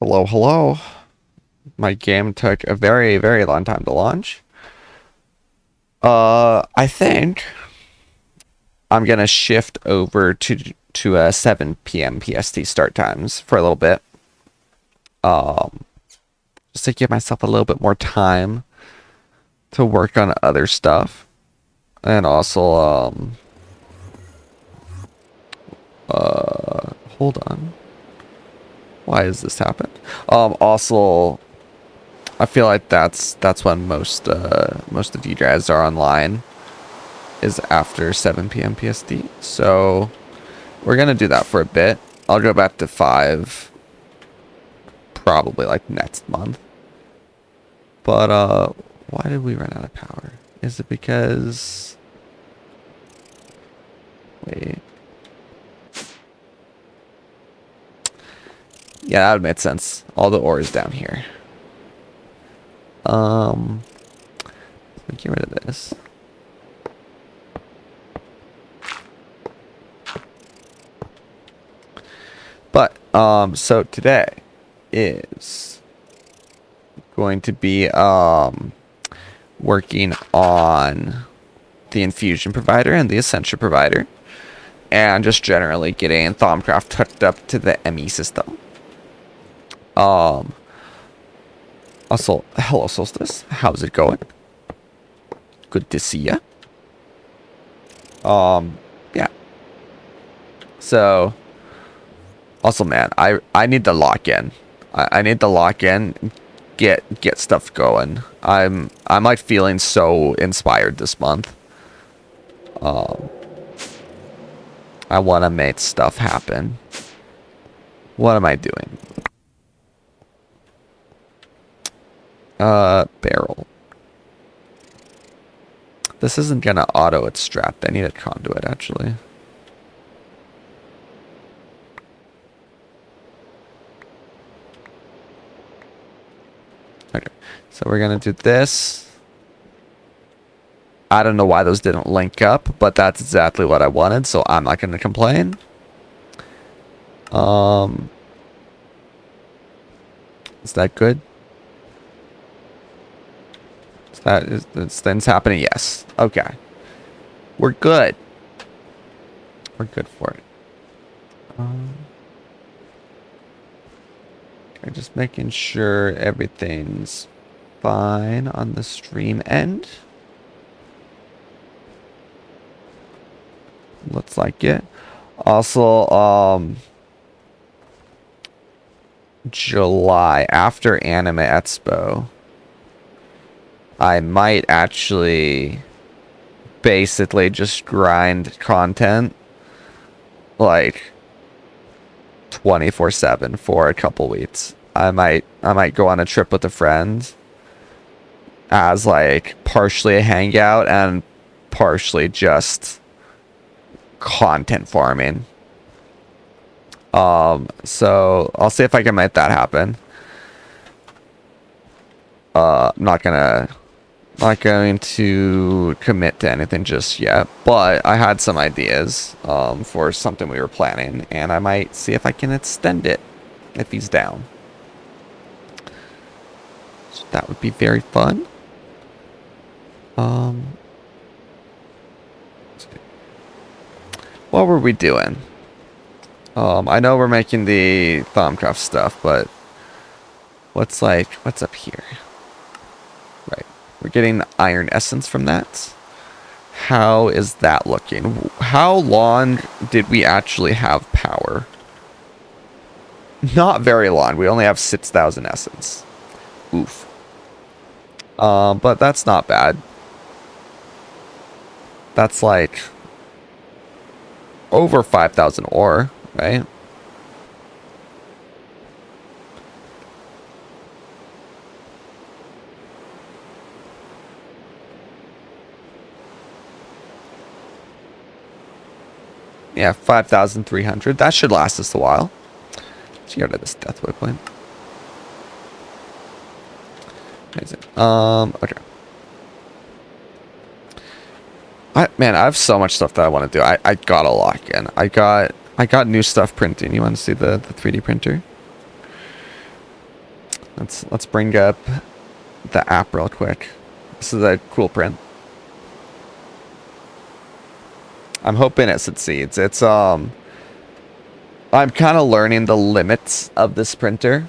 Hello, hello. My game took a very, very long time to launch. I think I'm gonna shift over to 7 p.m. PST start times for a little bit. Um, just to give myself a little bit more time to work on other stuff, and also hold on. Why has this happened? Also, I feel like that's when most of you guys are online, is after 7 p.m. PST. So we're gonna do that for a bit. I'll go back to 5 probably like next month. But why did we run out of power? Is it because, wait. Yeah, that would make sense. All the ore is down here. Let me get rid of this. But so today is going to be working on the infusion provider and the essential provider, and just generally getting Thaumcraft hooked up to the ME system. Also, hello Solstice, how's it going? Good to see ya. Yeah. So, also, man, I need to lock in. I need to lock in, get stuff going. I'm like feeling so inspired this month. I want to make stuff happen. What am I doing? Barrel. This isn't gonna auto extract. I need a conduit, actually. Okay, so we're gonna do this. I don't know why those didn't link up, but that's exactly what I wanted, so I'm not gonna complain. Is that good? Is this thing's happening? Yes. Okay. we're good. We're good for it. Okay, just making sure everything's fine on the stream end. Looks like it. Also, July, after Anime Expo, I might actually basically just grind content like 24/7 for a couple weeks. I might go on a trip with a friend as like partially a hangout and partially just content farming. So I'll see if I can make that happen. Not going to commit to anything just yet, but I had some ideas for something we were planning, and I might see if I can extend it if he's down. So that would be very fun. What were we doing? I know we're making the Thaumcraft stuff, but what's up here? Right. We're getting iron essence from that. How is that looking? How long did we actually have power? Not very long. We only have 6,000 essence. Oof. But that's not bad. That's like over 5,000 ore, right? Yeah, 5,300. That should last us a while. Let's go to this death waypoint. Amazing. Okay. Man, I have so much stuff that I want to do. I gotta lock in. I got new stuff printing. You want to see the 3D printer? Let's bring up the app real quick. This is a cool print. I'm hoping it succeeds. It's I'm kind of learning the limits of this printer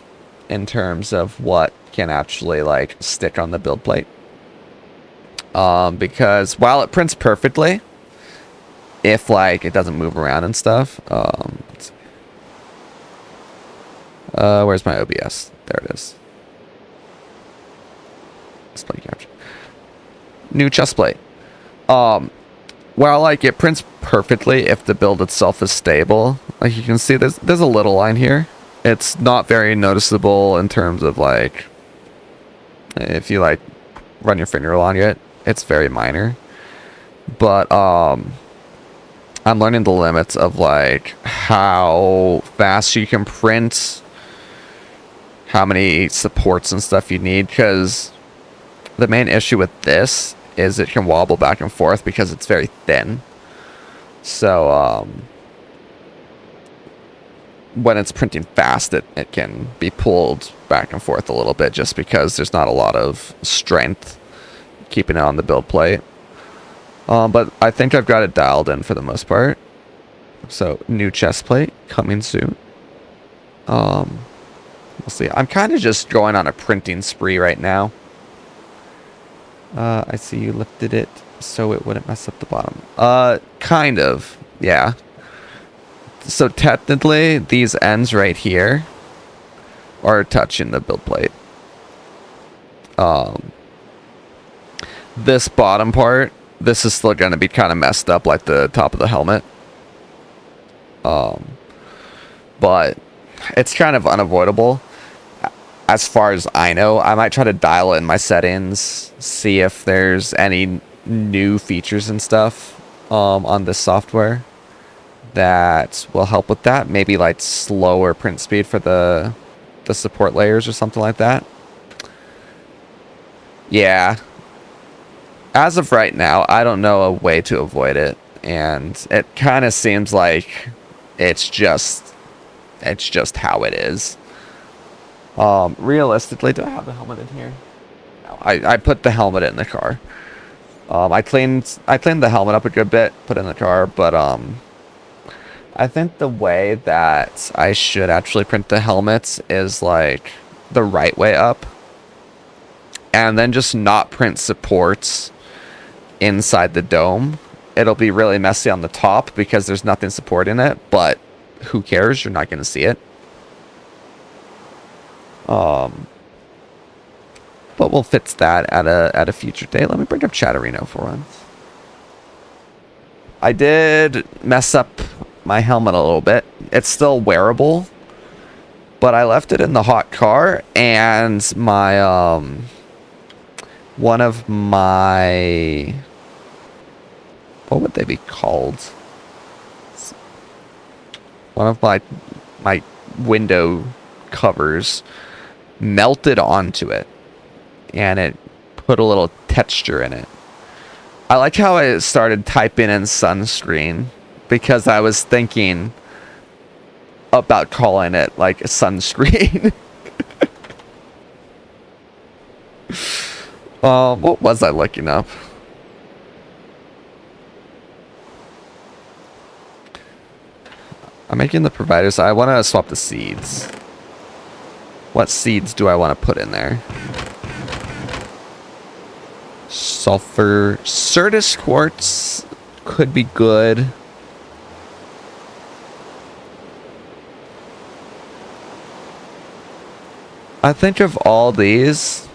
in terms of what can actually like stick on the build plate. Because while it prints perfectly, if like it doesn't move around and stuff, where's my OBS? There it is. Display capture. New chest plate. While like it prints perfectly if the build itself is stable, like you can see there's a little line here. It's not very noticeable in terms of like if you like run your finger along it, it's very minor. But I'm learning the limits of like how fast you can print, how many supports and stuff you need, because the main issue with this is it can wobble back and forth because it's very thin. So when it's printing fast, it can be pulled back and forth a little bit just because there's not a lot of strength keeping it on the build plate. But I think I've got it dialed in for the most part. So new chest plate coming soon. We'll see. I'm kind of just going on a printing spree right now. I see you lifted it so it wouldn't mess up the bottom. Kind of, yeah. So technically, these ends right here are touching the build plate. This bottom part, this is still going to be kind of messed up like the top of the helmet. But it's kind of unavoidable. As far as I know, I might try to dial in my settings, see if there's any new features and stuff on this software that will help with that. Maybe like slower print speed for the support layers or something like that. Yeah. As of right now, I don't know a way to avoid it, and it kind of seems like it's just how it is. Realistically, do I have the helmet in here? No, I put the helmet in the car. I cleaned the helmet up a good bit, put it in the car, but I think the way that I should actually print the helmets is like the right way up, and then just not print supports inside the dome. It'll be really messy on the top because there's nothing supporting it, but who cares? You're not going to see it. But we'll fix that at a future date. Let me bring up Chatterino for once. I did mess up my helmet a little bit. It's still wearable, but I left it in the hot car, and my one of my, what would they be called? One of my window covers melted onto it, and it put a little texture in it. I like how I started typing in sunscreen because I was thinking about calling it like a sunscreen. What was I looking up? I'm making the providers. I want to swap the seeds. What seeds do I want to put in there? Sulfur. Certus quartz could be good. I think of all these,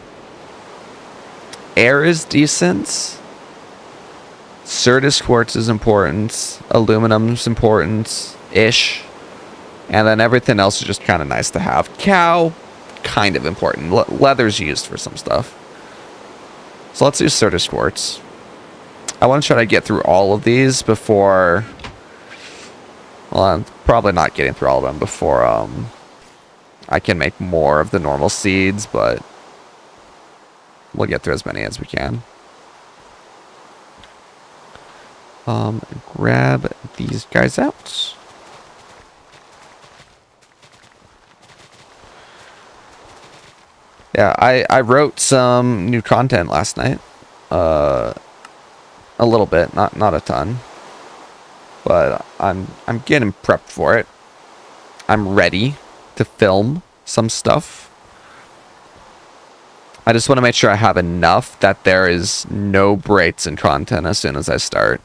air is decent. Certus quartz is important. Aluminum's important-ish. And then everything else is just kind of nice to have. Cow, kind of important. Leather's used for some stuff. So let's do Certus quartz. I want to try to get through all of these before... Well, I'm probably not getting through all of them before I can make more of the normal seeds, but we'll get through as many as we can. Grab these guys out. Yeah, I wrote some new content last night. A little bit, not a ton. But I'm getting prepped for it. I'm ready to film some stuff. I just want to make sure I have enough that there is no breaks in content as soon as I start.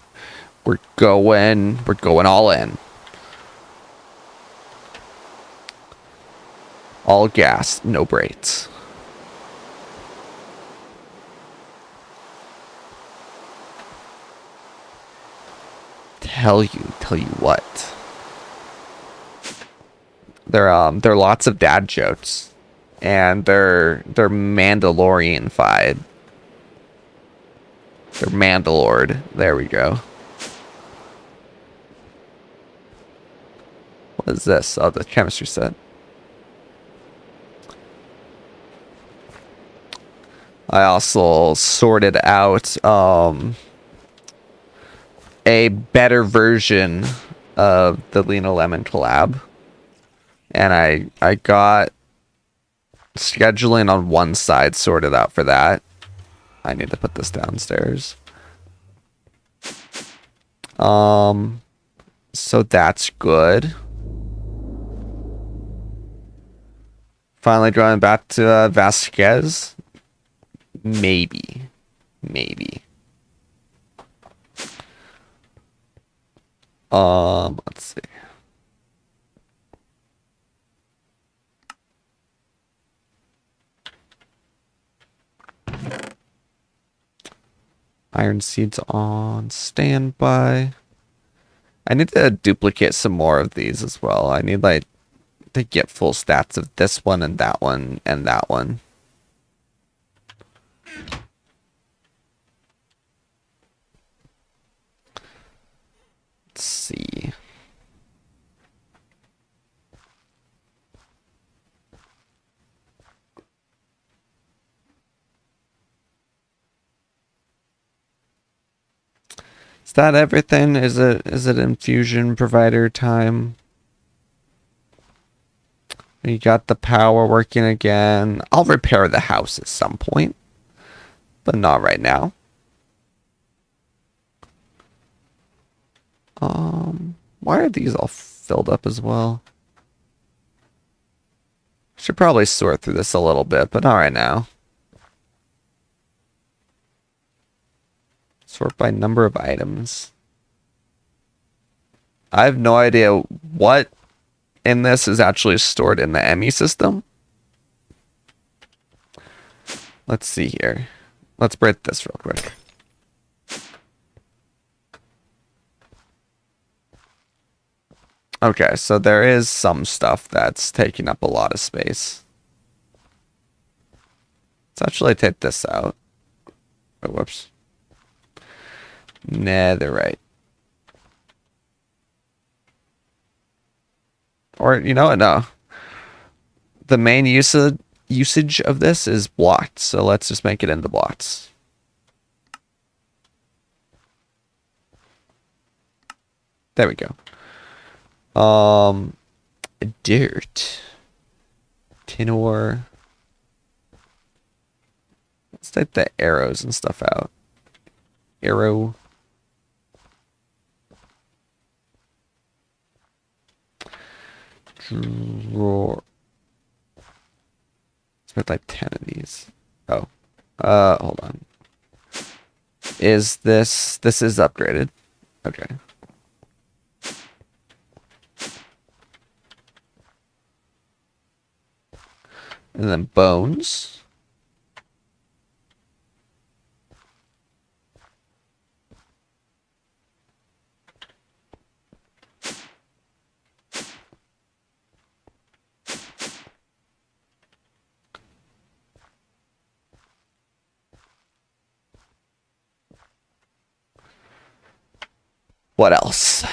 We're going all in. All gas, no breaks. Tell you what. They're lots of dad jokes, and they're Mandalorian-fied. They're Mandalored. There we go. What is this? Oh, the chemistry set. I also sorted out a better version of the Lena Lemon collab. And I got scheduling on one side sorted out for that. I need to put this downstairs. So that's good. Finally going back to Vasquez. Maybe. Let's see. Iron seeds on standby. I need to duplicate some more of these as well. I need like to get full stats of this one and that one and that one. Let's see. Is that everything? Is it infusion provider time? You got the power working again. I'll repair the house at some point, but not right now. Why are these all filled up as well? Should probably sort through this a little bit, but not right now. Sort by number of items. I have no idea what in this is actually stored in the ME system. Let's see here. Let's break this real quick. Okay, so there is some stuff that's taking up a lot of space. Let's actually take this out. Oh, whoops. Netherite. Or, you know what? No. The main usage of this is blocked, so let's just make it into blocks. There we go. Dirt. Tin ore. Let's type the arrows and stuff out. Arrow. Drawer. Let's put like 10 of these. Oh. Hold on. Is this is upgraded? Okay. And then bones. What else?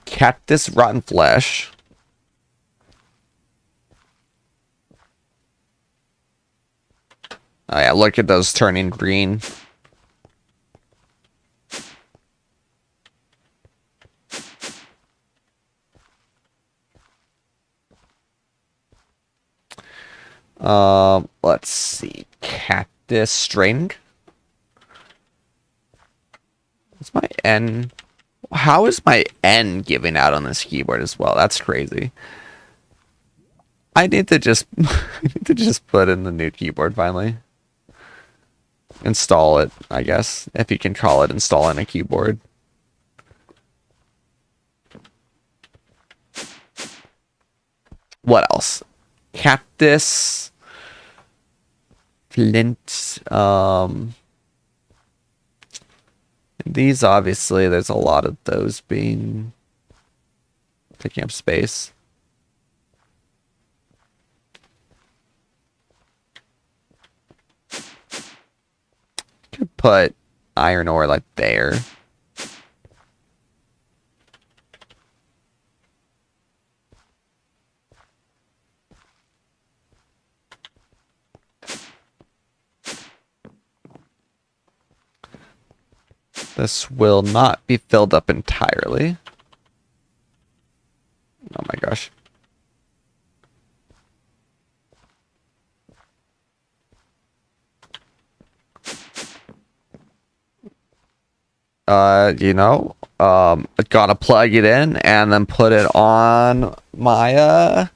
Cactus rotten flesh. Oh yeah, look at those turning green. Let's see. Cactus string. What's my N? How is my N giving out on this keyboard as well? That's crazy. I need to just I need to just put in the new keyboard finally. Install it, I guess, if you can call it installing a keyboard. What else? Cactus, flint, these obviously there's a lot of those being taking up space. Could put iron ore like there. This will not be filled up entirely. Oh my gosh. Gotta plug it in and then put it on my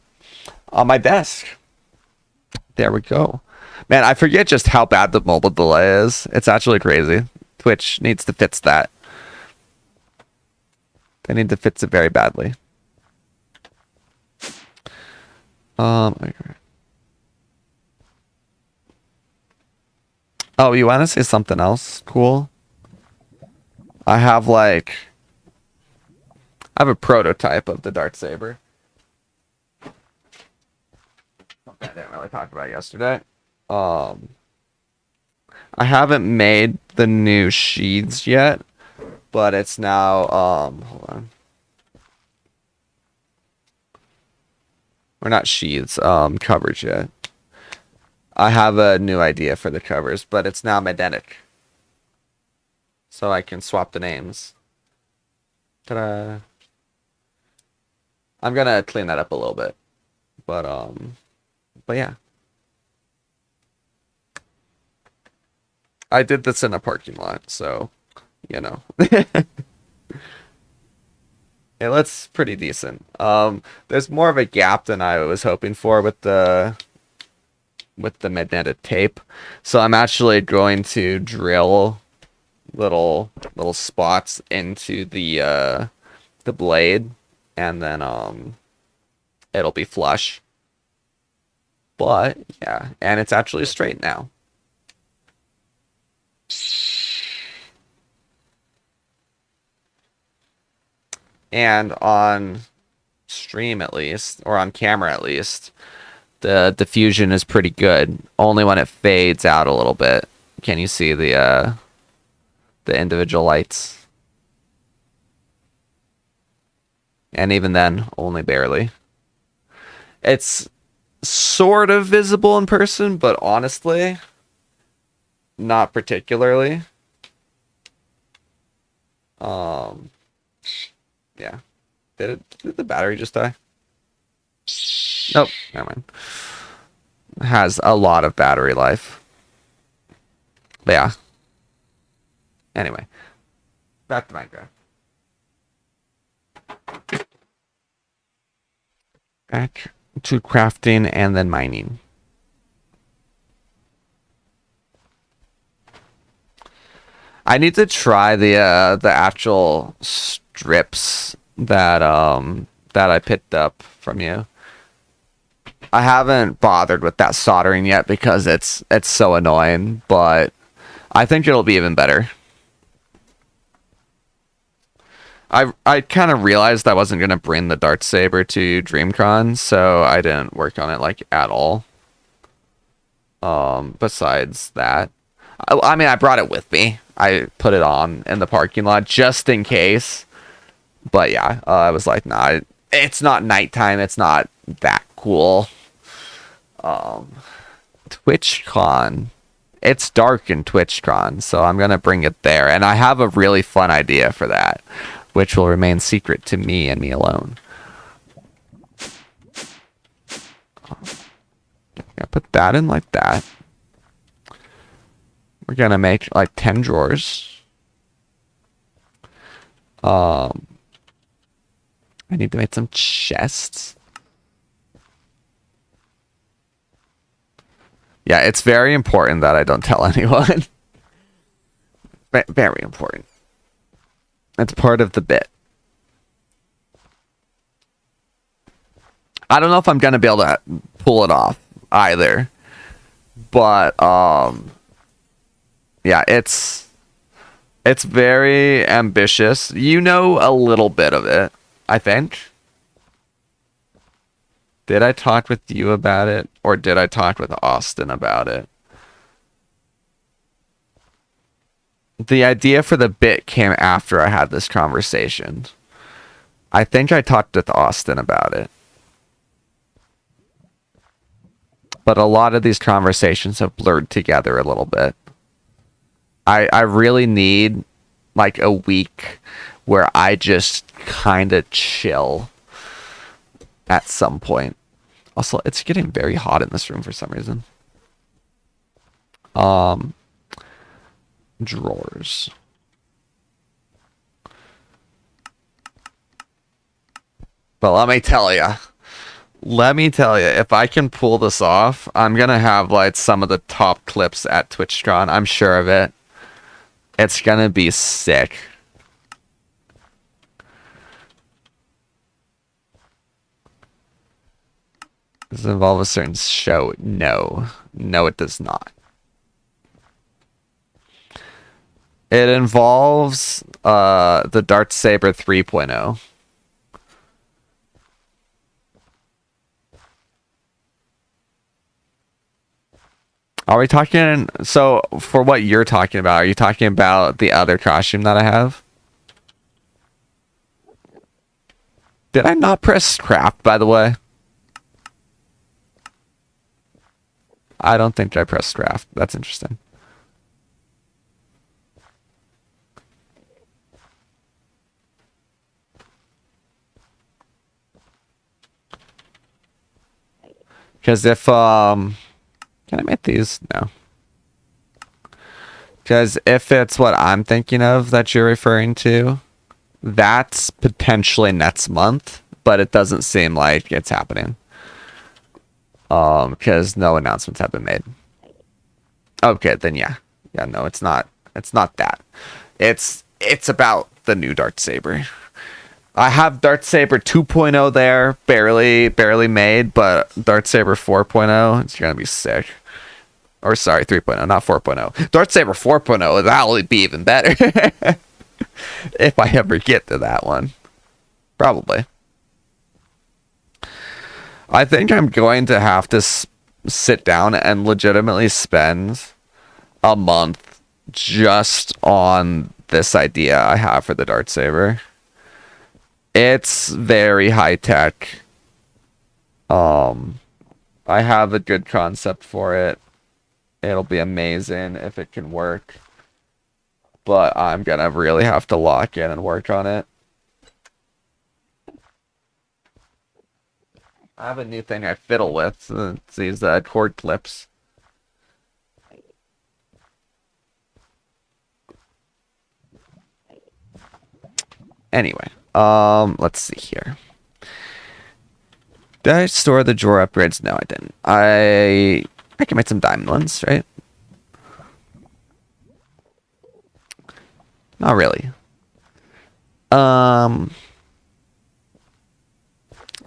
desk. There we go. Man, I forget just how bad the mobile delay is. It's actually crazy. Twitch needs to fix that. They need to fix it very badly. Okay. Oh, you want to say something else? Cool. I have a prototype of the Darksaber. Something I didn't really talk about yesterday. I haven't made the new sheaths yet, but it's now hold on. We're not sheaths, covers yet. I have a new idea for the covers, but it's now magnetic. So I can swap the names. Ta-da. I'm gonna clean that up a little bit. But yeah. I did this in a parking lot, so you know. It looks pretty decent. There's more of a gap than I was hoping for with the magnetic tape. So I'm actually going to drill little spots into the blade, and then it'll be flush. But yeah, and it's actually straight now. And on stream at least, or on camera at least, the diffusion is pretty good. Only when it fades out a little bit can you see the individual lights. And even then, only barely. It's sort of visible in person, but honestly, not particularly. Yeah. Did the battery just die? Nope, never mind. Has a lot of battery life. But yeah. Anyway, back to Minecraft. Back to crafting and then mining. I need to try the actual strips that I picked up from you. I haven't bothered with that soldering yet because it's so annoying, but I think it'll be even better. I kind of realized I wasn't gonna bring the dart saber to DreamCon, so I didn't work on it like at all. Besides that, I mean, I brought it with me. I put it on in the parking lot just in case. But yeah, I was like, nah, it's not nighttime. It's not that cool. TwitchCon. It's dark in TwitchCon, so I'm gonna bring it there. And I have a really fun idea for that, which will remain secret to me and me alone. Yeah, put that in like that. We're gonna make like 10 drawers. I need to make some chests. Yeah, it's very important that I don't tell anyone. Very important. It's part of the bit. I don't know if I'm gonna be able to pull it off either. But yeah, it's very ambitious. You know a little bit of it, I think. Did I talk with you about it, or did I talk with Austin about it? The idea for the bit came after I had this conversation. I think I talked with Austin about it. But a lot of these conversations have blurred together a little bit. I really need like a week where I just kind of chill at some point. Also, it's getting very hot in this room for some reason. Drawers. But let me tell you, if I can pull this off, I'm gonna have like some of the top clips at TwitchCon. I'm sure of it. It's gonna be sick. Does it involve a certain show? No. No, it does not. It involves the Dart Saber 3.0. Are we talking... So, for what you're talking about, are you talking about the other costume that I have? Did I not press craft, by the way? I don't think I pressed craft. That's interesting. Because if... Can I make these? No. Because if it's what I'm thinking of that you're referring to, That's potentially next month, but it doesn't seem like it's happening. Because no announcements have been made. Okay, then yeah. Yeah, no, it's not. It's not that. It's about the new Darksaber. I have Darksaber 2.0 there, barely made, but Darksaber 4.0, it's gonna be sick. Or sorry, 3.0, not 4.0. Darksaber 4.0, that'll be even better. If I ever get to that one. Probably. I think I'm going to have to sit down and legitimately spend a month just on this idea I have for the Darksaber. It's very high tech. I have a good concept for it. It'll be amazing if it can work. But I'm gonna really have to lock in and work on it. I have a new thing I fiddle with. It's these cord clips. Anyway, let's see here. Did I store the drawer upgrades? No, I didn't. I can make some diamond ones, right? Not really. I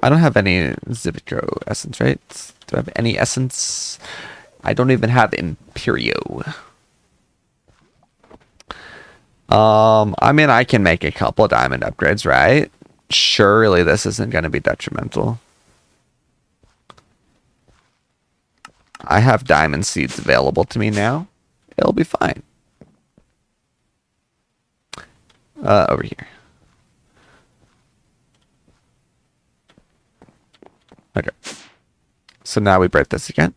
don't have any Zivitro essence, right? Do I have any essence? I don't even have Imperio. I mean, I can make a couple diamond upgrades, right? Surely this isn't going to be detrimental. I have diamond seeds available to me now. It'll be fine. Over here. Okay. So now we break this again.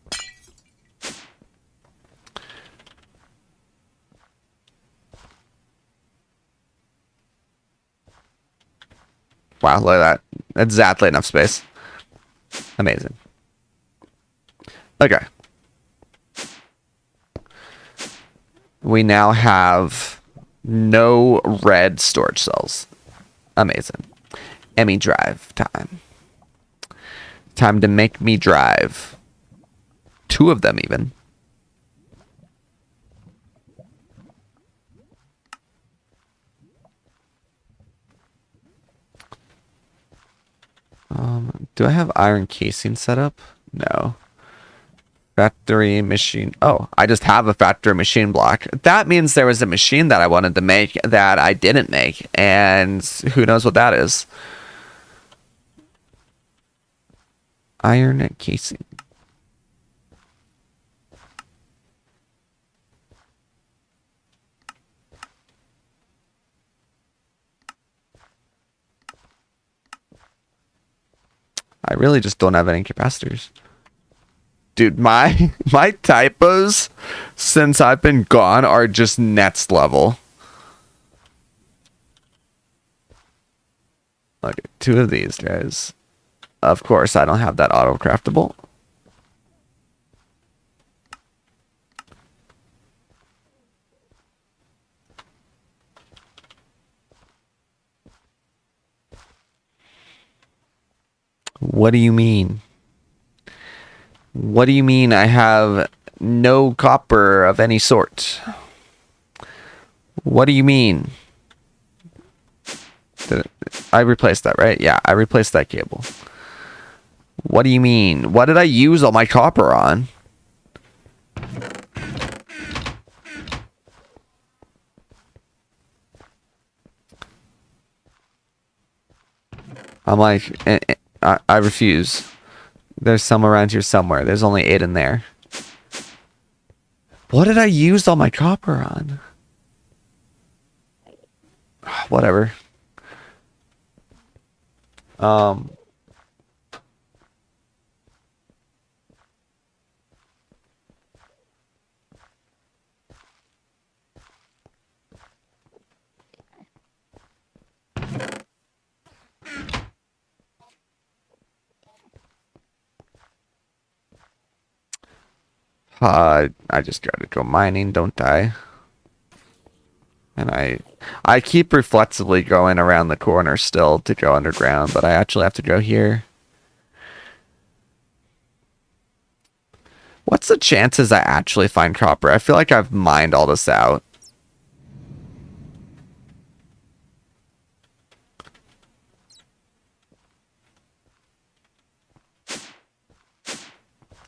Wow, look at that. Exactly enough space. Amazing. Okay. We now have no red storage cells. Amazing. Emmy drive time. Time to make me drive. 2 of them even. Do I have iron casing set up? No. Factory machine. Oh, I just have a factory machine block. That means there was a machine that I wanted to make that I didn't make. And who knows what that is. Iron casing. I really just don't have any capacitors. Dude, my typos since I've been gone are just next level. Okay, 2 of these guys. Of course, I don't have that auto craftable. What do you mean? What do you mean I have no copper of any sort? What do you mean? I replaced that, right? Yeah, I replaced that cable. What do you mean? What did I use all my copper on? I'm like, I refuse. There's some around here somewhere. There's only 8 in there. What did I use all my copper on? Whatever. I just gotta go mining, don't I? And I keep reflexively going around the corner still to go underground, but I actually have to go here. What's the chances I actually find copper? I feel like I've mined all this out.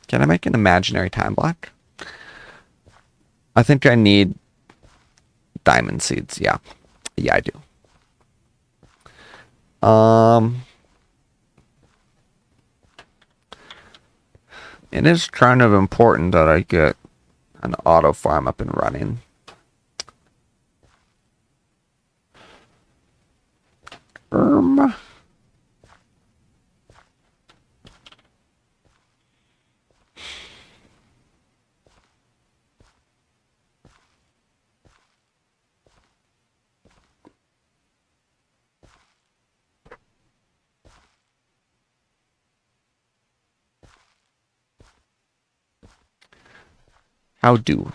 Can I make an imaginary time block? I think I need diamond seeds. Yeah. Yeah, I do. It is kind of important that I get an auto farm up and running. How do?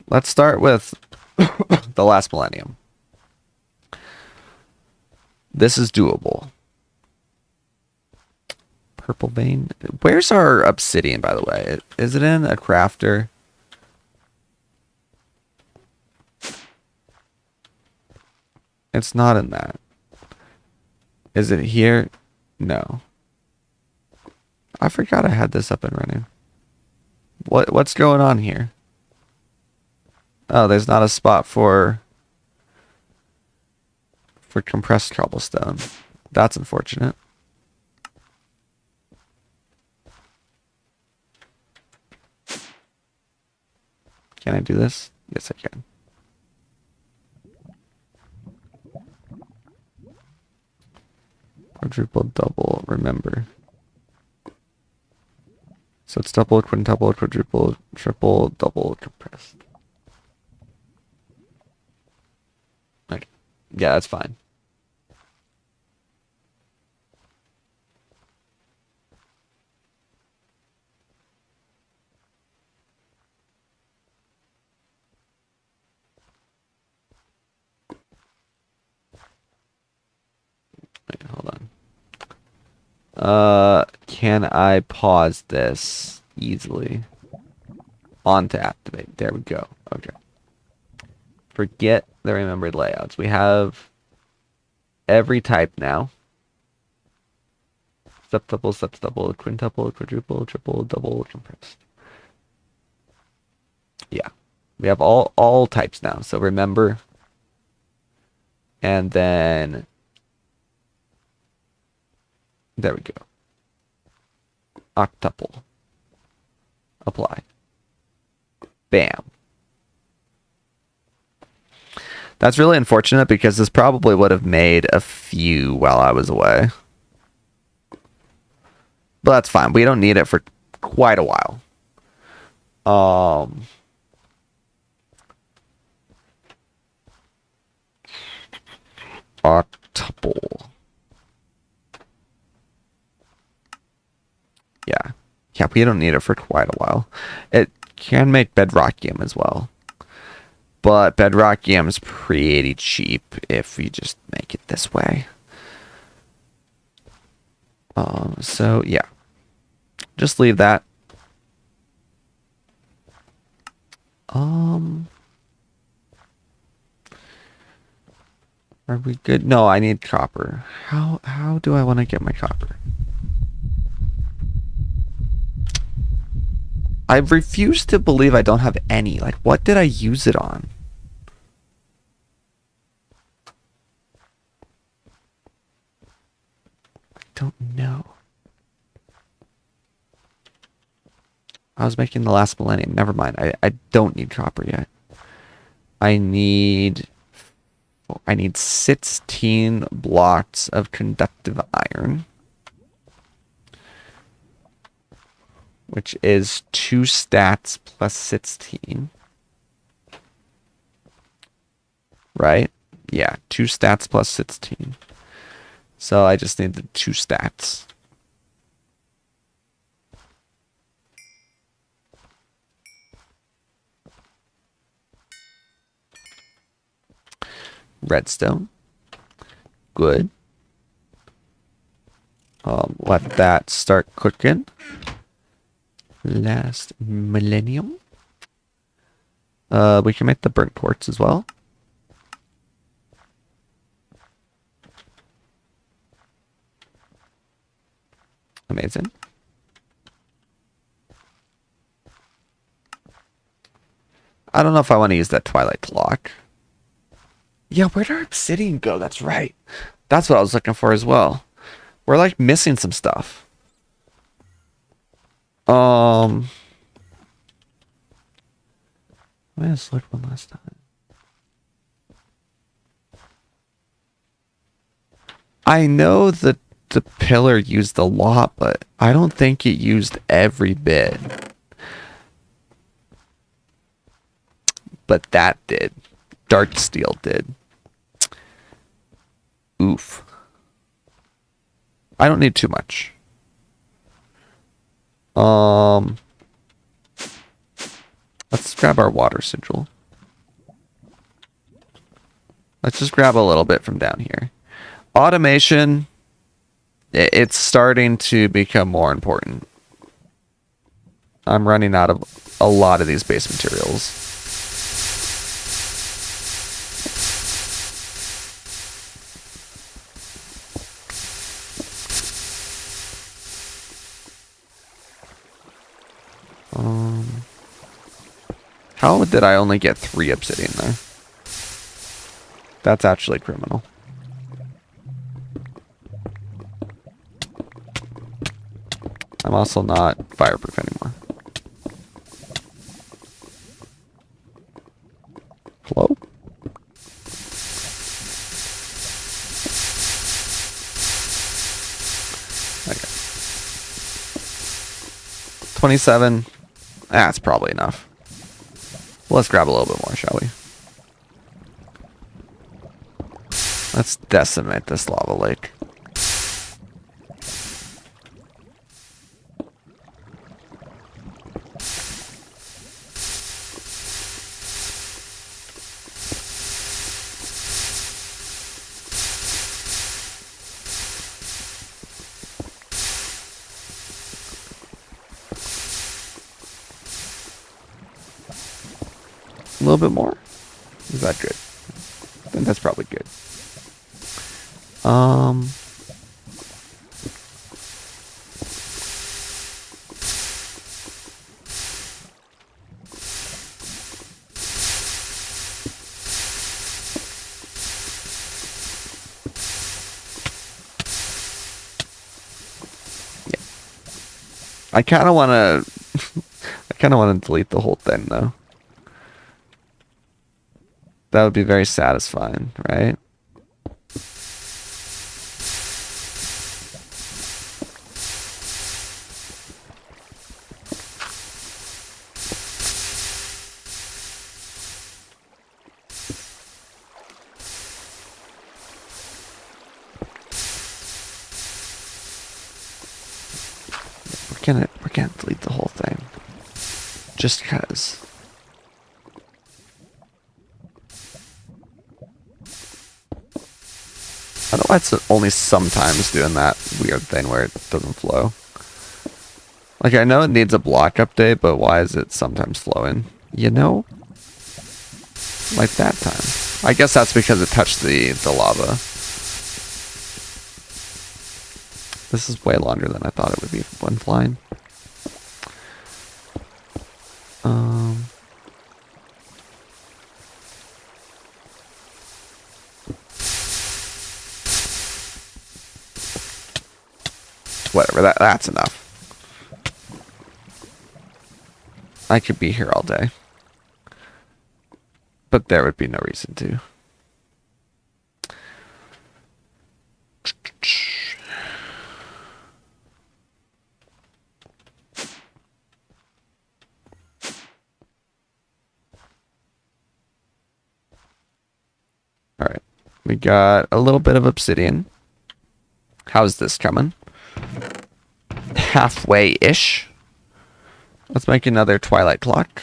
Let's start with the last millennium. This is doable. Purple vein. Where's our obsidian, by the way? Is it in a crafter? It's not in that. Is it here? No. I forgot I had this up and running. What's going on here? Oh, there's not a spot for compressed cobblestone. That's unfortunate. Can I do this? Yes, I can. Quadruple, double, remember. So it's double, quintuple, quadruple, triple, double, compressed. Okay. Yeah, that's fine. Wait, hold on. Can I pause this easily? On to activate. There we go. Okay. Forget the remembered layouts. We have every type now. Septuple, sextuple, quintuple, quadruple, triple, double, compressed. Yeah. We have all types now. So remember. And then there we go. Octuple. Apply. Bam. That's really unfortunate because this probably would have made a few while I was away. But that's fine. We don't need it for quite a while. Octuple. Yeah. Yeah, we don't need it for quite a while. It can make bedrockium as well. But bedrockium is pretty cheap if we just make it this way. So yeah. Just leave that. Are we good? No, I need copper. How do I want to get my copper? I refuse to believe I don't have any. Like, what did I use it on? I don't know. I was making the last millennium. Never mind. I don't need copper yet. I need 16 blocks of conductive iron, which is 2 stats plus 16. Right? Yeah, 2 stats plus 16. So I just need the 2 stats. Redstone. Good. Let that start cooking. Last millennium. We can make the burnt quartz as well. Amazing. I don't know if I want to use that twilight clock. Yeah, where'd our obsidian go? That's right. That's what I was looking for as well. We're like missing some stuff. Let me just look one last time. I know that the pillar used a lot, but I don't think it used every bit. But that did. Dark steel did. Oof. I don't need too much. Let's grab our water sigil. Let's just grab a little bit from down here. Automation, it's starting to become more important. I'm running out of a lot of these base materials. How did I only get 3 obsidian there? That's actually criminal. I'm also not fireproof anymore. Hello? Okay. 27. That's probably enough. Let's grab a little bit more, shall we? Let's decimate this lava lake. A little bit more? Is that good? I think that's probably good. Yeah. I kind of want to I kind of want to delete the whole thing though. That would be very satisfying, right? We're gonna delete the whole thing. Just because. I don't know why it's only sometimes doing that weird thing where it doesn't flow. Like, I know it needs a block update, but why is it sometimes flowing? You know? Like that time. I guess that's because it touched the lava. This is way longer than I thought it would be when flying. Whatever, that's enough. I could be here all day. But there would be no reason to. Alright. We got a little bit of obsidian. How's this coming? Halfway-ish. Let's make another twilight clock.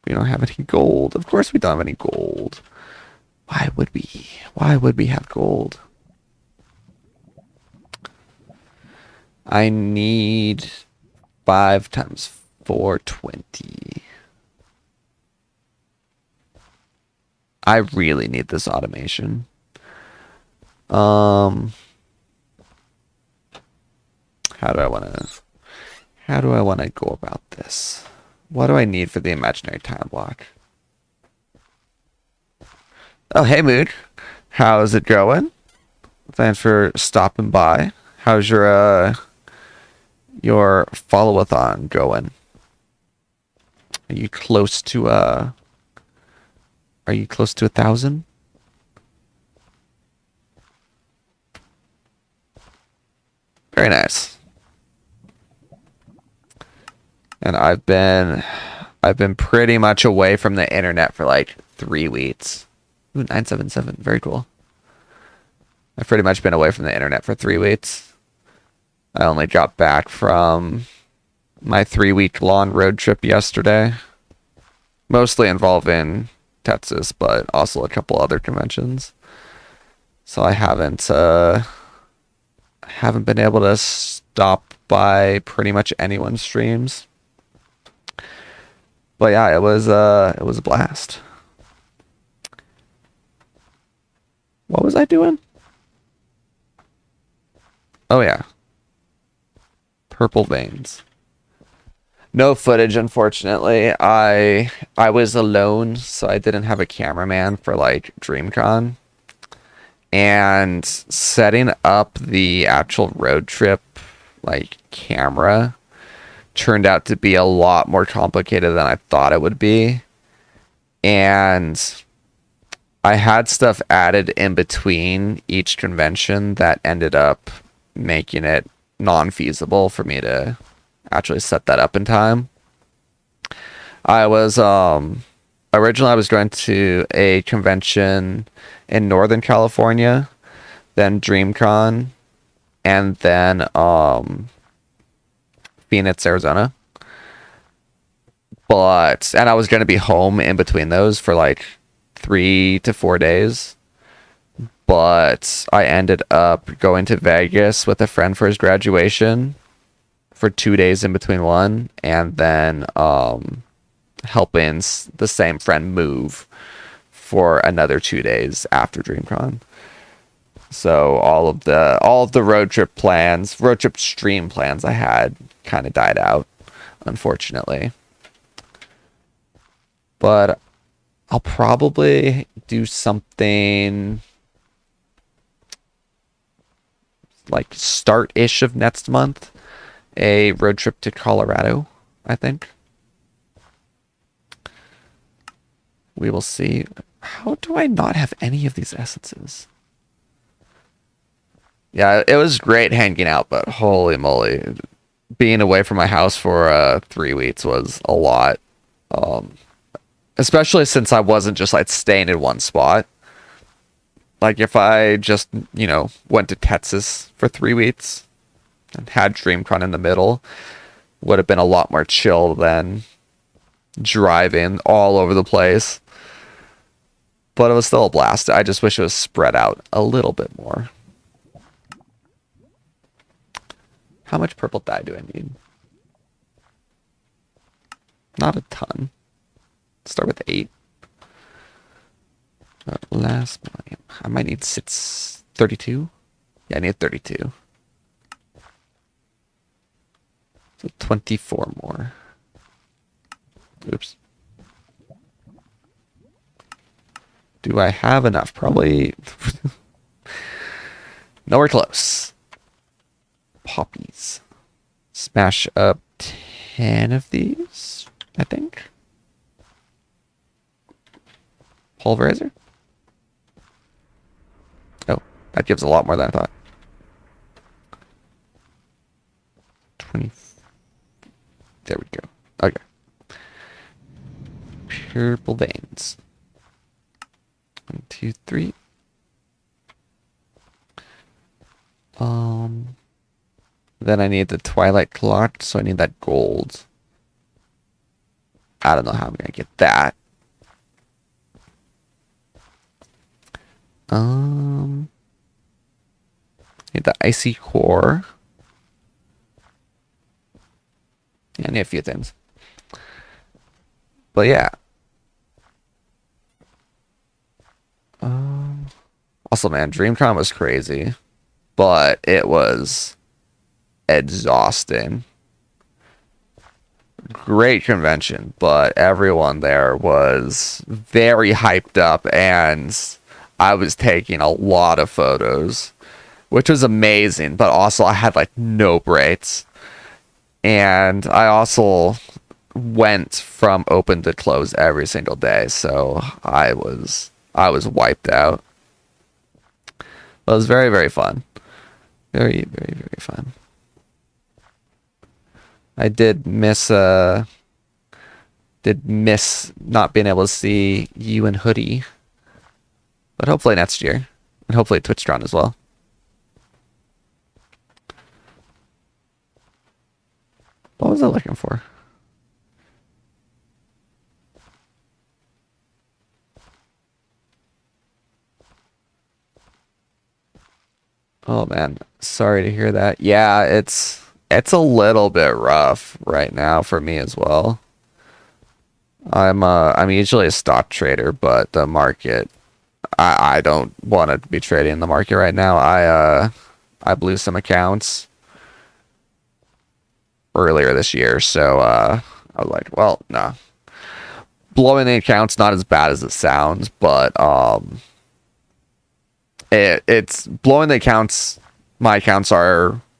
We don't have any gold. Of course we don't have any gold. Why would we? Why would we have gold? I need 5 times 420. I really need this automation. How do I want to go about this? What do I need for the imaginary time block? Oh, hey, Mood. How's it going? Thanks for stopping by. How's your follow-a-thon going? Are you close to 1,000? Very nice. And I've been pretty much away from the internet for like 3 weeks. Ooh, 977. Very cool. I've pretty much been away from the internet for 3 weeks. I only got back from my 3-week long road trip yesterday. Mostly involving Texas, but also a couple other conventions. So I haven't been able to stop by pretty much anyone's streams. But yeah, it was a blast. What was I doing? Oh yeah. Purple veins. No footage, unfortunately. I was alone, so I didn't have a cameraman for like DreamCon. And setting up the actual road trip like camera turned out to be a lot more complicated than I thought it would be. And I had stuff added in between each convention that ended up making it non-feasible for me to actually set that up in time. I was originally I was going to a convention in Northern California, then DreamCon, and then Phoenix, Arizona. And I was going to be home in between those for like 3 to 4 days. But I ended up going to Vegas with a friend for his graduation for 2 days in between one, and then helping the same friend move for another 2 days after DreamCon. So all of the road trip stream plans I had kind of died out, unfortunately. But I'll probably do something like start-ish of next month, a road trip to Colorado, I think. We will see. How do I not have any of these essences? Yeah, it was great hanging out, but holy moly, being away from my house for 3 weeks was a lot. Especially since I wasn't just like staying in one spot. Like if I just, went to Texas for 3 weeks and had DreamCon in the middle, would have been a lot more chill than driving all over the place. But it was still a blast. I just wish it was spread out a little bit more. How much purple dye do I need? Not a ton. Start with 8. Last one. I might need 32. Yeah, I need 32. So 24 more. Oops. Do I have enough? Probably nowhere close. Poppies. Smash up 10 of these, I think. Pulverizer? Oh, that gives a lot more than I thought. 20. There we go. Okay. Purple veins. 1, 2, 3. Then I need the Twilight Clock, so I need that gold. I don't know how I'm gonna get that. Need the icy core. Yeah, I need a few things. But yeah. Also, man, DreamCon was crazy, but it was exhausting. Great convention, but everyone there was very hyped up, and I was taking a lot of photos, which was amazing, but also I had like no breaks. And I also went from open to close every single day, so I was wiped out. It was very, very fun. Very, very, very fun. I did miss not being able to see you and Hoodie. But hopefully next year. And hopefully TwitchTron as well. What was I looking for? Oh man, sorry to hear that. Yeah, it's a little bit rough right now for me as well. I'm usually a stock trader, but the market I don't want to be trading in the market right now. I blew some accounts earlier this year, so I was like, well, no. Blowing the accounts not as bad as it sounds, but it's blowing the accounts. My accounts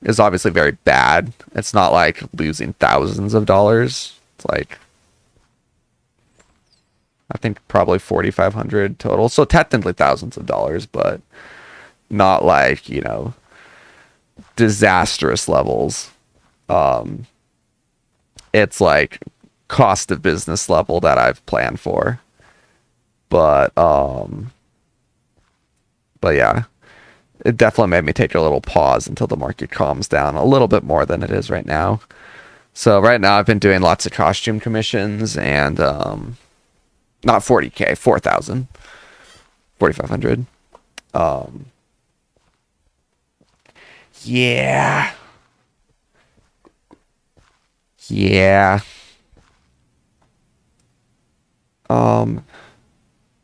is obviously very bad. It's not like losing thousands of dollars. It's like I think probably 4,500 total. So technically thousands of dollars, but not like, disastrous levels. It's like cost of business level that I've planned for. But yeah, it definitely made me take a little pause until the market calms down a little bit more than it is right now. So right now I've been doing lots of costume commissions and not 40K, 4,000, 4,500. Yeah. Yeah.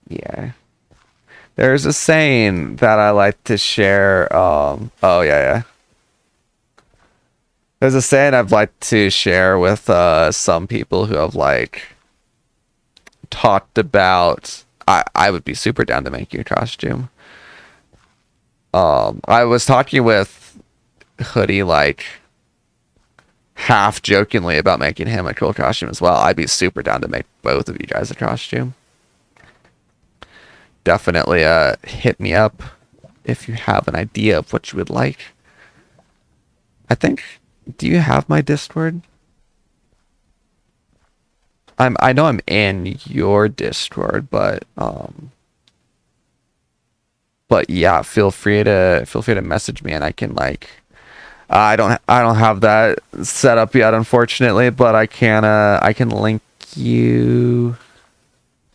Yeah. There's a saying that I like to share. Oh yeah. There's a saying I've liked to share with some people who have like talked about. I would be super down to make you a costume. I was talking with Hoodie like half jokingly about making him a cool costume as well. I'd be super down to make both of you guys a costume. Definitely hit me up if you have an idea of what you would like. Do you have my Discord? I know I'm in your Discord, but yeah, feel free to message me and I can like I don't have that set up yet, unfortunately, but I can link you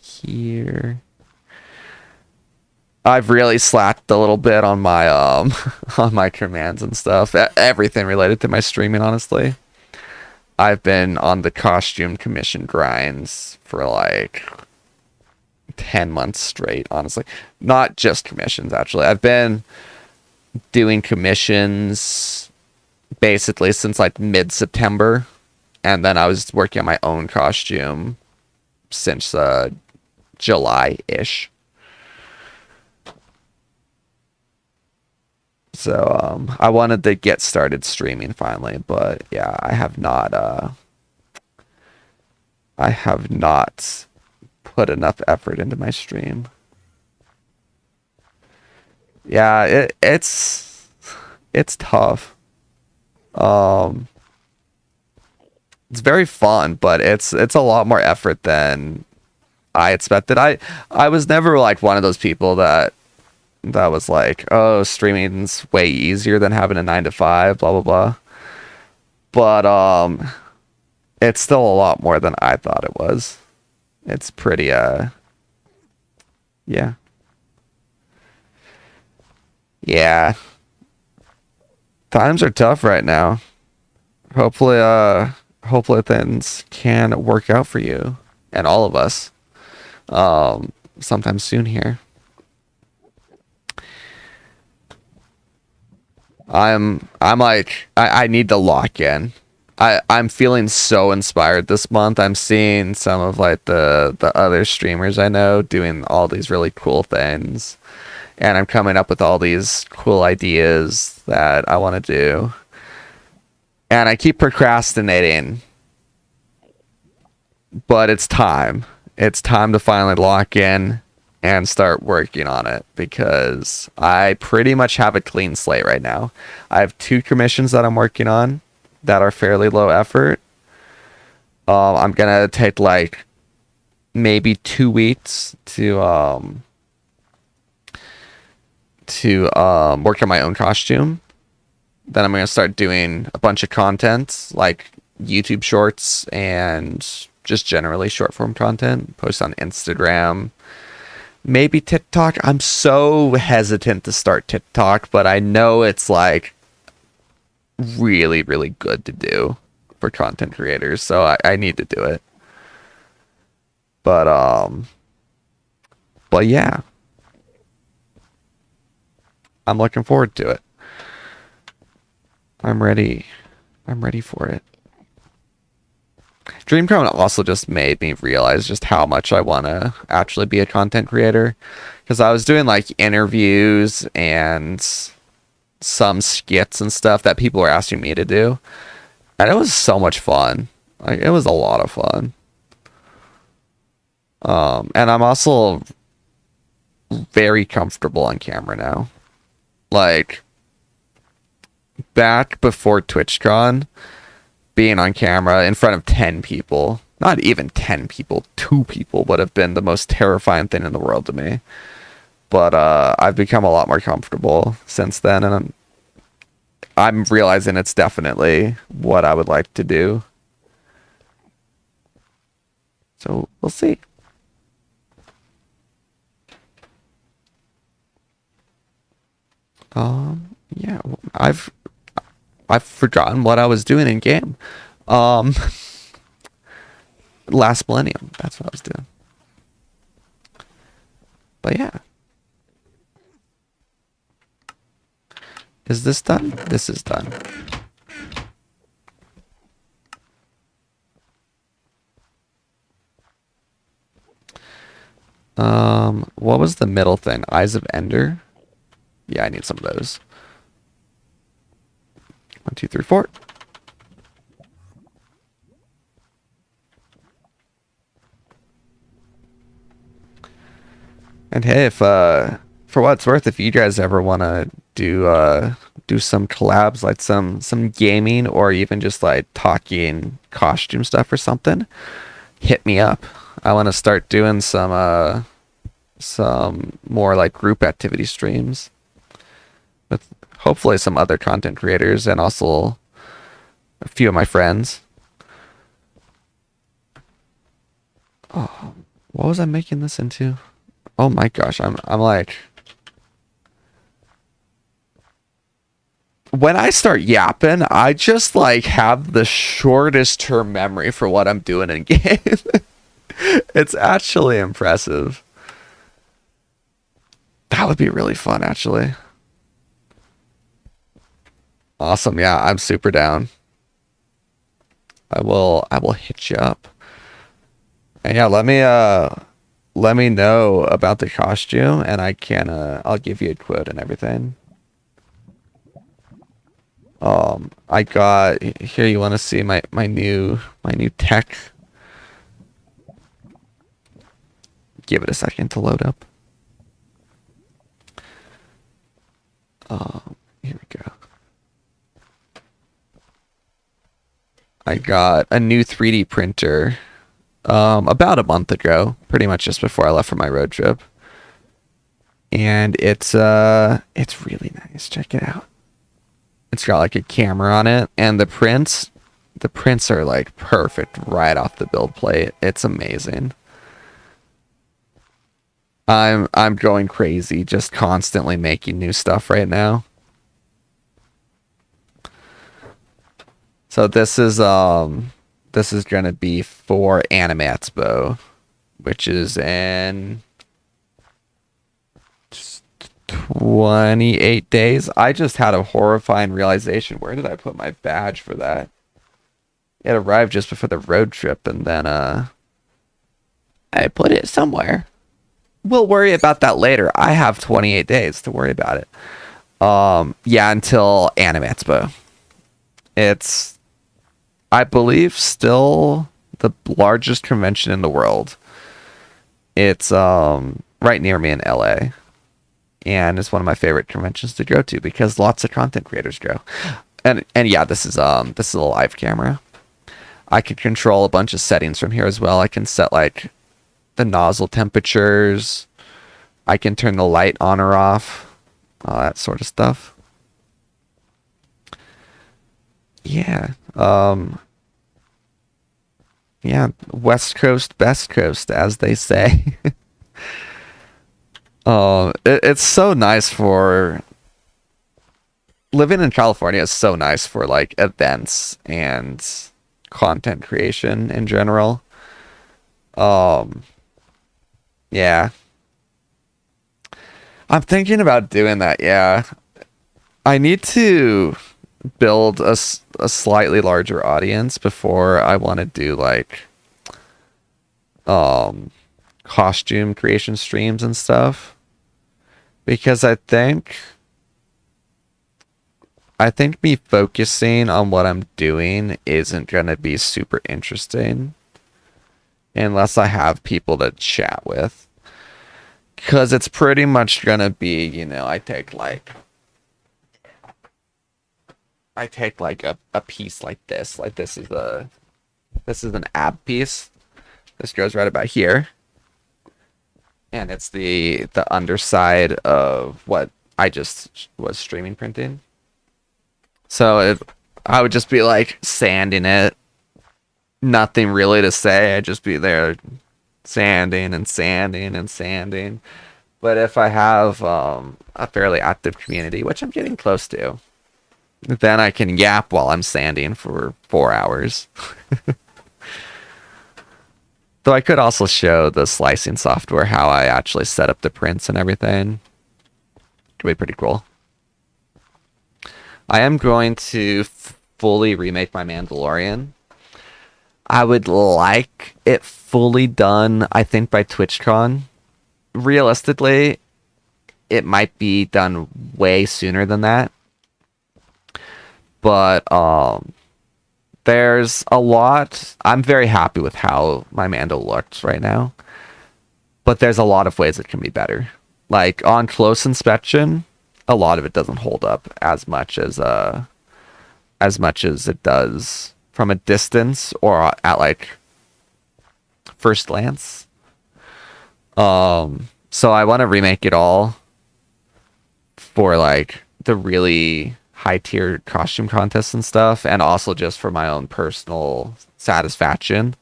here. I've really slacked a little bit on my on my commands and stuff. Everything related to my streaming, honestly. I've been on the costume commission grinds for like 10 months straight, honestly. Not just commissions, actually. I've been doing commissions basically since like mid-September, and then I was working on my own costume since July-ish. So I wanted to get started streaming finally, but yeah, I have not put enough effort into my stream. Yeah, it's tough. It's very fun, but it's a lot more effort than I expected. I was never like one of those people that was like, oh, streaming's way easier than having a 9 to 5, blah blah blah. But it's still a lot more than I thought it was. It's pretty yeah. Yeah. Times are tough right now. Hopefully hopefully things can work out for you and all of us sometime soon here. I'm like I need to lock in. I'm feeling so inspired this month. I'm seeing some of like the other streamers I know doing all these really cool things, and I'm coming up with all these cool ideas that I want to do. And I keep procrastinating, but it's time. It's time to finally lock in and start working on it because I pretty much have a clean slate right now. I have 2 commissions that I'm working on that are fairly low effort. I'm gonna take like maybe 2 weeks to work on my own costume. Then I'm gonna start doing a bunch of content like YouTube shorts and just generally short form content, post on Instagram, maybe TikTok. I'm so hesitant to start TikTok, but I know it's like really, really good to do for content creators, so I need to do it. But yeah, I'm looking forward to it. I'm ready. I'm ready for it. DreamCon also just made me realize just how much I want to actually be a content creator, because I was doing like interviews and some skits and stuff that people were asking me to do, and it was so much fun. Like, it was a lot of fun. And I'm also very comfortable on camera now. Like, back before TwitchCon, being on camera in front of 10 people, not even 10 people, 2 people would have been the most terrifying thing in the world to me. But I've become a lot more comfortable since then, and I'm realizing it's definitely what I would like to do. So we'll see. Yeah, I've forgotten what I was doing in game. Um, Last Millennium. That's what I was doing. But yeah. Is this done? This is done. What was the middle thing? Eyes of Ender? Yeah, I need some of those. 1, 2, 3, 4. And hey, if for what it's worth, if you guys ever want to do some collabs, like some gaming, or even just like talking costume stuff or something, hit me up. I want to start doing some more like group activity streams with hopefully some other content creators and also a few of my friends. Oh, what was I making this into? Oh my gosh, I'm like, when I start yapping, I just like have the shortest term memory for what I'm doing in game. It's actually impressive. That would be really fun, actually. Awesome. Yeah, I'm super down. I will hit you up. And yeah, let me know about the costume, and I can I'll give you a quote and everything. I got here. You want to see my new tech? Give it a second to load up. Here we go. I got a new 3D printer about a month ago, pretty much just before I left for my road trip. And it's really nice. Check it out. It's got like a camera on it, and the prints The prints are like perfect right off the build plate. It's amazing. I'm going crazy just constantly making new stuff right now. So this is gonna be for Anime Expo, which is in 28 days. I just had a horrifying realization. Where did I put my badge for that? It arrived just before the road trip, and then I put it somewhere. We'll worry about that later. I have 28 days to worry about it. Yeah, until Anime Expo. It's, I believe, still the largest convention in the world. It's right near me in LA. And it's one of my favorite conventions to go to because lots of content creators go. And yeah, this is a live camera. I can control a bunch of settings from here as well. I can set like the nozzle temperatures. I can turn the light on or off. All that sort of stuff. Yeah. Yeah, West Coast, best coast, as they say. It's so nice for living in California is so nice for like events and content creation in general. Yeah. I'm thinking about doing that, yeah. I need to build a slightly larger audience before I want to do like costume creation streams and stuff. Because I think me focusing on what I'm doing isn't going to be super interesting unless I have people to chat with. Because it's pretty much going to be, you know, I take like a piece like this. Like this is an ab piece. This goes right about here. And it's the underside of what I just was streaming printing. So I would just be like sanding it. Nothing really to say. I'd just be there sanding and sanding and sanding. But if I have a fairly active community, which I'm getting close to, then I can yap while I'm sanding for 4 hours. Though I could also show the slicing software, how I actually set up the prints and everything. Could be pretty cool. I am going to fully remake my Mandalorian. I would like it fully done, I think, by TwitchCon. Realistically, it might be done way sooner than that. But there's a lot. I'm very happy with how my Mando looks right now. But there's a lot of ways it can be better. Like on close inspection, a lot of it doesn't hold up as much as it does from a distance or at like first glance. So I want to remake it all for like the really high tier costume contests and stuff, and also just for my own personal satisfaction.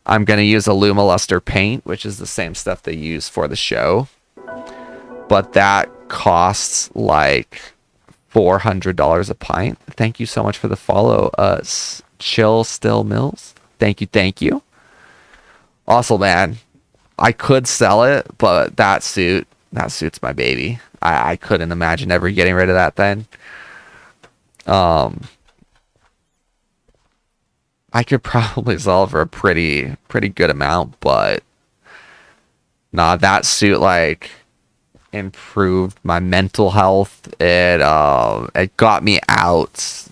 I'm gonna use a Lumiluster paint, which is the same stuff they use for the show, but that costs like $400 a pint. Thank you so much for the follow, Chill Still Mills. Thank you. Also, man, I could sell it, but that suit's my baby. I couldn't imagine ever getting rid of that thing. I could probably sell it for a pretty good amount, but nah, that suit like improved my mental health. It got me out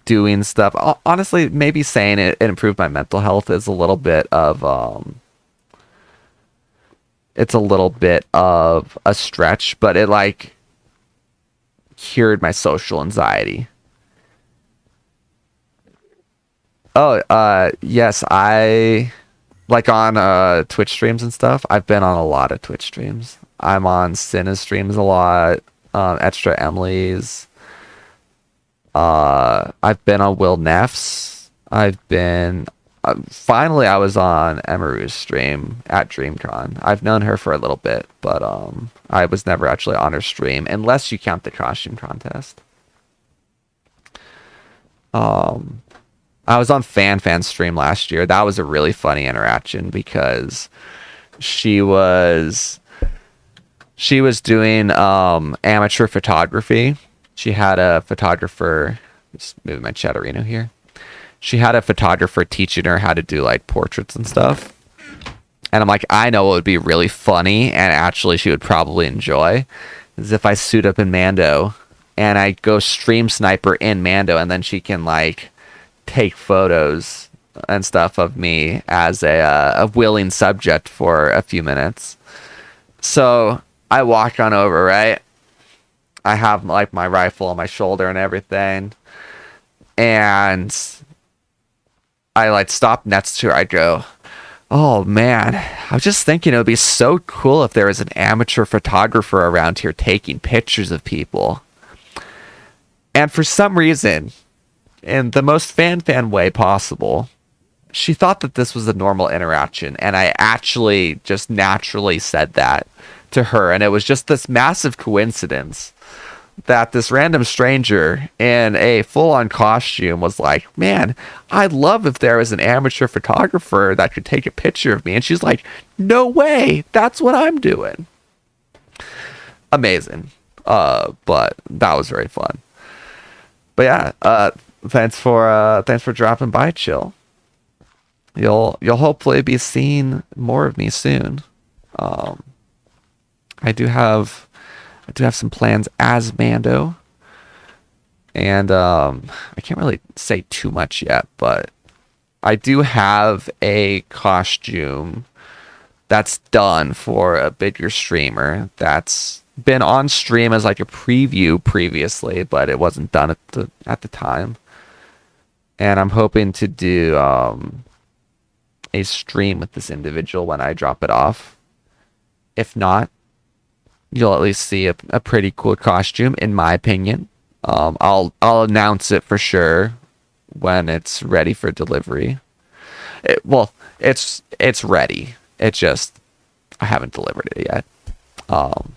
doing stuff. Honestly, maybe saying it improved my mental health is a little bit of it's a little bit of a stretch, but it like cured my social anxiety. Oh, yes, I like on Twitch streams and stuff. I've been on a lot of Twitch streams. I'm on Cinna's streams a lot, Extra Emily's. I've been on Will Neff's. I've been finally I was on Emaru's stream at DreamCon. I've known her for a little bit, but I was never actually on her stream unless you count the costume contest. I was on Fan's stream last year. That was a really funny interaction because she was doing amateur photography. She had a photographer, just moving my chatterino here. She had a photographer teaching her how to do like portraits and stuff. And I'm like, I know what would be really funny and actually she would probably enjoy is if I suit up in Mando and I go stream sniper in Mando and then she can like take photos and stuff of me as a willing subject for a few minutes. So I walk on over, right? I have like my rifle on my shoulder and everything. And I like stop next to her. I go, oh man, I was just thinking it would be so cool if there was an amateur photographer around here taking pictures of people. And for some reason, in the most fan way possible, she thought that this was a normal interaction. And I actually just naturally said that to her. And it was just this massive coincidence that this random stranger in a full-on costume was like, man, I'd love if there was an amateur photographer that could take a picture of me. And she's like, no way, that's what I'm doing. Amazing. But that was very fun. But yeah, thanks for dropping by, Chill. You'll hopefully be seeing more of me soon. I do have some plans as Mando. And I can't really say too much yet, but I do have a costume that's done for a bigger streamer that's been on stream as like a preview previously, but it wasn't done at the time. And I'm hoping to do a stream with this individual when I drop it off. If not, you'll at least see a pretty cool costume, in my opinion. I'll announce it for sure when it's ready for delivery. It's ready. It just I haven't delivered it yet. But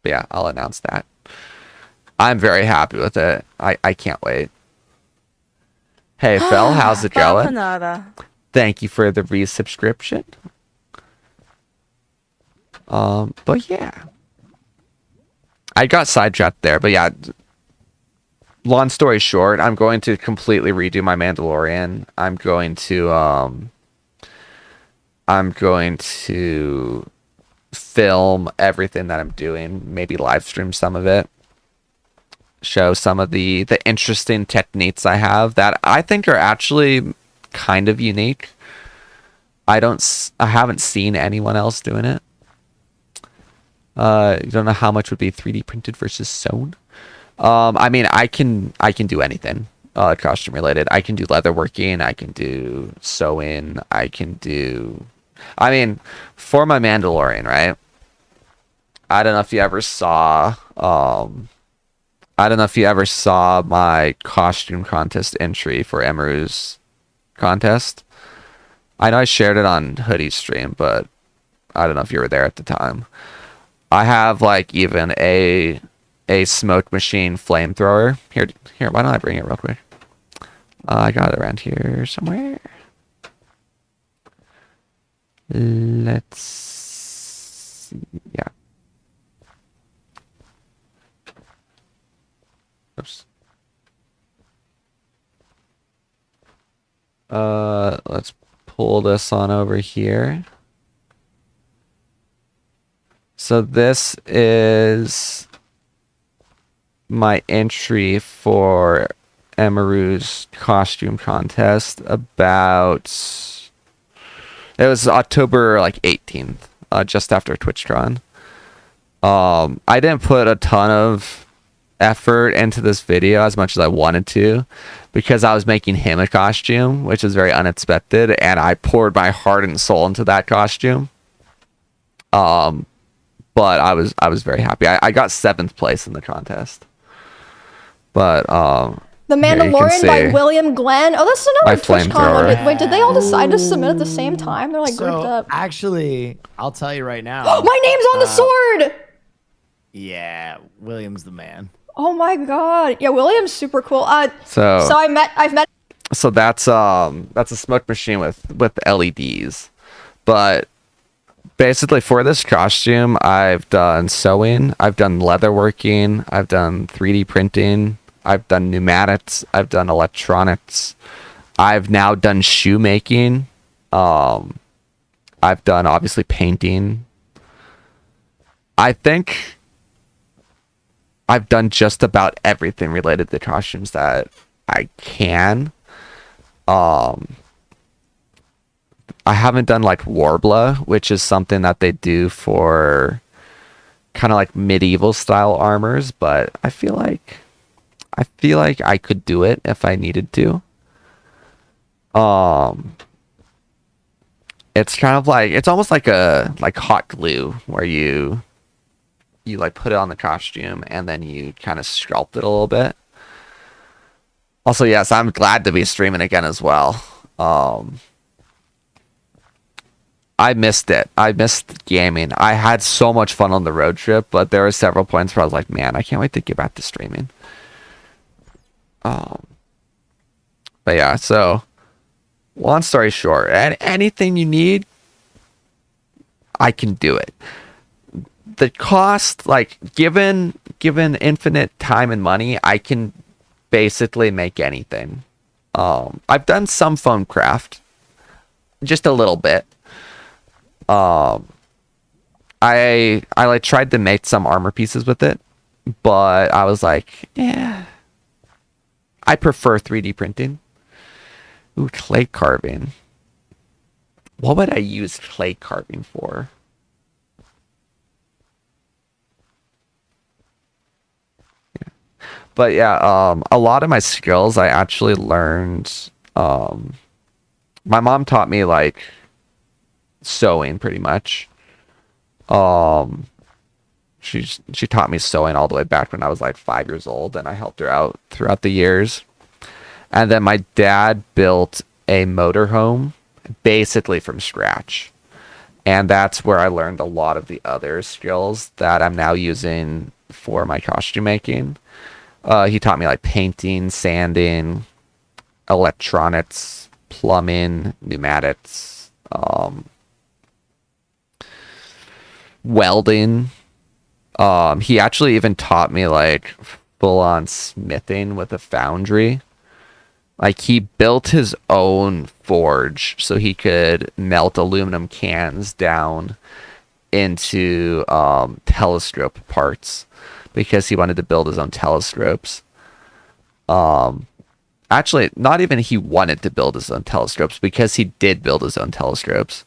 yeah, I'll announce that. I'm very happy with it. I can't wait. Hey, Phil, how's it going? Thank you for the resubscription. But yeah, I got sidetracked there, but yeah, long story short, I'm going to completely redo my Mandalorian. I'm going to film everything that I'm doing, maybe live stream some of it, show some of the interesting techniques I have that I think are actually kind of unique. I haven't seen anyone else doing it. You don't know how much would be 3D printed versus sewn. I mean, I can do anything costume related. I can do leatherworking. I can do sewing. I mean, for my Mandalorian, right? I don't know if you ever saw. I don't know if you ever saw my costume contest entry for Emaru's contest. I know I shared it on Hoodie's stream, but I don't know if you were there at the time. I have like even a smoke machine flamethrower. Here, why don't I bring it real quick? I got it around here somewhere. Let's see. Yeah. Oops. Let's pull this on over here. So this is my entry for Emaru's costume contest about... It was October like 18th, just after TwitchCon. I didn't put a ton of effort into this video as much as I wanted to because I was making him a costume, which is very unexpected, and I poured my heart and soul into that costume. But I was very happy. I got 7th place in the contest. But The here you can Mandalorian by see William Glenn. Oh, that's my another TwitchCon one. flamethrower. Wait, did they all decide to submit at the same time? They're like grouped So up. actually, I'll tell you right now. My name's on the sword! Yeah, William's the man. Oh my god. Yeah, William's super cool. So I've met So that's a smoke machine with LEDs. But basically for this costume, I've done sewing, I've done leatherworking, I've done 3D printing, I've done pneumatics, I've done electronics, I've now done shoemaking, I've done obviously painting. I think I've done just about everything related to costumes that I can. I haven't done like Warbler, which is something that they do for kind of like medieval style armors, but I feel like I could do it if I needed to. It's kind of like, it's almost like hot glue where you like put it on the costume and then you kind of sculpt it a little bit. Also, yes, I'm glad to be streaming again as well. I missed it. I missed gaming. I had so much fun on the road trip, but there were several points where I was like, man, I can't wait to get back to streaming. But yeah, so long story short, anything you need, I can do it. The cost, like given infinite time and money, I can basically make anything. I've done some Thaumcraft, just a little bit. I like tried to make some armor pieces with it, but I was like, yeah, I prefer 3D printing. Ooh, clay carving. What would I use clay carving for? Yeah. But yeah, a lot of my skills I actually learned. My mom taught me like sewing pretty much. She taught me sewing all the way back when I was like 5 years old, and I helped her out throughout the years. And then my dad built a motorhome basically from scratch. And that's where I learned a lot of the other skills that I'm now using for my costume making. He taught me like painting, sanding, electronics, plumbing, pneumatics, welding. He actually even taught me like full on smithing with a foundry. Like he built his own forge so he could melt aluminum cans down into telescope parts because he wanted to build his own telescopes. Actually, not even he wanted to build his own telescopes, because he did build his own telescopes.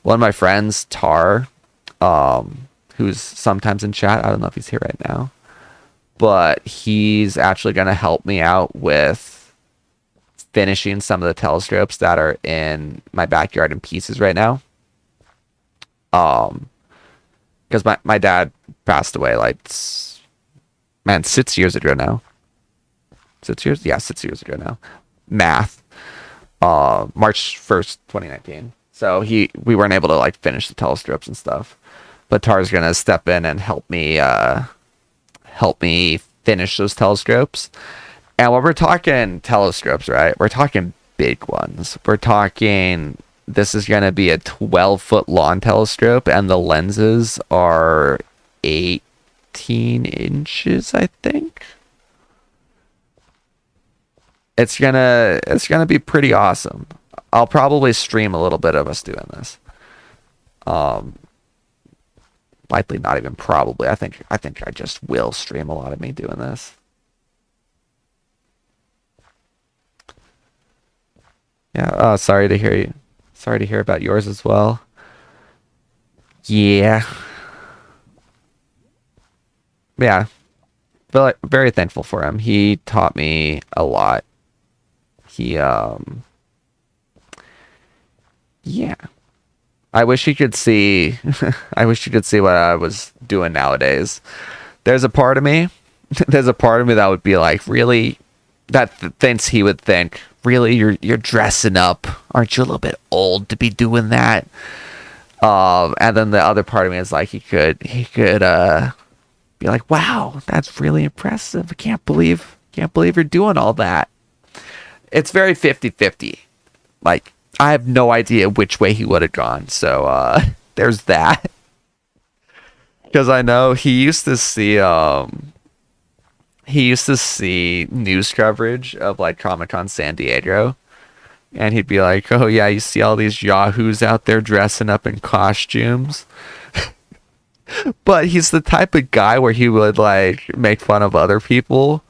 One of my friends, Tar, who's sometimes in chat, I don't know if he's here right now, but he's actually going to help me out with finishing some of the telescopes that are in my backyard in pieces right now. Because my dad passed away like 6 years ago now. 6 years? Yeah, 6 years ago now. Math. March 1st, 2019. So we weren't able to like finish the telescopes and stuff. But Tar's gonna step in and help me finish those telescopes. And when we're talking telescopes, right? We're talking big ones. We're talking, this is gonna be a 12-foot long telescope, and the lenses are 18 inches, I think. It's gonna be pretty awesome. I'll probably stream a little bit of us doing this. Likely not even probably. I think I just will stream a lot of me doing this. Yeah, sorry to hear you. Sorry to hear about yours as well. Yeah. Yeah. But very thankful for him. He taught me a lot. Yeah. I wish you could see I wish you could see what I was doing nowadays. There's a part of me there's a part of me that would be like, really, thinks he would think, really, you're dressing up, aren't you a little bit old to be doing that? And then the other part of me is like, he could be like, wow, that's really impressive. I can't believe you're doing all that. It's very 50-50. Like, I have no idea which way he would have gone. So there's that. Because I know he used to see news coverage of like Comic-Con San Diego. And he'd be like, oh yeah, you see all these yahoos out there dressing up in costumes. But he's the type of guy where he would like make fun of other people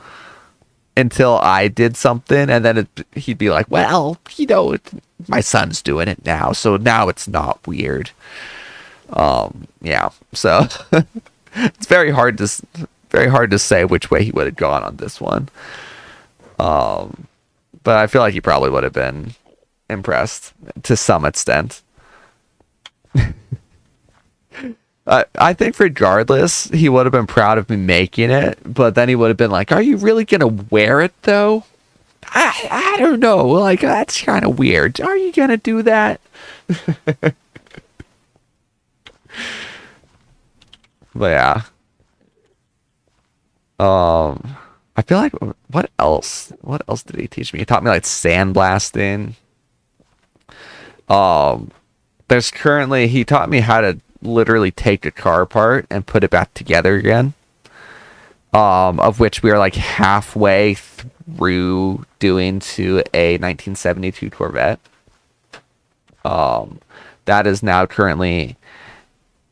until I did something, and then he'd be like, well, my son's doing it now, so now it's not weird. Yeah, so it's very hard to say which way he would have gone on this one. But I feel like he probably would have been impressed to some extent. I think regardless, he would have been proud of me making it, but then he would have been like, are you really going to wear it though? I don't know. Like, that's kind of weird. Are you going to do that? But yeah. I feel like, what else did he teach me? He taught me like sandblasting. He taught me how to literally take a car apart and put it back together again. Of which we are like halfway through doing to a 1972 Corvette. That is now currently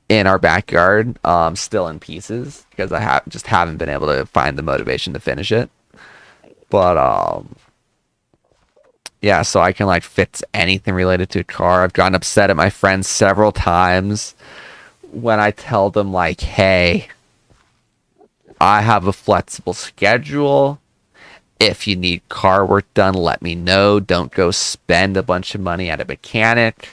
in our backyard, still in pieces because I just haven't been able to find the motivation to finish it. But yeah, so I can like fix anything related to a car. I've gotten upset at my friends several times when I tell them like, hey, I have a flexible schedule. If you need car work done, let me know. Don't go spend a bunch of money at a mechanic.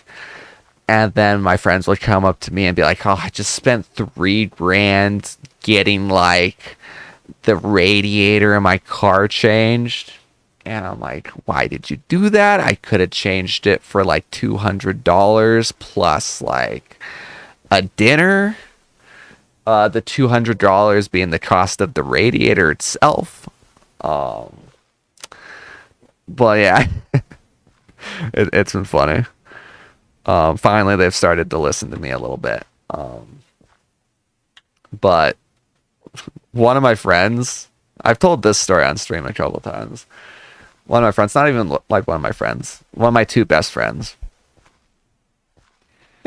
And then my friends would come up to me and be like, oh, I just spent $3,000 getting like the radiator in my car changed. And I'm like, why did you do that? I could have changed it for like $200 plus like a dinner. The $200 being the cost of the radiator itself. But yeah, it's been funny. Finally, they've started to listen to me a little bit. But one of my friends, I've told this story on stream a couple times. One of my friends, not even like one of my friends, one of my two best friends,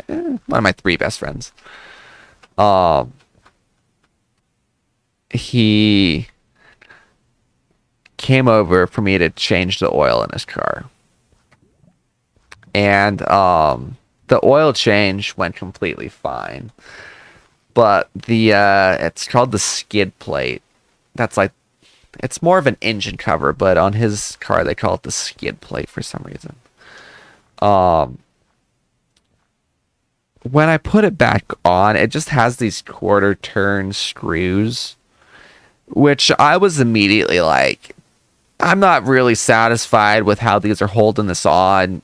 one of my three best friends. He came over for me to change the oil in his car. And the oil change went completely fine. But it's called the skid plate. That's like, it's more of an engine cover, but on his car they call it the skid plate for some reason. When I put it back on, it just has these quarter turn screws, which I was immediately like, I'm not really satisfied with how these are holding this on.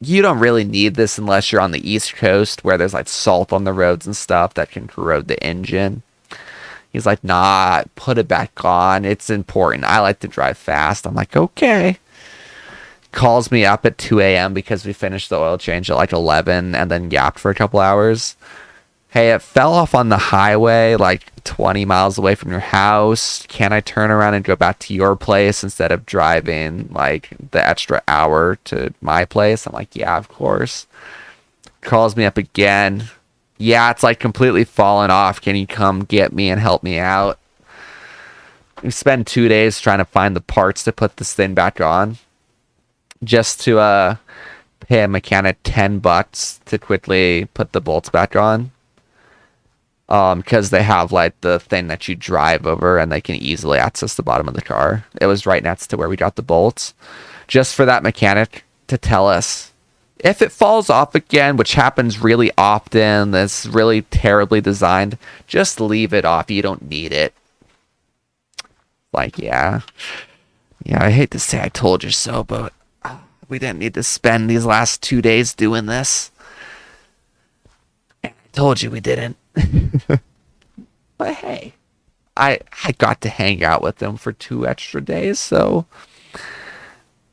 You don't really need this unless you're on the East Coast where there's like salt on the roads and stuff that can corrode the engine. He's like, nah, put it back on. It's important. I like to drive fast. I'm like, okay. Calls me up at 2 a.m. because we finished the oil change at like 11 and then yapped for a couple hours. Hey, it fell off on the highway like 20 miles away from your house. Can I turn around and go back to your place instead of driving like the extra hour to my place? I'm like, yeah, of course. Calls me up again. Yeah, it's like completely fallen off. Can you come get me and help me out? We spend 2 days trying to find the parts to put this thing back on. Just to pay a mechanic $10 to quickly put the bolts back on. Because they have like the thing that you drive over and they can easily access the bottom of the car. It was right next to where we got the bolts. Just for that mechanic to tell us, if it falls off again, which happens really often, that's really terribly designed, just leave it off. You don't need it. Like, yeah, I hate to say I told you so, but we didn't need to spend these last 2 days doing this. I told you we didn't. But hey, I got to hang out with them for 2 extra days, so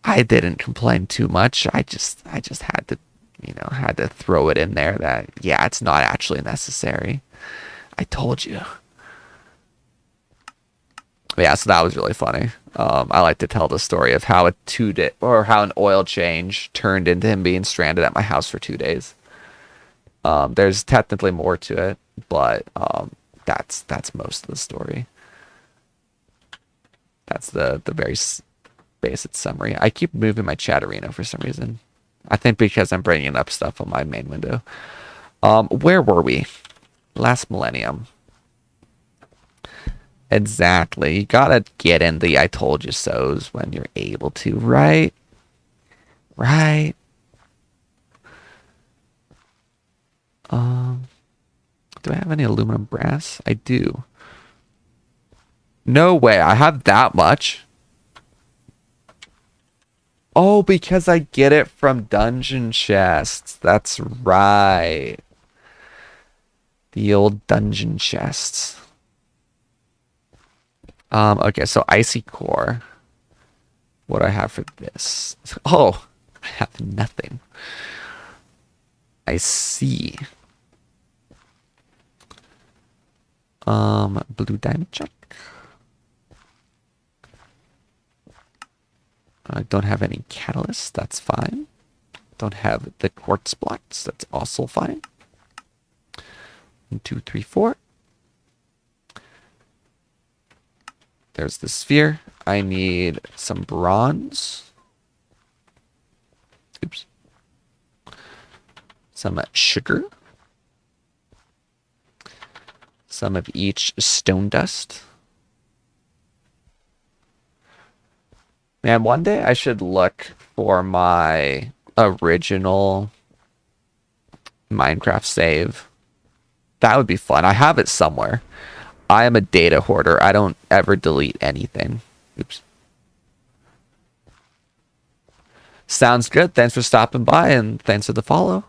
I didn't complain too much. I just had to, had to throw it in there that yeah, it's not actually necessary. I told you. Yeah, so that was really funny. I like to tell the story of how how an oil change turned into him being stranded at my house for 2 days. There's technically more to it, but that's most of the story. That's the very basic summary. I keep moving my chat arena for some reason. I think because I'm bringing up stuff on my main window. Where were we? Last millennium. Exactly. You gotta get in the I told you so's when you're able to, right? Right. Do I have any aluminum brass? I do. No way. I have that much. Oh, because I get it from dungeon chests. That's right. The old dungeon chests. Okay, so icy core. What do I have for this? Oh, I have nothing. I see. Blue diamond chuck. I don't have any catalyst. That's fine. Don't have the quartz blocks. That's also fine. 1, 2, 3, 4. There's the sphere. I need some bronze. Oops. Some sugar. Some of each stone dust. Man, one day I should look for my original Minecraft save. That would be fun. I have it somewhere. I am a data hoarder. I don't ever delete anything. Oops. Sounds good. Thanks for stopping by and thanks for the follow.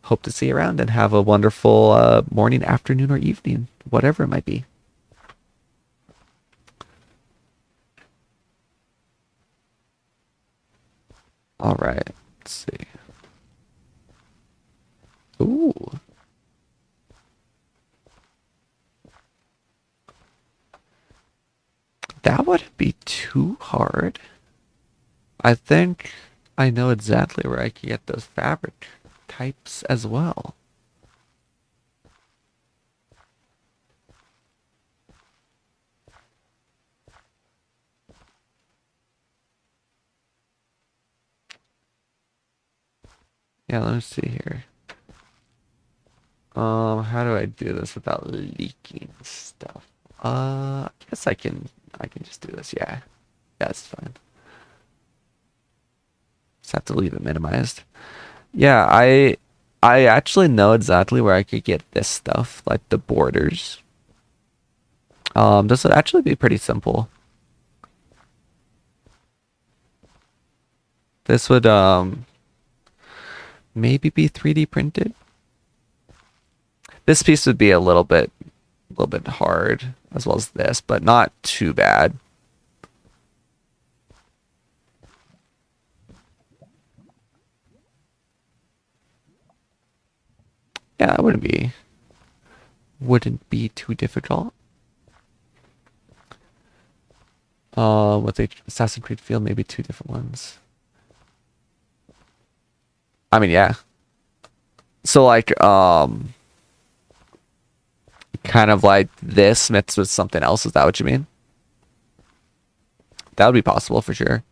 Hope to see you around and have a wonderful morning, afternoon, or evening, whatever it might be. All right. Let's see. Ooh. That wouldn't be too hard. I think I know exactly where I can get those fabric types as well. Yeah, let me see here. How do I do this without leaking stuff? I guess I can just do this, yeah. Yeah, that's fine. Just have to leave it minimized. Yeah, I actually know exactly where I could get this stuff, like the borders. This would actually be pretty simple. This would maybe be 3D printed. This piece would be a little bit hard, as well as this, but not too bad. Yeah, that wouldn't be too difficult. With the Assassin's Creed field, maybe 2 different ones. I mean, yeah. So like, kind of like this mixed with something else. Is that what you mean? That would be possible for sure.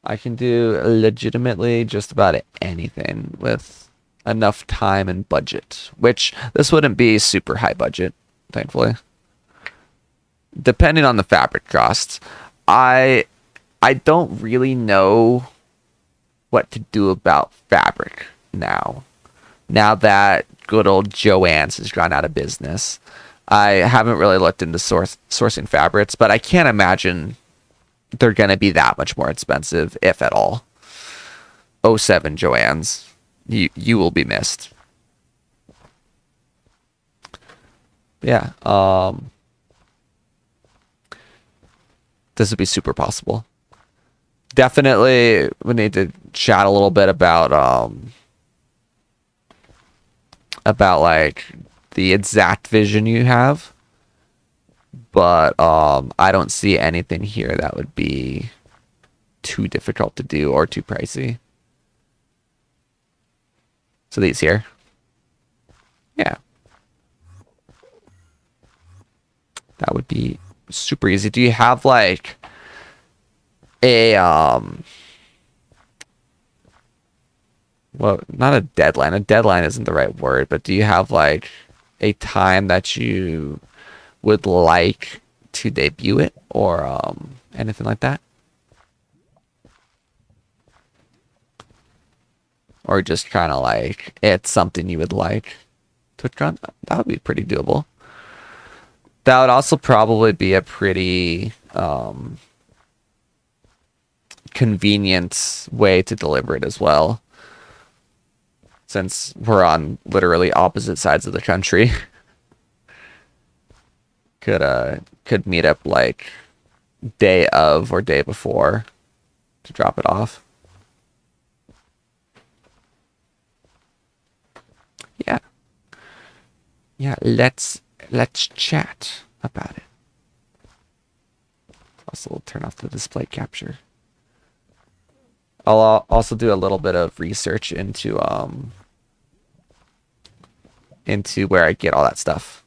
I can do legitimately just about anything with enough time and budget, which this wouldn't be super high budget, thankfully. Depending on the fabric costs, I don't really know what to do about fabric now. Now that good old Joann's has gone out of business. I haven't really looked into sourcing fabrics, but I can't imagine they're going to be that much more expensive, if at all. '07 Joann's, you will be missed. Yeah, this would be super possible. Definitely, we need to chat a little bit about like the exact vision you have, but I don't see anything here that would be too difficult to do or too pricey. So these here, yeah, that would be super easy. Do you have like a well, not a deadline. A deadline isn't the right word, but do you have like a time that you would like to debut it, or anything like that? Or just kind of like it's something you would like to run? That would be pretty doable. That would also probably be a pretty convenient way to deliver it as well, since we're on literally opposite sides of the country. Could meet up like day of or day before to drop it off. Yeah. Yeah, let's chat about it. Also turn off the display capture. I'll also do a little bit of research into where I get all that stuff.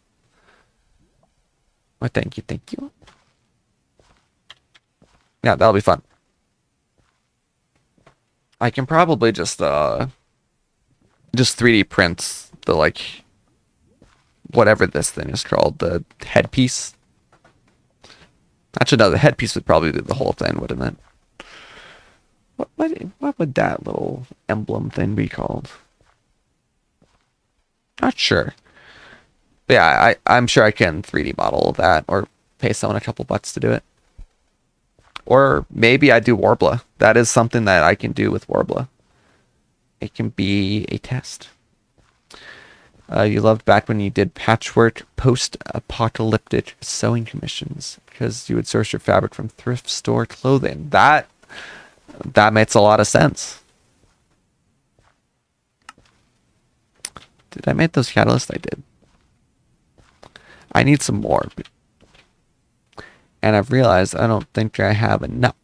Oh, thank you. Yeah, that'll be fun. I can probably just 3D print the like whatever this thing is called, the headpiece. Actually, no, the headpiece would probably be the whole thing, wouldn't it? What would that little emblem thing be called? Not sure. But yeah, I'm sure I can 3D model that or pay someone a couple bucks to do it. Or maybe I do Warbler. That is something that I can do with Warbler. It can be a test. You loved back when you did patchwork post-apocalyptic sewing commissions because you would source your fabric from thrift store clothing. That makes a lot of sense. Did I make those catalysts? I did. I need some more. And I've realized I don't think I have enough.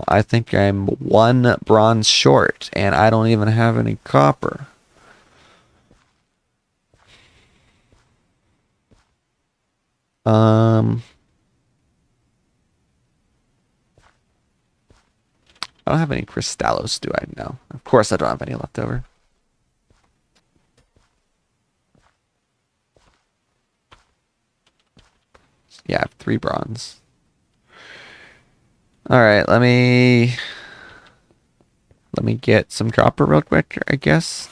I think I'm 1 bronze short, and I don't even have any copper. I don't have any crystallos, do I? No. Of course I don't have any left over. Yeah, I have 3 bronze. Alright, let me get some copper real quick, I guess.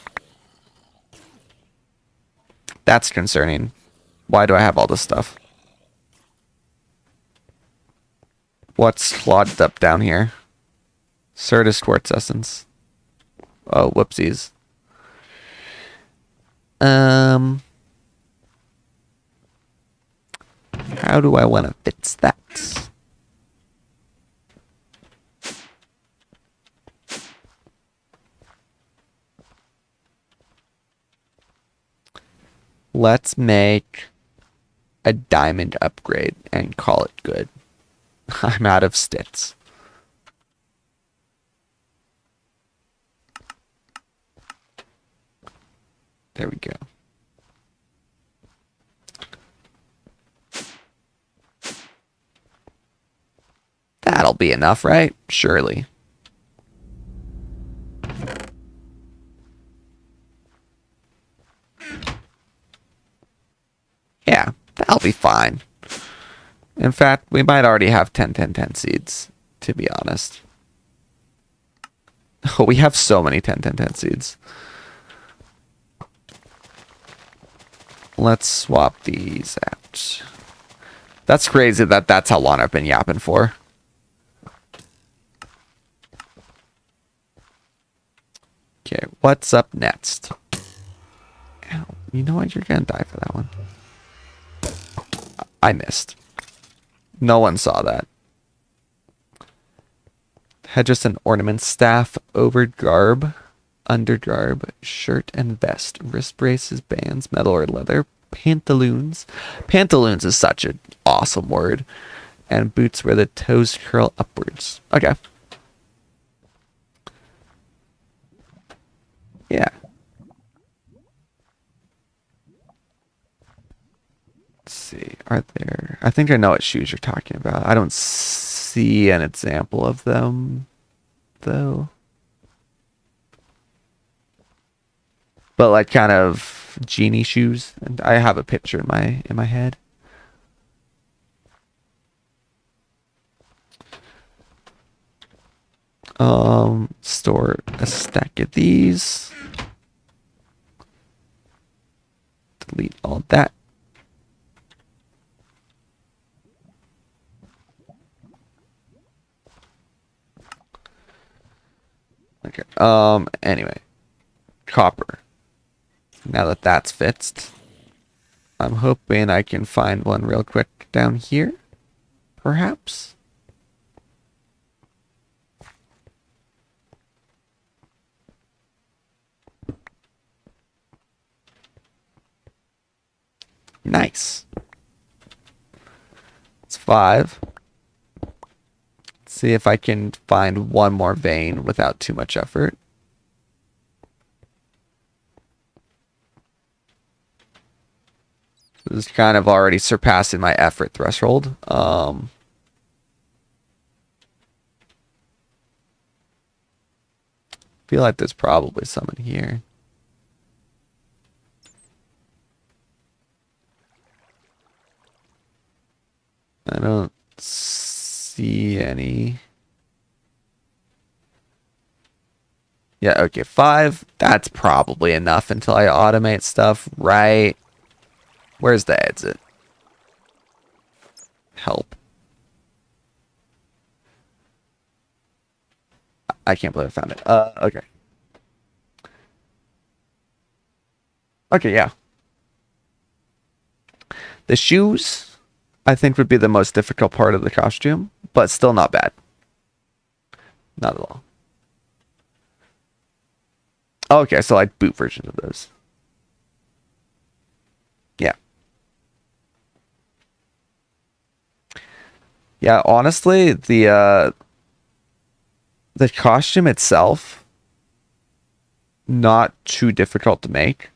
That's concerning. Why do I have all this stuff? What's clogged up down here? Certus quartz essence. Oh, whoopsies. How do I want to fix that? Let's make a diamond upgrade and call it good. I'm out of sticks. There we go. That'll be enough, right? Surely. Yeah, that'll be fine. In fact, we might already have 10 seeds, to be honest. Oh, we have so many 10 seeds. Let's swap these out. That's crazy that that's how long I've been yapping for. Okay, what's up next? Ow, you know what? You're gonna die for that one. I missed. No one saw that. Headdress and ornament, staff, overgarb, undergarb, shirt and vest, wrist braces, bands, metal or leather, pantaloons. Pantaloons is such an awesome word. And boots where the toes curl upwards. Okay. Yeah. Let's see. Are there... I think I know what shoes you're talking about. I don't see an example of them, though. But like kind of genie shoes. And I have a picture in my head. Store a stack of these. Delete all that. Okay. Anyway. Copper. Now that that's fixed, I'm hoping I can find one real quick down here. Perhaps. Nice. It's 5. Let's see if I can find one more vein without too much effort. This is kind of already surpassing my effort threshold. Feel like there's probably some in here. I don't see any. Yeah, okay, 5. That's probably enough until I automate stuff, right? Where's the exit? Help. I can't believe I found it. Okay. Okay, yeah. The shoes, I think, would be the most difficult part of the costume, but still not bad. Not at all. Okay, so like boot versions of those. Yeah. Yeah, honestly, the costume itself, not too difficult to make.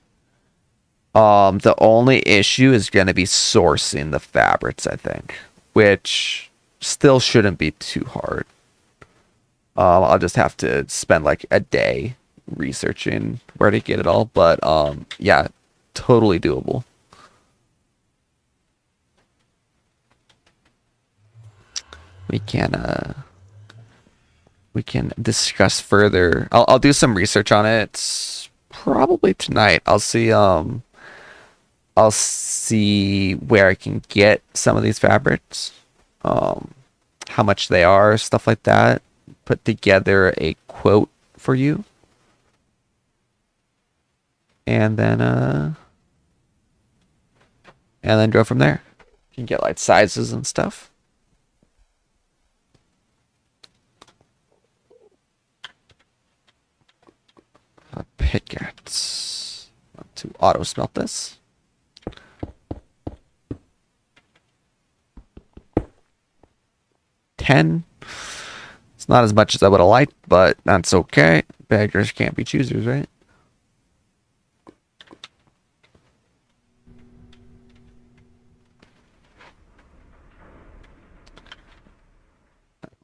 The only issue is going to be sourcing the fabrics, I think, which still shouldn't be too hard. I'll just have to spend like a day researching where to get it all, but yeah, totally doable. We can discuss further. I'll do some research on it probably tonight. I'll see where I can get some of these fabrics, how much they are, stuff like that. Put together a quote for you, and then go from there. You can get like sizes and stuff. A pickaxe. Want to auto smelt this. $10. It's not as much as I would have liked, but that's okay. Beggars can't be choosers, right?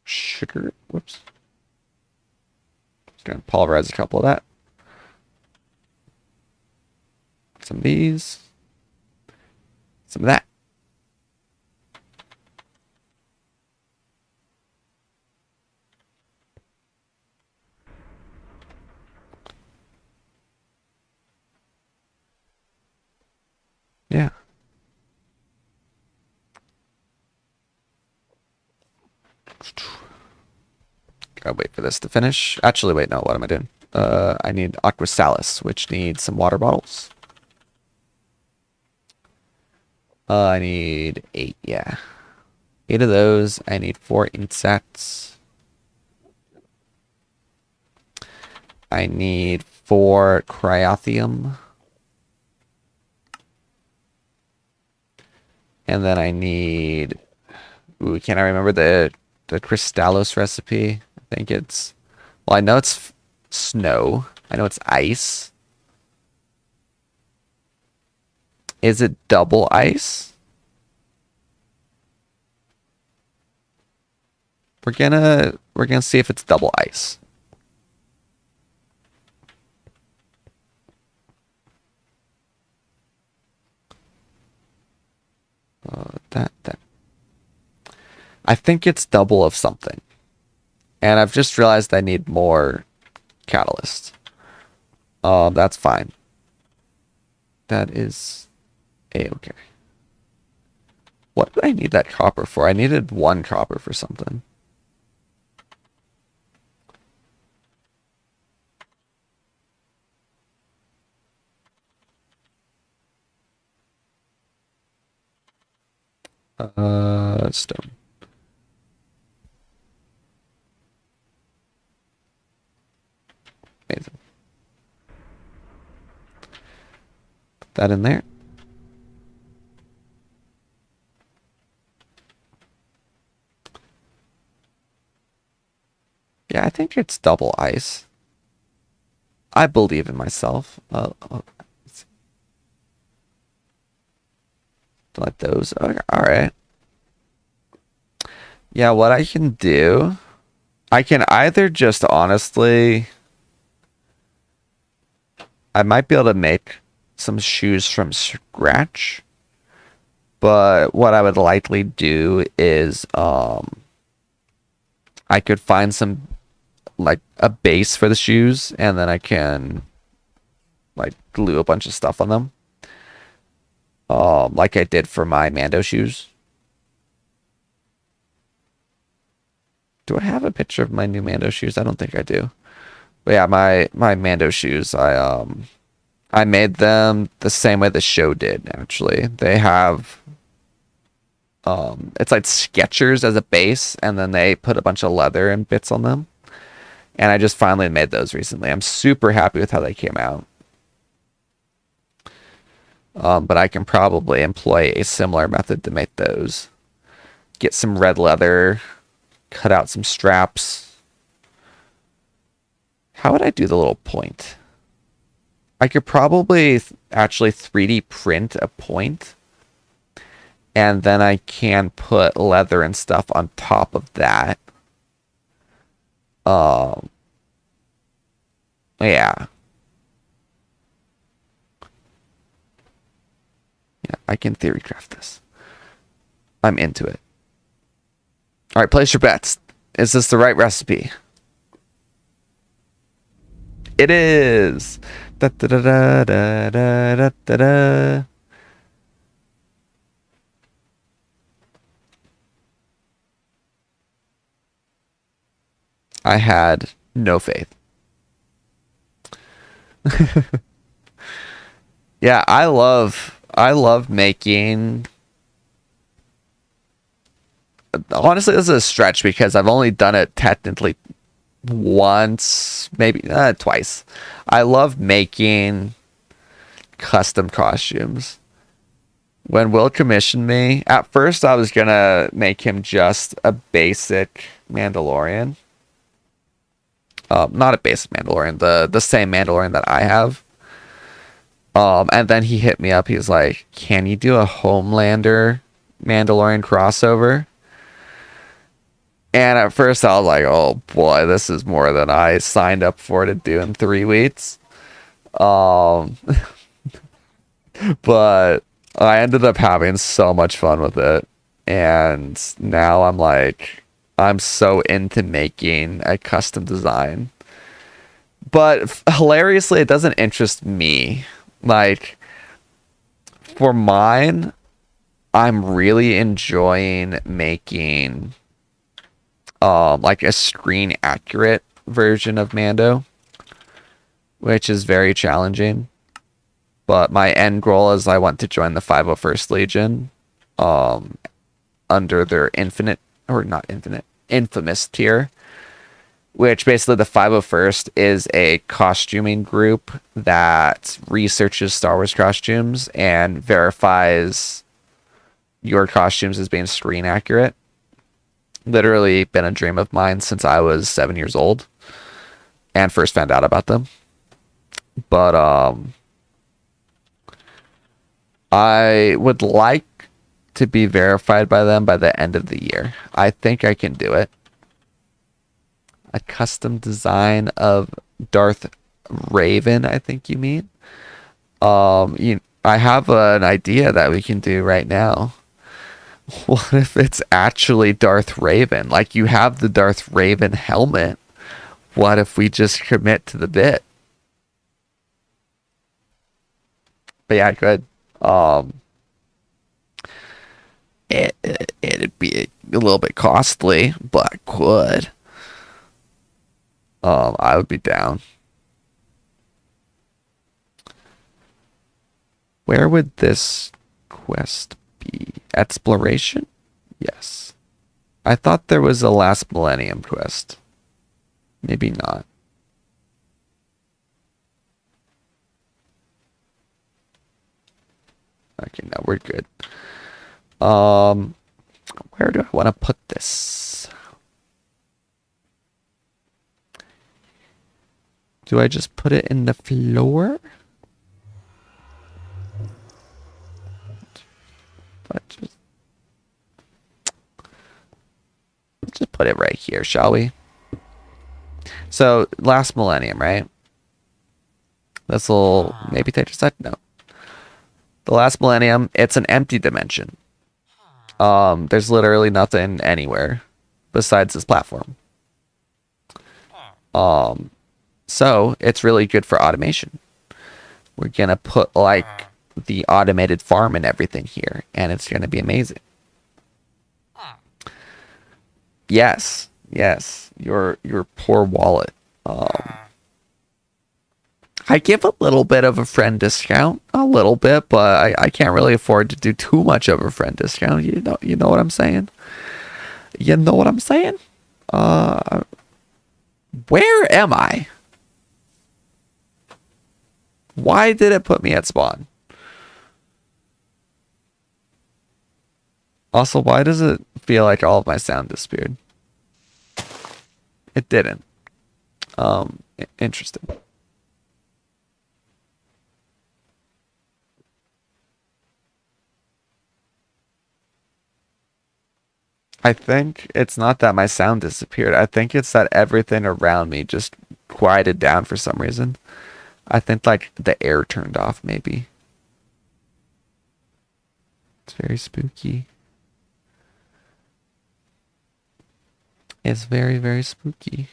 Sugar. Whoops. Just gonna pulverize a couple of that. Some of these. Some of that. Yeah. Gotta wait for this to finish. Actually, wait, no, what am I doing? I need Aquasalis, which needs some water bottles. I need 8, yeah. 8 of those. I need 4 insects. I need 4 cryothium. And then I need... Ooh, can I remember the Crystallos recipe? I think it's... Well, I know it's snow. I know it's ice. Is it double ice? We're gonna see if it's double ice. That. I think it's double of something. And I've just realized I need more catalyst. That's fine. That is a-okay. What did I need that copper for? I needed 1 copper for something. Stone. Amazing. Put that in there. Yeah, I think it's double ice. I believe in myself. Like those. Okay, all right. Yeah, what I can do, I can either just honestly, I might be able to make some shoes from scratch, but what I would likely do is I could find some like a base for the shoes, and then I can like glue a bunch of stuff on them, like I did for my Mando shoes. Do I have a picture of my new Mando shoes? I don't think I do. But yeah, my Mando shoes, I made them the same way the show did, actually. They have it's like Skechers as a base, and then they put a bunch of leather and bits on them. And I just finally made those recently. I'm super happy with how they came out. But I can probably employ a similar method to make those. Get some red leather, cut out some straps. How would I do the little point? I could probably actually 3D print a point, and then I can put leather and stuff on top of that. Yeah. Yeah, I can theory craft this. I'm into it. All right, place your bets. Is this the right recipe? It is. Da, da, da, da, da, da, da, da, da. I had no faith. Yeah, I love making. Honestly, this is a stretch because I've only done it technically once, maybe twice. I love making custom costumes. When Will commissioned me, at first I was gonna make him just a basic Mandalorian. Not a basic Mandalorian, the same Mandalorian that I have. And then he hit me up. He was like, "Can you do a Homelander Mandalorian crossover?" And at first I was like, "Oh boy, this is more than I signed up for to do in 3 weeks." But I ended up having so much fun with it, and now I'm so into making a custom design. But hilariously, it doesn't interest me. Like, For mine, I'm really enjoying making like a screen accurate version of Mando, which is very challenging. But my end goal is I want to join the 501st Legion under their infamous tier, which basically the 501st is a costuming group that researches Star Wars costumes and verifies your costumes as being screen accurate. Literally been a dream of mine since I was 7 years old and first found out about them. But I would like to be verified by them by the end of the year. I think I can do it. A custom design of Darth Raven, I think you mean. I have an idea that we can do right now. What if it's actually Darth Raven? Like, you have the Darth Raven helmet. What if we just commit to the bit? But yeah, good. It'd be a little bit costly, but could. I would be down. Where would this quest be? Exploration? Yes. I thought there was a Last Millennium quest. Maybe not. Okay, no, we're good. Where do I want to put this? Do I just put it in the floor? But just put it right here, shall we? So, Last Millennium, right? This will maybe take a sec. No. The Last Millennium, it's an empty dimension. There's literally nothing anywhere besides this platform. So it's really good for automation. We're gonna put like the automated farm and everything here, and it's gonna be amazing. Yes, your poor wallet. I give a little bit of a friend discount, a little bit, but I can't really afford to do too much of a friend discount. You know what I'm saying? You know what I'm saying? Where am I? Why did it put me at spawn? Also, why does it feel like all of my sound disappeared? It didn't. Interesting. I think it's not that my sound disappeared. I think it's that everything around me just quieted down for some reason. I think like the air turned off maybe. It's very spooky. It's very, very spooky.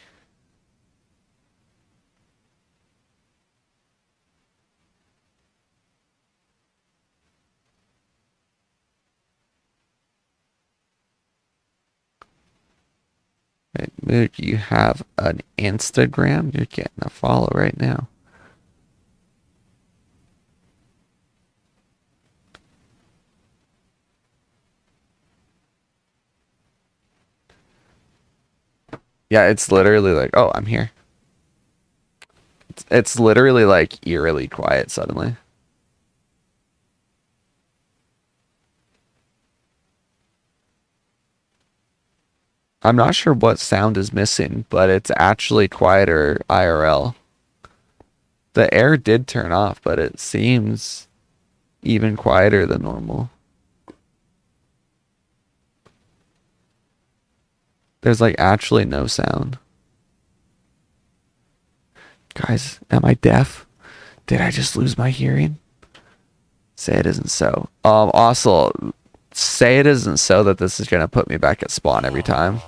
Right, Mood, you have an Instagram? You're getting a follow right now. Yeah, it's literally like, oh, I'm here. It's literally like eerily quiet suddenly. I'm not sure what sound is missing, but it's actually quieter IRL. The air did turn off, but it seems even quieter than normal. There's like actually no sound. Guys, am I deaf? Did I just lose my hearing? Say it isn't so. Also, say it isn't so that this is gonna put me back at spawn every time.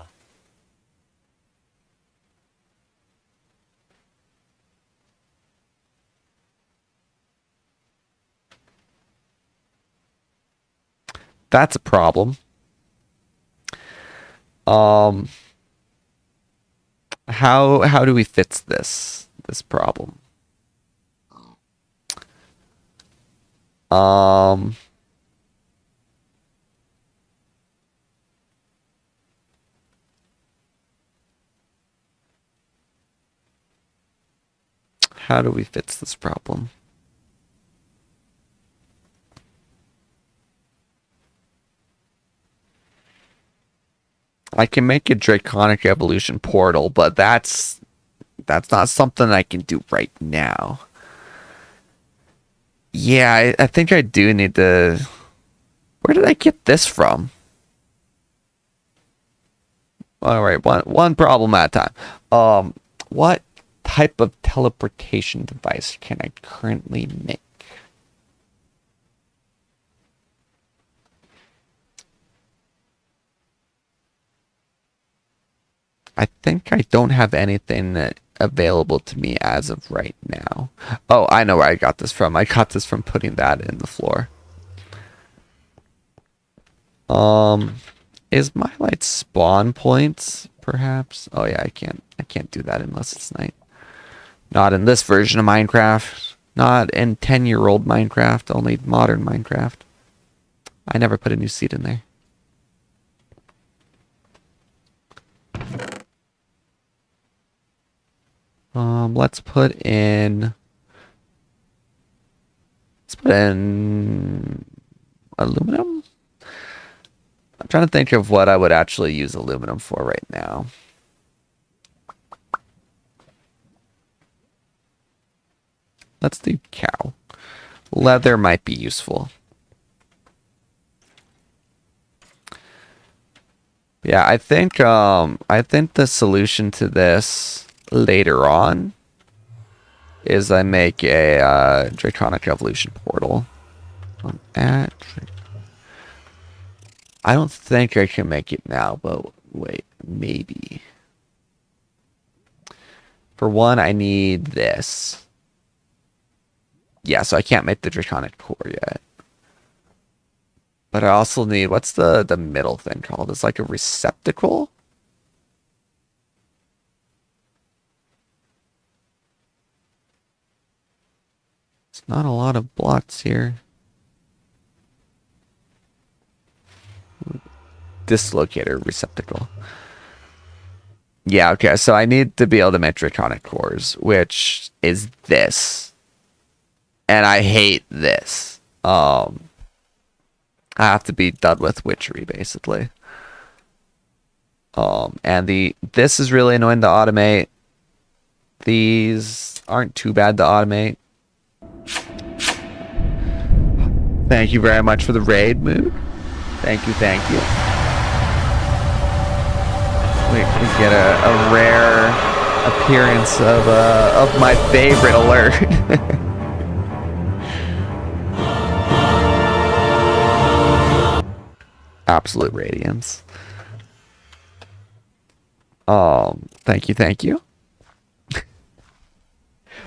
That's a problem. How do we fix this problem? How do we fix this problem? I can make a Draconic Evolution portal, but that's not something I can do right now. Yeah, I think I do need to... Where did I get this from? Alright, one problem at a time. What type of teleportation device can I currently make? I think I don't have anything available to me as of right now. Oh, I know where I got this from. I got this from putting that in the floor. Is my light spawn points perhaps? Oh yeah, I can't do that unless it's night. Not in this version of Minecraft. Not in 10-year-old Minecraft, only modern Minecraft. I never put a new seed in there. Let's put in aluminum. I'm trying to think of what I would actually use aluminum for right now. Let's do cow. Leather might be useful. Yeah, I think the solution to this later on is I make a Draconic Evolution portal. I don't think I can make it now, but wait, maybe. For one, I need this. Yeah, so I can't make the Draconic core yet. But I also need, what's the middle thing called? It's like a receptacle? It's not a lot of blocks here. Dislocator receptacle. Yeah, okay, so I need to be able to make Draconic cores, which is this. And I hate this. I have to be done with witchery, basically. And this is really annoying to automate. These aren't too bad to automate. Thank you very much for the raid, Mood. Thank you, thank you. We get a rare appearance of my favorite alert. Absolute radiance. Thank you, thank you.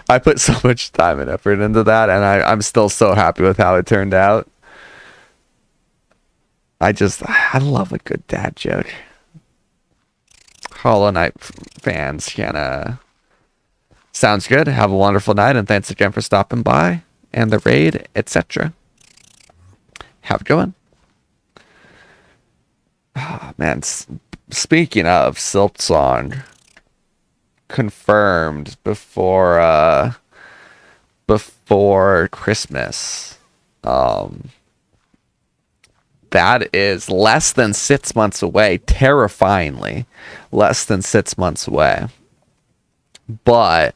I put so much time and effort into that, and I'm still so happy with how it turned out. I love a good dad joke. Hollow Knight fans can, sounds good. Have a wonderful night, and thanks again for stopping by, and the raid, etc. Have a good one. Oh, man, speaking of Silksong, confirmed before Christmas. That is less than 6 months away, terrifyingly less than 6 months away. But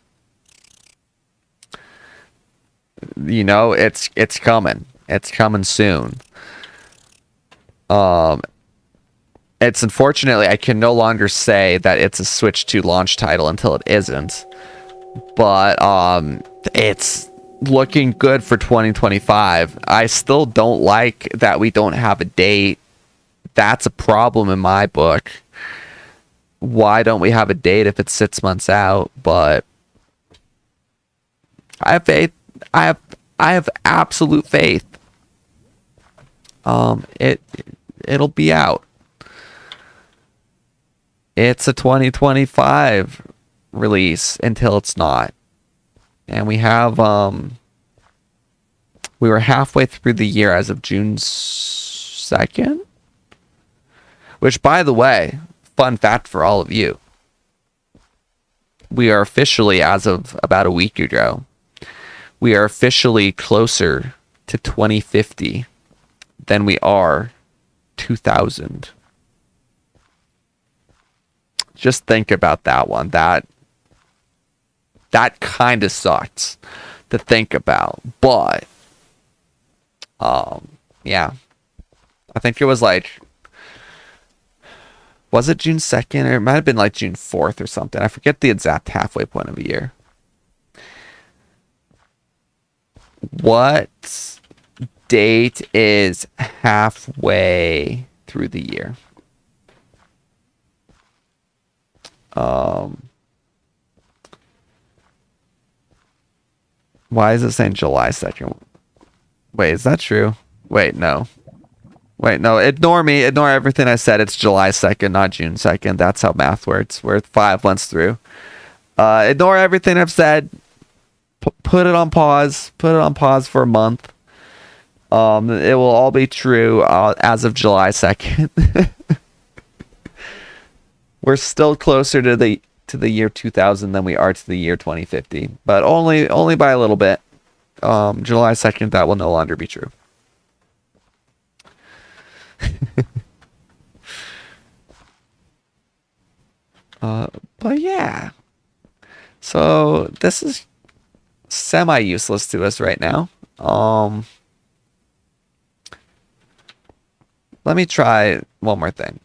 you know, it's coming. It's coming soon. It's unfortunately I can no longer say that it's a Switch 2 launch title until it isn't. But it's looking good for 2025. I still don't like that we don't have a date. That's a problem in my book. Why don't we have a date if it's 6 months out? But I have faith. I have absolute faith. it'll be out. It's a 2025 release until it's not. And we have we were halfway through the year as of June 2nd. Which, by the way, fun fact for all of you. We are officially, as of about a week ago, we are officially closer to 2050 than we are 2000. Just think about that one. That kind of sucks to think about. But, yeah. I think it was like, was it June 2nd? Or it might have been like June 4th or something. I forget the exact halfway point of the year. What date is halfway through the year? Why is it saying July 2nd? Wait, is that true? Wait, no. Wait, no, ignore me. Ignore everything I said. It's July 2nd, not June 2nd. That's how math works. We're 5 months through. Ignore everything I've said. Put it on pause. Put it on pause for a month. It will all be true as of July 2nd. We're still closer to the year 2000 than we are to the year 2050, but only by a little bit. July 2nd, that will no longer be true. But yeah. So this is semi-useless to us right now. Let me try one more thing.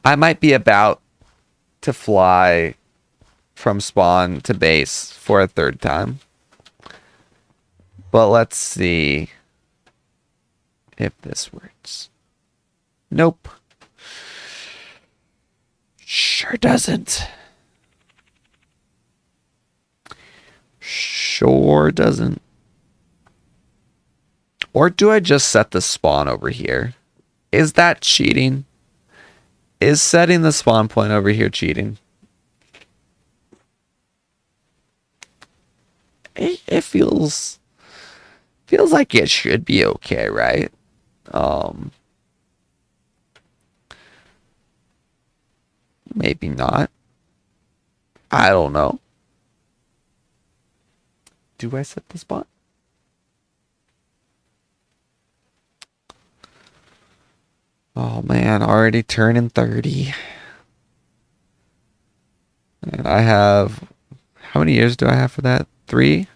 I might be about to fly from spawn to base for a third time. But let's see if this works. Nope. Sure doesn't. Sure doesn't. Or do I just set the spawn over here? Is that cheating? Is setting the spawn point over here cheating? It feels like it should be okay, right? Maybe not. I don't know. Do I set the spawn? Oh man, already turning 30. And I have, how many years do I have for that? 3?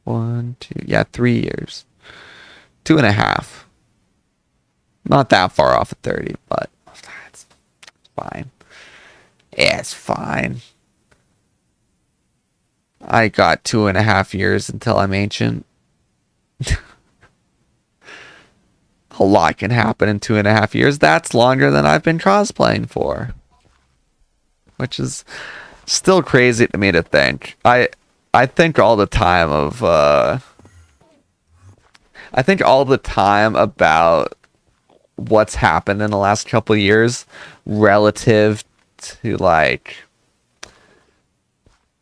1, 2, yeah, 3 years. 2.5. Not that far off of 30, but that's fine. Yeah, it's fine. I got 2.5 years until I'm ancient. A lot can happen in 2.5 years. That's longer than I've been cosplaying for. Which is still crazy to me to think. I think all the time of I think all the time about what's happened in the last couple of years relative to like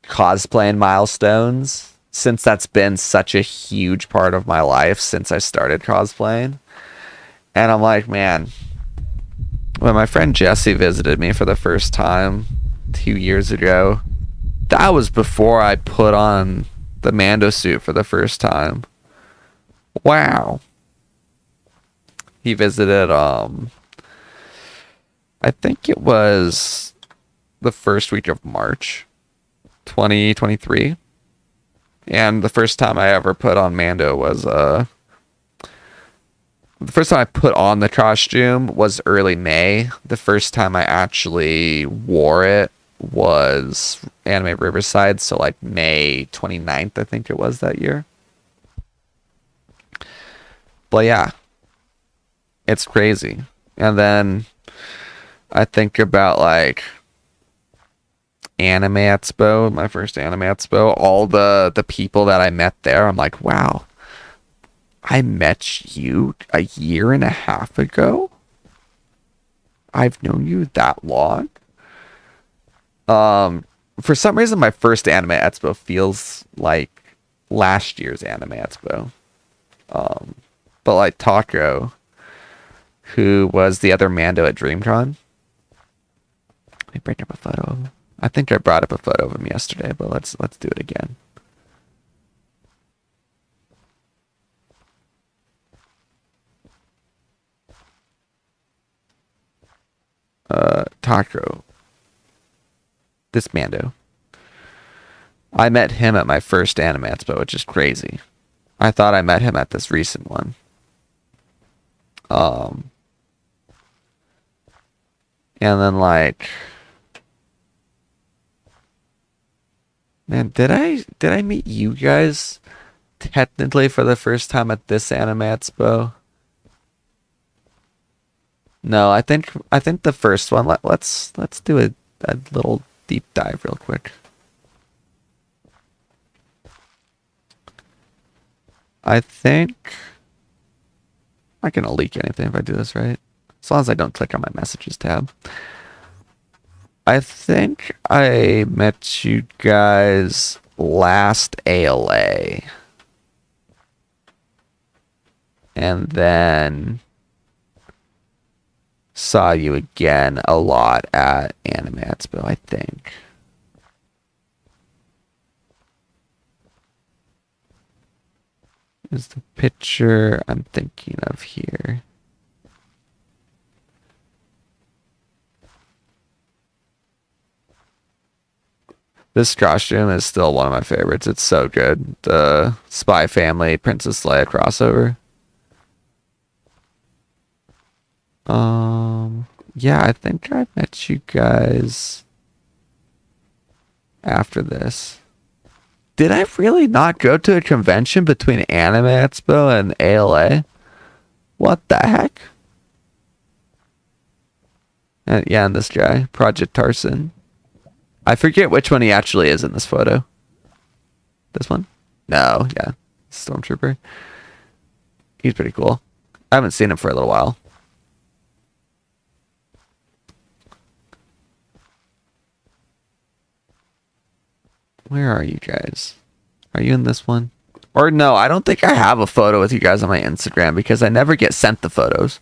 cosplaying milestones, since that's been such a huge part of my life since I started cosplaying. And I'm like, man, when my friend Jesse visited me for the first time 2 years ago, that was before I put on the Mando suit for the first time. Wow. He visited, I think it was the first week of March 2023. And the first time I ever put on Mando was, the first time I put on the costume was early May. The first time I actually wore it was Anime Riverside, so like May 29th, I think it was that year. But yeah, it's crazy. And then I think about like Anime Expo, my first Anime Expo, all the people that I met there. I'm like, wow, I met you a year and a half ago? I've known you that long? For some reason, my first Anime Expo feels like last year's Anime Expo. But like Taco, who was the other Mando at DreamCon. Let me bring up a photo of him. I think I brought up a photo of him yesterday, but let's do it again. Taco. This Mando. I met him at my first Anime Expo, which is crazy. I thought I met him at this recent one. And then like, man, did I meet you guys technically for the first time at this Anime Expo? No, I think the first one. Let's do a little deep dive real quick. I think I'm not gonna leak anything if I do this right. As long as I don't click on my messages tab. I think I met you guys last ALA. And then saw you again a lot at Anime Expo, I think. Is the picture I'm thinking of here. This costume is still one of my favorites. It's so good. The Spy Family Princess Leia crossover. Yeah, I think I met you guys after this. Did I really not go to a convention between Anime Expo and ALA? What the heck? Yeah, and this guy, Project Tarson. I forget which one he actually is in this photo. This one? No, yeah. Stormtrooper. He's pretty cool. I haven't seen him for a little while. Where are you guys? Are you in this one? Or no, I don't think I have a photo with you guys on my Instagram because I never get sent the photos.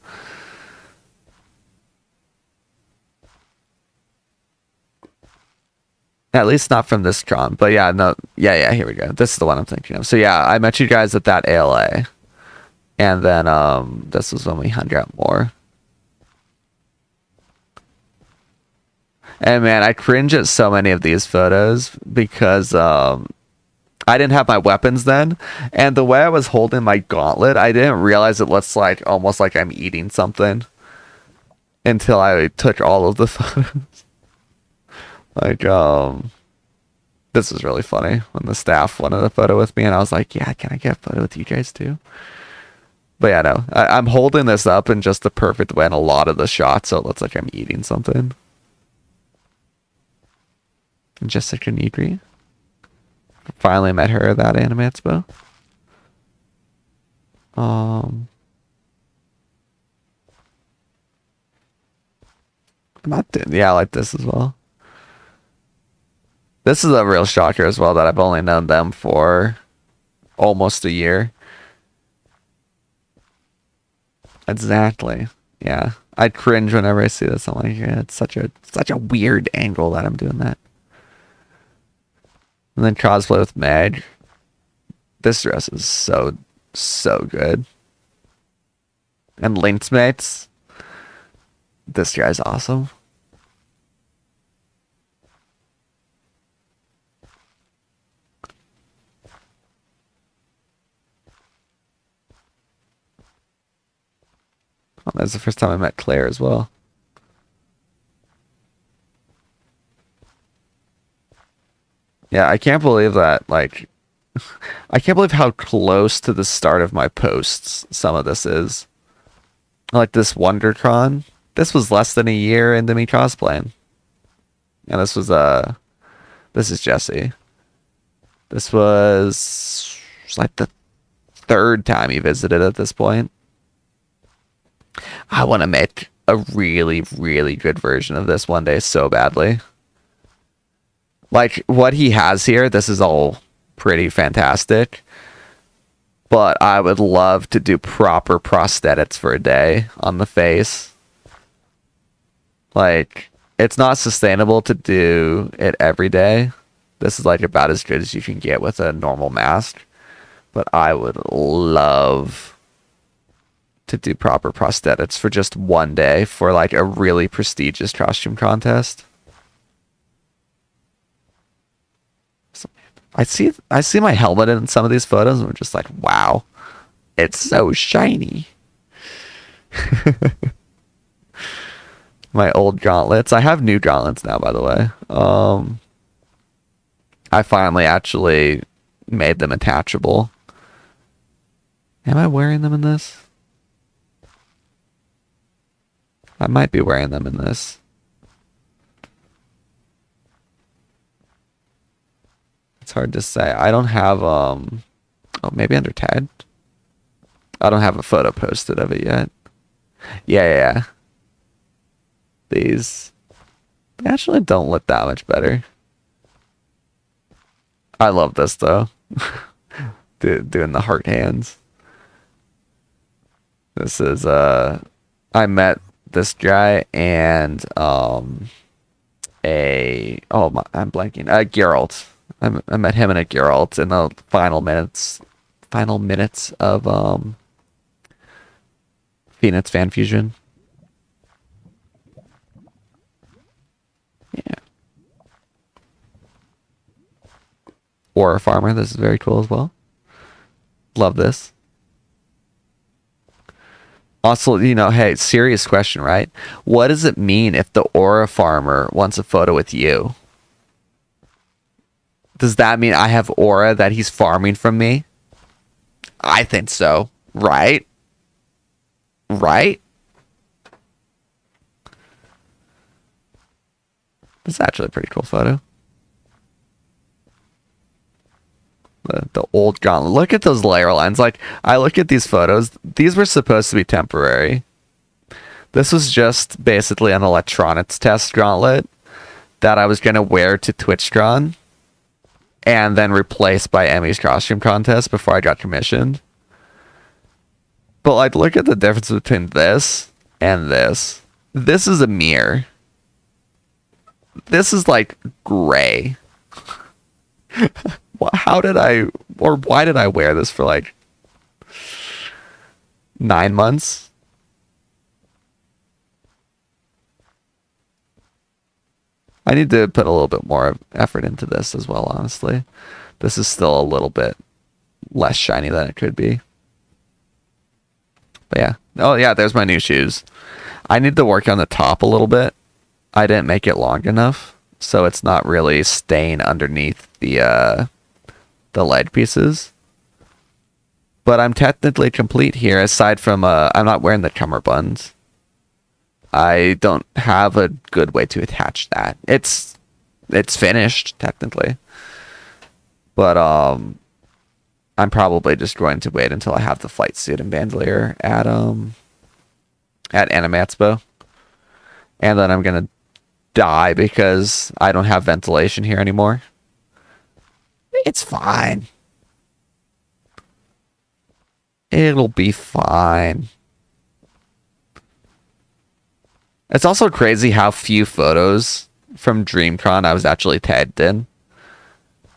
At least not from this con. But yeah, no. Yeah, here we go. This is the one I'm thinking of. So yeah, I met you guys at that ALA. And then this was when we hung out more. And man, I cringe at so many of these photos because I didn't have my weapons then, and the way I was holding my gauntlet, I didn't realize it looks like almost like I'm eating something until I took all of the photos. Like this was really funny when the staff wanted a photo with me, and I was like, yeah, can I get a photo with you guys too? But yeah, no, I'm holding this up in just the perfect way in a lot of the shots, so it looks like I'm eating something. Jessica Negri. Finally met her at that Anime Expo. Yeah, I like this as well. This is a real shocker as well that I've only known them for almost a year. Exactly. Yeah. I cringe whenever I see this. I'm like, yeah, it's such a weird angle that I'm doing that. And then cosplay with Meg. This dress is so good. And Link's mates. This guy's awesome. Oh, that's the first time I met Claire as well. Yeah, I can't believe that, like, I can't believe how close to the start of my posts some of this is. Like this WonderCon, this was less than a year into me cosplaying. And this is Jesse. This was like the third time he visited at this point. I want to make a really, really good version of this one day so badly. Like, what he has here, this is all pretty fantastic. But I would love to do proper prosthetics for a day on the face. Like, it's not sustainable to do it every day. This is like about as good as you can get with a normal mask. But I would love to do proper prosthetics for just one day for like a really prestigious costume contest. So, I see my helmet in some of these photos and I'm just like, wow, it's so shiny. My old gauntlets. I have new gauntlets now, by the way. I finally actually made them attachable. Am I wearing them in this? I might be wearing them in this. It's hard to say. I don't have, oh, maybe under tagged? I don't have a photo posted of it yet. Yeah. These actually don't look that much better. I love this, though. Doing the heart hands. This is, I met this guy and, I'm blanking. Geralt. I met him in a Geralt in the final minutes of, Phoenix Fan Fusion. Yeah. Aura Farmer. This is very cool as well. Love this. Also, hey, serious question, right? What does it mean if the Aura Farmer wants a photo with you? Does that mean I have aura that he's farming from me? I think so. Right? Right? This is actually a pretty cool photo. The old gauntlet. Look at those layer lines. Like, I look at these photos. These were supposed to be temporary. This was just basically an electronics test gauntlet that I was going to wear to TwitchCon and then replaced by Emmy's costume contest before I got commissioned. But, like, look at the difference between this and this. This is a mirror. This is, like, gray. Why did I wear this for like 9 months? I need to put a little bit more effort into this as well, honestly. This is still a little bit less shiny than it could be. But yeah. Oh yeah, there's my new shoes. I need to work on the top a little bit. I didn't make it long enough, so it's not really staying underneath the leg pieces. But I'm technically complete here, aside from I'm not wearing the cummerbunds. I don't have a good way to attach that. It's finished technically, but I'm probably just going to wait until I have the flight suit and bandolier at Anime Expo, and then I'm gonna die because I don't have ventilation here anymore. It's fine. It'll be fine. It's also crazy how few photos from DreamCon I was actually tagged in.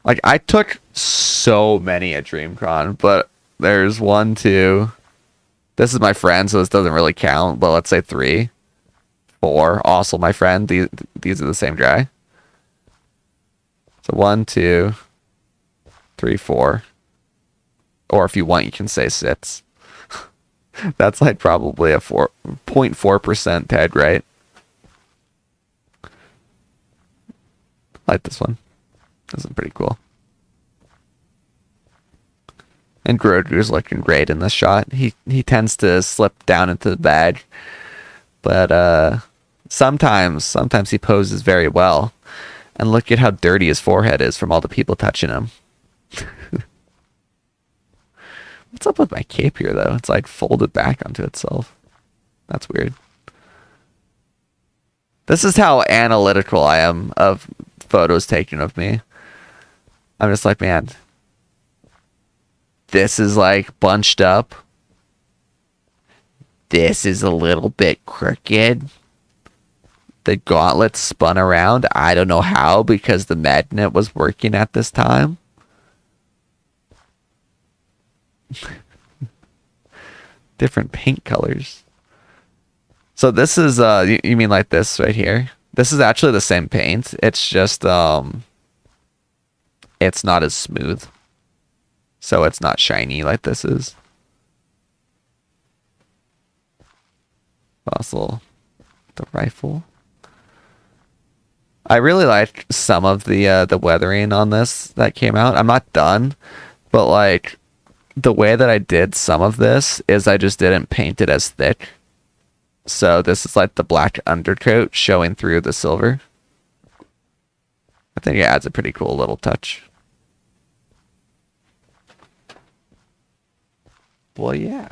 Like, I took so many at DreamCon, but there's 1, 2. This is my friend, so this doesn't really count, but let's say 3, 4. Also my friend. These are the same guy. So 1, 2, 3, 4. Or if you want, you can say 6. That's like probably a 4.4% tag rate. I like this one. This is pretty cool. And Grogu's looking great in this shot. He tends to slip down into the bag. But sometimes he poses very well. And look at how dirty his forehead is from all the people touching him. What's up with my cape here, though? It's like folded back onto itself. That's weird. This is how analytical I am of photos taken of me. I'm just like, man, this is like bunched up. This is a little bit crooked. The gauntlet spun around. I don't know how, because the magnet was working at this time. Different paint colors. So this is you mean like this right here? This is actually the same paint. It's just it's not as smooth. So it's not shiny like this is. Fossil. The rifle. I really like some of the weathering on this that came out. I'm not done, but like the way that I did some of this is I just didn't paint it as thick. So this is like the black undercoat showing through the silver. I think it adds a pretty cool little touch. Well, yeah.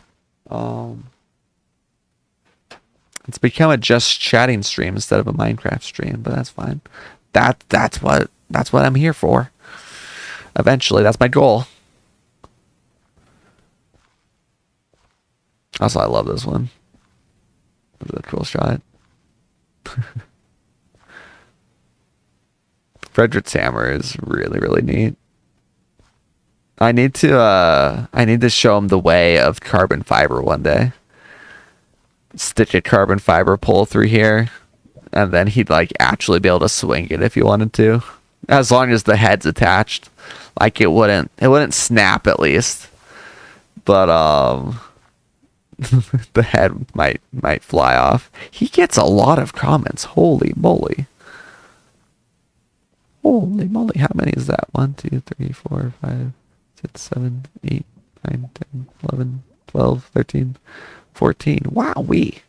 It's become a just chatting stream instead of a Minecraft stream, but that's fine. That's what I'm here for. Eventually, that's my goal. Also, I love this one. This is a cool shot. Frederick's hammer is really, really neat. I need to show him the way of carbon fiber one day. Stitch a carbon fiber pole through here, and then he'd like actually be able to swing it if he wanted to, as long as the head's attached. Like it wouldn't snap at least, but the head might fly off. He gets a lot of comments. Holy moly. Holy moly. How many is that? 1, 2, 3, 4, 5, 6, 7, 8, 9, 10, 11, 12, 13, 14. Wowee.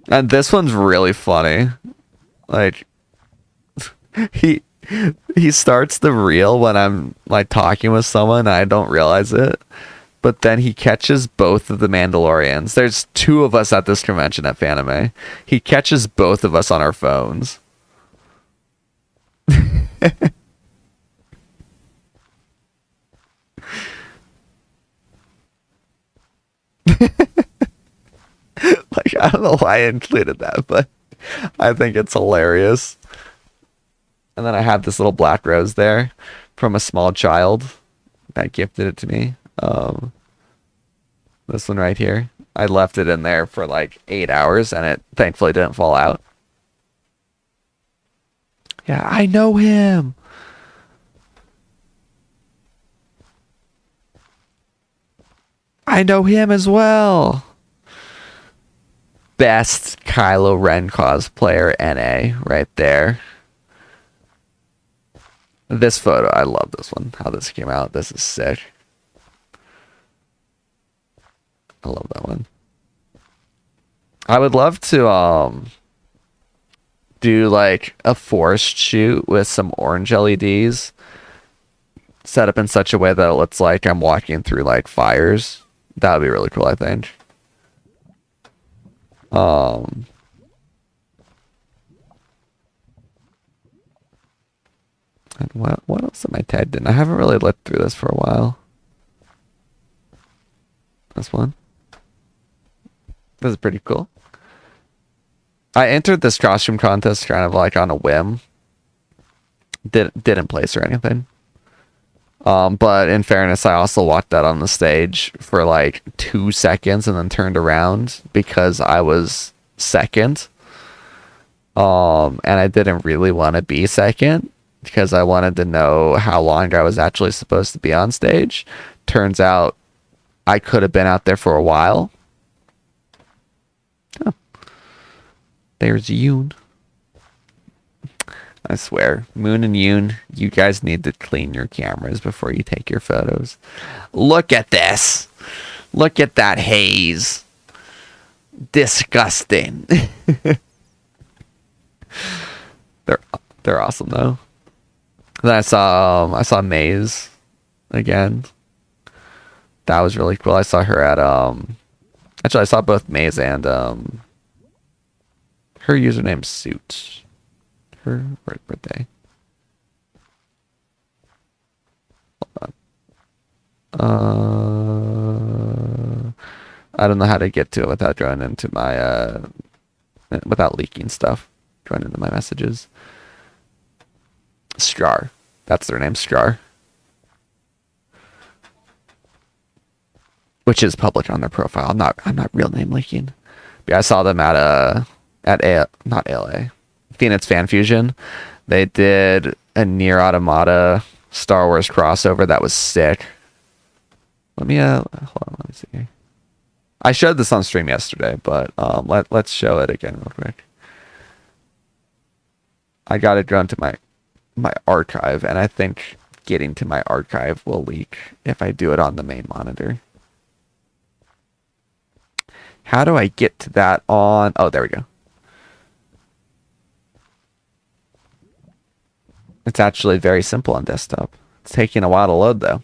And this one's really funny. Like, he starts the reel when I'm like talking with someone and I don't realize it, but then he catches both of the Mandalorians. There's 2 of us at this convention at Fanime. He catches both of us on our phones. Like, I don't know why I included that, but I think it's hilarious. And then I have this little black rose there from a small child that gifted it to me. This one right here. I left it in there for like 8 hours and it thankfully didn't fall out. Yeah, I know him. I know him as well. Best Kylo Ren cosplayer NA right there. This photo, I love this one. How this came out. This is sick. I love that one. I would love to do like a forest shoot with some orange LEDs set up in such a way that it looks like I'm walking through like fires. That would be really cool, I think. And what else am I tagged in? I haven't really looked through this for a while. This one. This is pretty cool. I entered this costume contest kind of like on a whim. Didn't place or anything. But in fairness, I also walked out on the stage for like 2 seconds and then turned around because I was second. And I didn't really want to be second because I wanted to know how long I was actually supposed to be on stage. Turns out I could have been out there for a while. Oh. There's Yoon. I swear, Moon and Yoon, you guys need to clean your cameras before you take your photos. Look at this. Look at that haze. Disgusting. They're awesome though. Then I saw Maze again. That was really cool. I saw her at actually I saw both Maze and her username Suit. Her birthday. I don't know how to get to it without going into my without leaking stuff. Going into my messages. Strar. That's their name, Strar. Which is public on their profile. I'm not real name leaking. But yeah, I saw them not ALA. Phoenix Fan Fusion. They did a Nier Automata Star Wars crossover that was sick. Let me hold on, let me see. I showed this on stream yesterday, but let's show it again real quick. I got it going to my archive, and I think getting to my archive will leak if I do it on the main monitor. How do I get to that on... Oh, there we go. It's actually very simple on desktop. It's taking a while to load, though.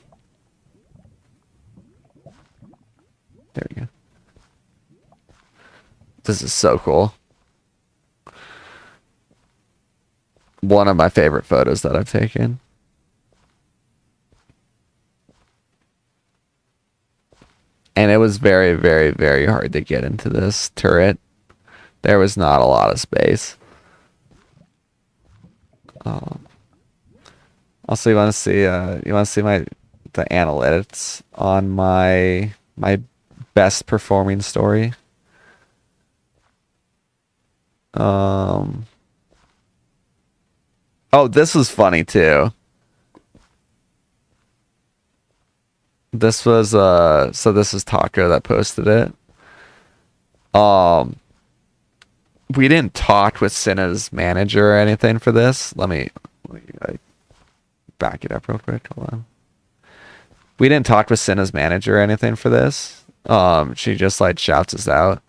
There we go. This is so cool. One of my favorite photos that I've taken. And it was very, very, very hard to get into this turret. There was not a lot of space. Also, you want to see the analytics on my best performing story. Oh, this was funny too. This was so this is Taco that posted it. We didn't talk with Cinna's manager or anything for this. Let me back it up real quick. Hold on. We didn't talk with Cinna's manager or anything for this. She just like shouts us out.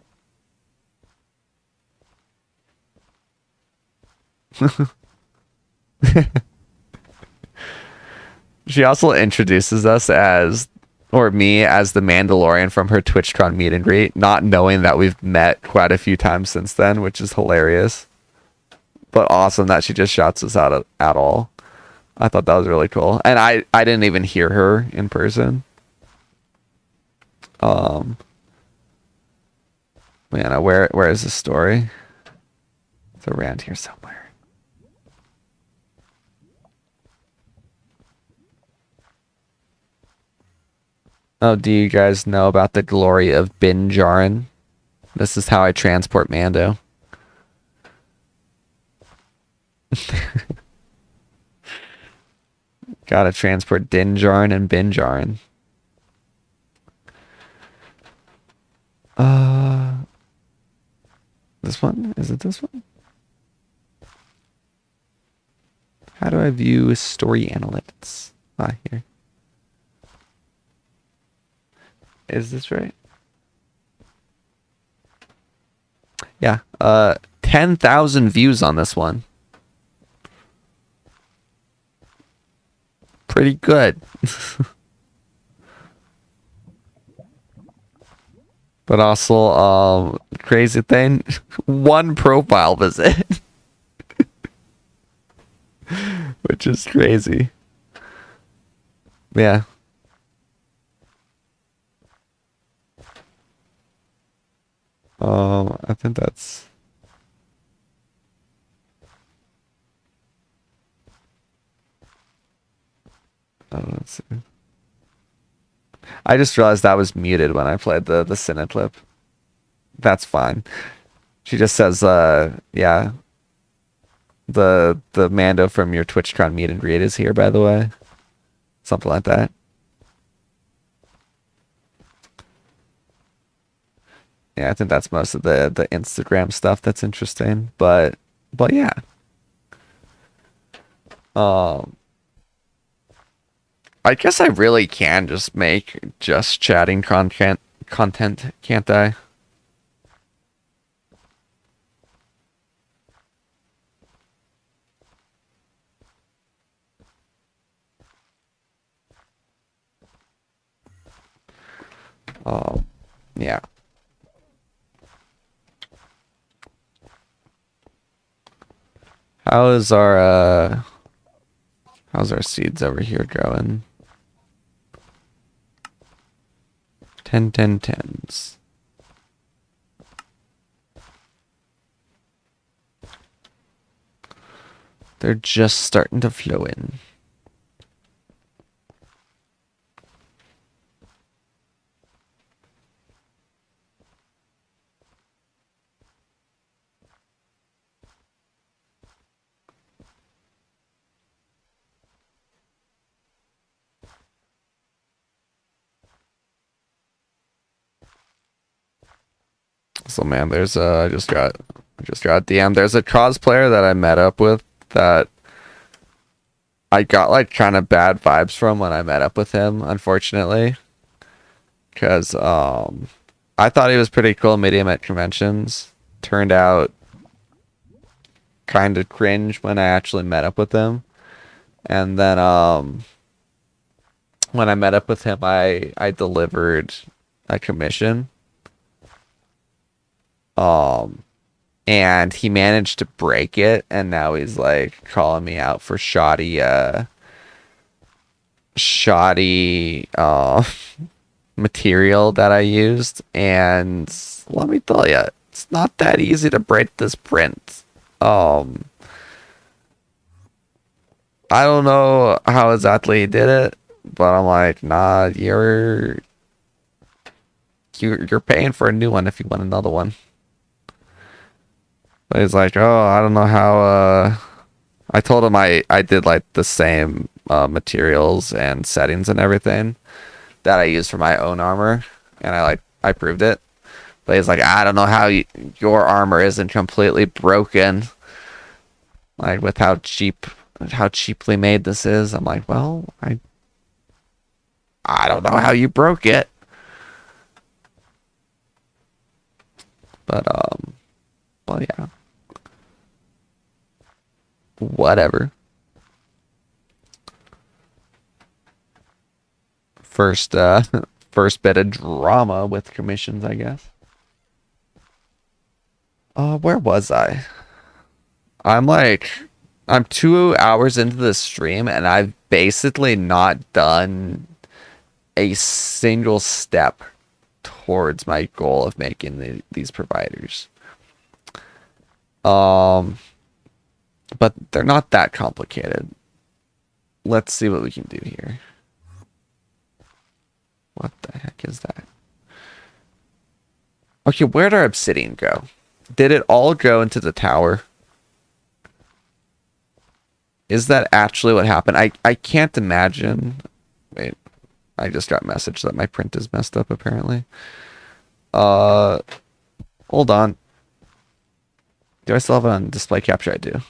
She also introduces us as, or me as the Mandalorian from her TwitchCon meet and greet, not knowing that we've met quite a few times since then, which is hilarious. But awesome that she just shouts us out at all. I thought that was really cool. And I didn't even hear her in person. Man, where is this story? It's around here somewhere. Oh, do you guys know about the glory of bin jarring? This is how I transport Mando. Gotta transport din jarring and bin jarring. This one? Is it this one? How do I view story analytics? Ah, here. Is this right? Yeah. 10,000 views on this one. Pretty good. But also, crazy thing, one profile visit. Which is crazy. Yeah. I think that's... let's see. I just realized that was muted when I played the Cine clip. That's fine. She just says, yeah. The Mando from your TwitchCon meet and greet is here, by the way. Something like that. Yeah, I think that's most of the Instagram stuff that's interesting. But yeah. I guess I really can just make just chatting content, can't I? Yeah. How is how's our seeds over here going? 10, 10, 10s. They're just starting to flow in. So man, there's I just got a DM. There's a cosplayer that I met up with that I got like kind of bad vibes from when I met up with him, unfortunately. Cause I thought he was pretty cool meeting him at conventions. Turned out kind of cringe when I actually met up with him. And then when I met up with him, I delivered a commission. And he managed to break it, and now he's like calling me out for shoddy material that I used. And let me tell you, it's not that easy to break this print. I don't know how exactly he did it, but I'm like, nah, you're paying for a new one if you want another one. But he's like, oh, I don't know how. I told him I did like the same materials and settings and everything that I used for my own armor, and I proved it. But he's like, I don't know how your armor isn't completely broken, like with how cheaply made this is. I'm like, well, I don't know how you broke it, but well, yeah, whatever. First first bit of drama with commissions, I guess. Where was I? I'm like, I'm 2 hours into the stream and I've basically not done a single step towards my goal of making these providers. But they're not that complicated. Let's see what we can do here. What the heck is that? Okay, where'd our obsidian go? Did it all go into the tower? Is that actually what happened? I can't imagine. Wait, I just got a message that my print is messed up apparently. Hold on. Do I still have it on display capture? I do.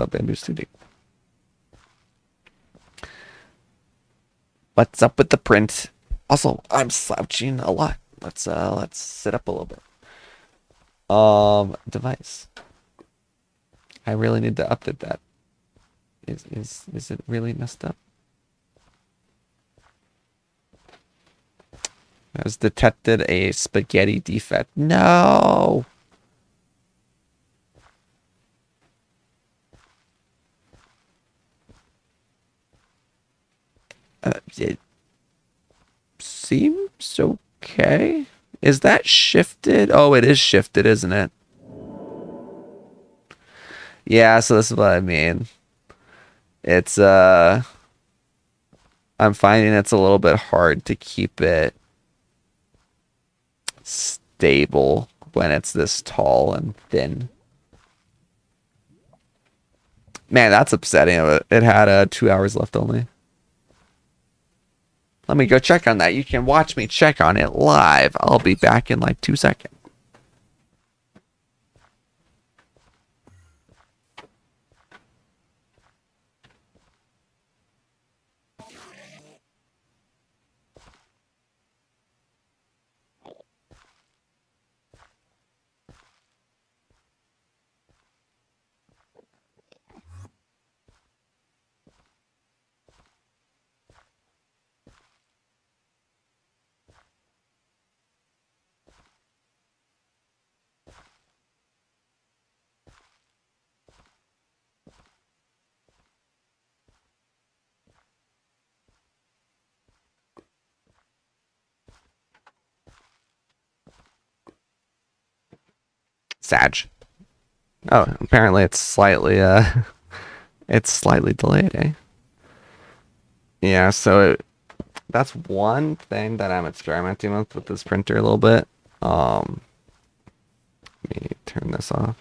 Bamboo Studio. What's up with the print? Also, I'm slouching a lot. Let's sit up a little bit. Device. I really need to update that. Is it really messed up? Has detected a spaghetti defect. No. It seems okay. Is that shifted? Oh, it is shifted, isn't it? Yeah, so this is what I mean. It's I'm finding it's a little bit hard to keep it stable when it's this tall and thin. Man, that's upsetting. It had 2 hours left only. Let me go check on that. You can watch me check on it live. I'll be back in like 2 seconds. Sag. Oh, apparently it's slightly it's slightly delayed, eh? Yeah, so that's one thing that I'm experimenting with this printer a little bit. Let me turn this off.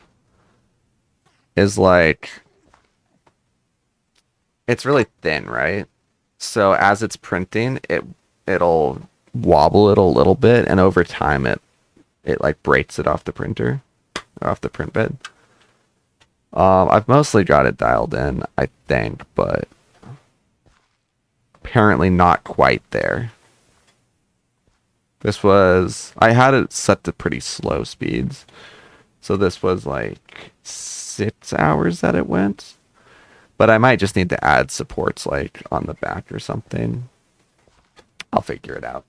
Is like it's really thin, right? So as it's printing, it'll wobble it a little bit, and over time it like breaks it off the printer, off the print bed. I've mostly got it dialed in, I think, but apparently not quite there. I had it set to pretty slow speeds. So this was like 6 hours that it went. But I might just need to add supports like on the back or something. I'll figure it out.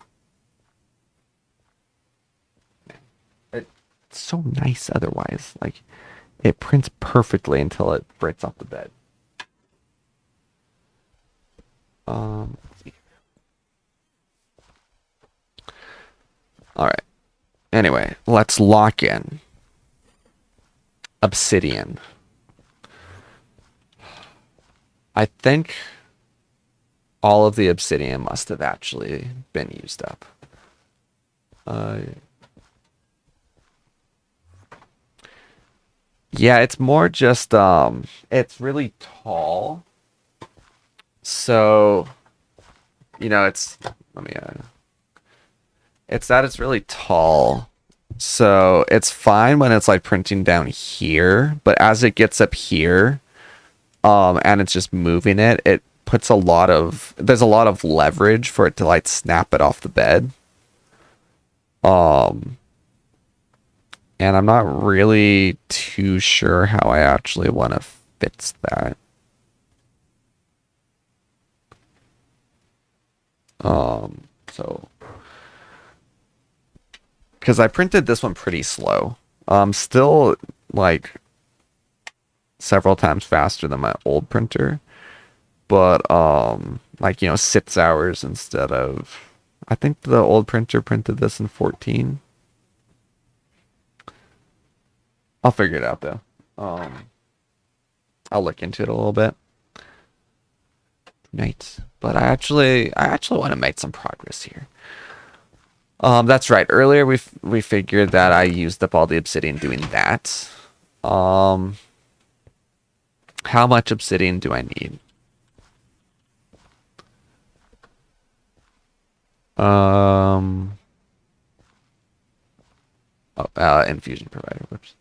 It's so nice otherwise. Like, it prints perfectly until it breaks off the bed. Let's see. All right. Anyway, let's lock in. Obsidian. I think all of the obsidian must have actually been used up. Yeah, it's more just it's really tall. So, it's let me it's that it's really tall. So, it's fine when it's like printing down here, but as it gets up here, and it's just moving it, there's a lot of leverage for it to like snap it off the bed. And I'm not really too sure how I actually want to fix that. So because I printed this one pretty slow. Still like several times faster than my old printer, but like 6 hours instead of, I think the old printer printed this in 14. I'll figure it out though. I'll look into it a little bit. Nice. But I actually want to make some progress here. That's right. Earlier we figured that I used up all the obsidian doing that. How much obsidian do I need? Infusion provider. Whoops.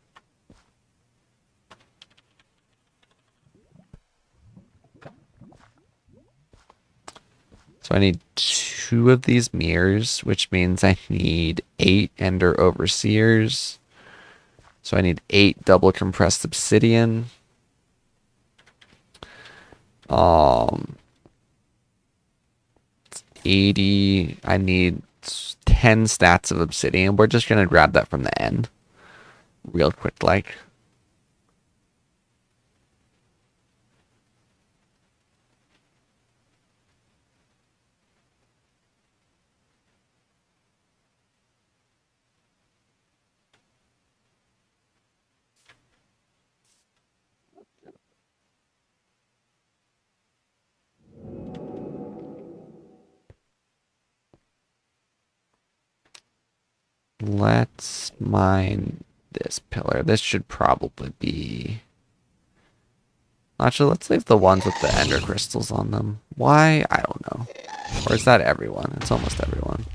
So I need 2 of these mirrors, which means I need 8 Ender Overseers. So I need 8 double compressed obsidian. 80. I need 10 stats of obsidian. We're just gonna grab that from the end, real quick, like. Let's mine this pillar. This should probably be... Actually, let's leave the ones with the ender crystals on them. Why? I don't know. Or is that everyone? It's almost everyone.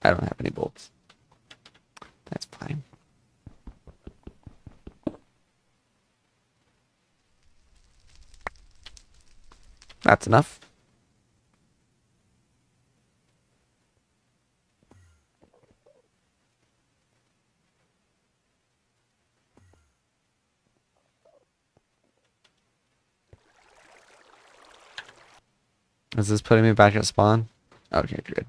I don't have any bolts. That's fine. That's enough. Is this putting me back at spawn? Okay, good.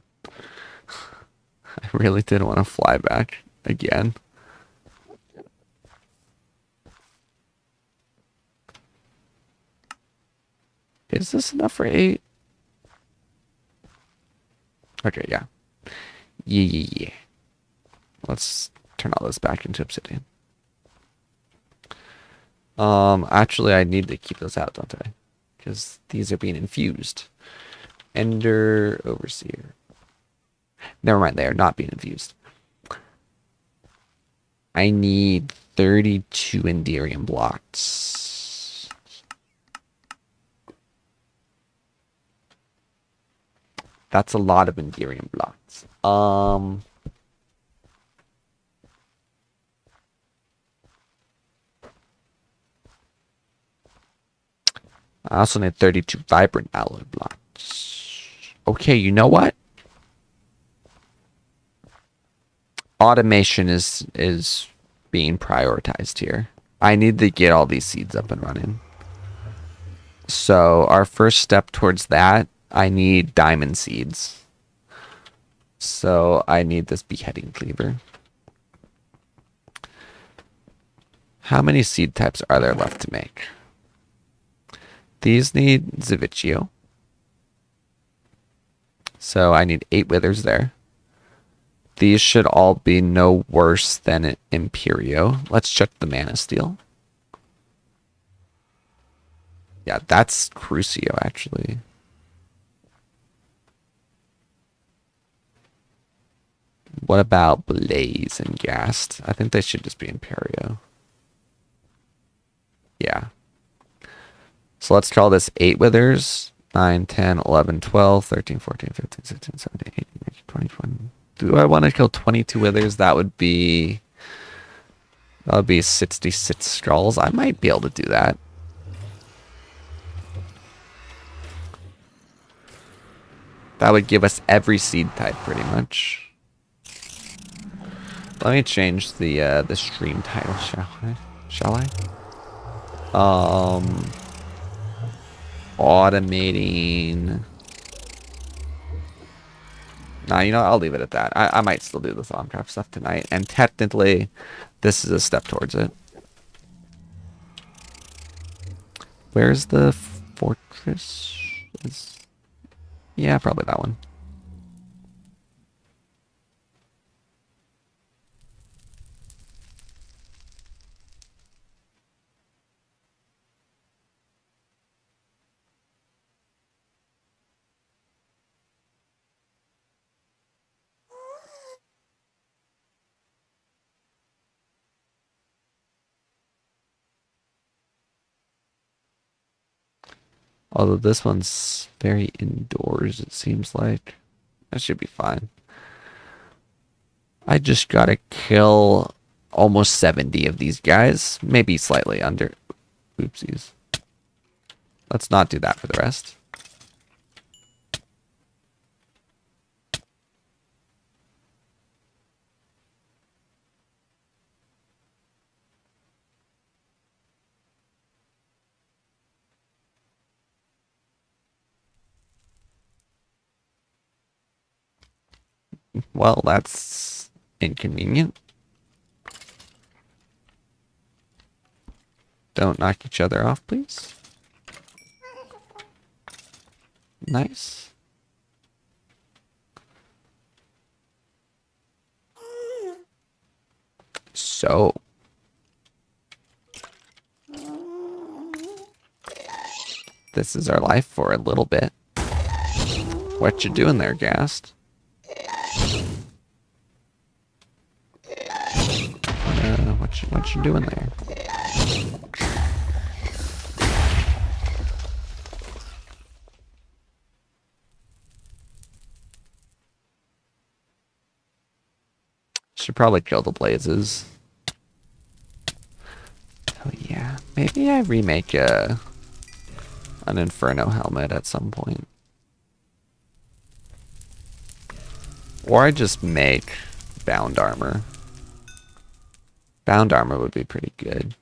I really didn't want to fly back again. Is this enough for 8? Okay, yeah. Yeah. Let's turn all this back into obsidian. Actually, I need to keep those out, don't I? Because these are being infused. Ender Overseer. Never mind, they are not being infused. I need 32 Enderium blocks. That's a lot of Enderium blocks. I also need 32 Vibrant Alloy blocks. Okay, you know what? Automation is being prioritized here. I need to get all these seeds up and running. So our first step towards that, I need diamond seeds. So I need this beheading cleaver. How many seed types are there left to make? These need Zavicchio. So I need 8 withers there. These should all be no worse than Imperio. Let's check the Mana Steel. Yeah, that's Crucio, actually. What about Blaze and Ghast? I think they should just be Imperio. Yeah. So let's call this 8 withers. 9, 10, 11, 12, 13, 14, 15, 16, 17, 18, 19, 20, 21. Do I want to kill 22 withers? That would be 66 skulls. I might be able to do that. That would give us every seed type pretty much. Let me change the stream title, shall I? Automating. Nah, you know, I'll leave it at that. I might still do the Thaumcraft stuff tonight, and technically, this is a step towards it. Where's the fortress? Yeah, probably that one. Although this one's very indoors, it seems like. That should be fine. I just gotta kill almost 70 of these guys. Maybe slightly under. Oopsies. Let's not do that for the rest. Well, that's inconvenient. Don't knock each other off, please. Nice. So. This is our life for a little bit. What you doing there, Ghast? What you doing there? Should probably kill the blazes. Oh yeah, maybe I remake an Inferno helmet at some point. Or I just make bound armor. Bound armor would be pretty good.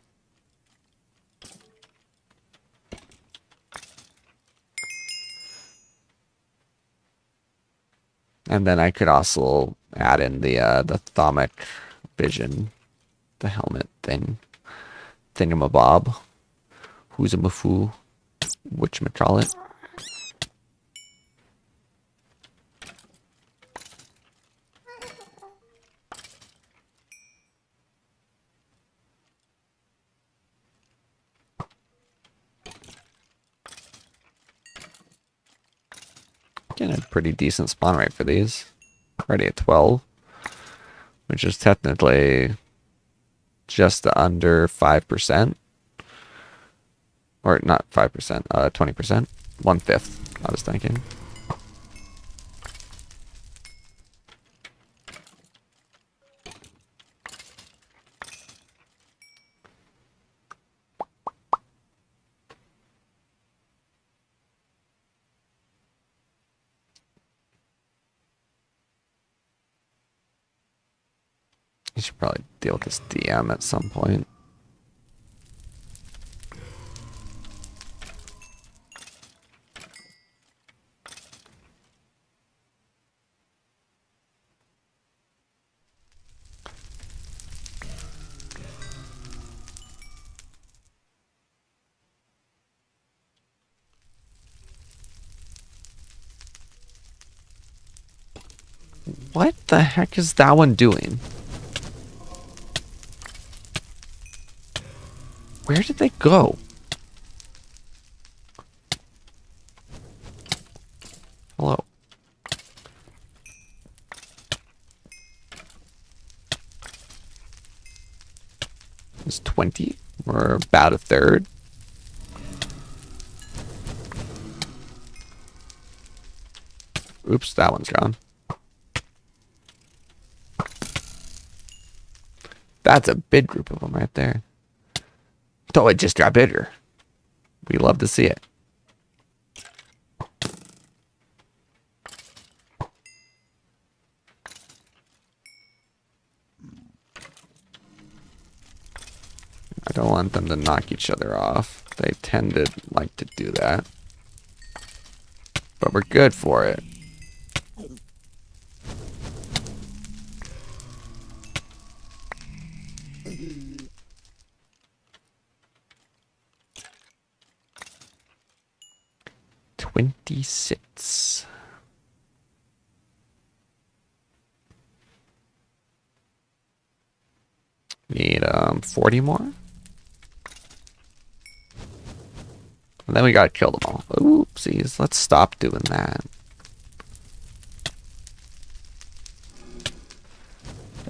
And then I could also add in the Thaumic vision, the helmet thing, thingamabob, who's a mafu, whatchamacallit. actually a pretty decent spawn rate for these. Already at 12, which is technically just under 5%. Or not 5%, 20%. 1/5, I was thinking. You should probably deal with this DM at some point. What the heck is that one doing? Where did they go? Hello. It's 20. We're about a third. Oops, that one's gone. That's a big group of them right there. So it just got bigger. We love to see it. I don't want them to knock each other off. They tend to like to do that. But we're good for it. $26. Need 40 more. And then we gotta kill them all. Oopsies, let's stop doing that.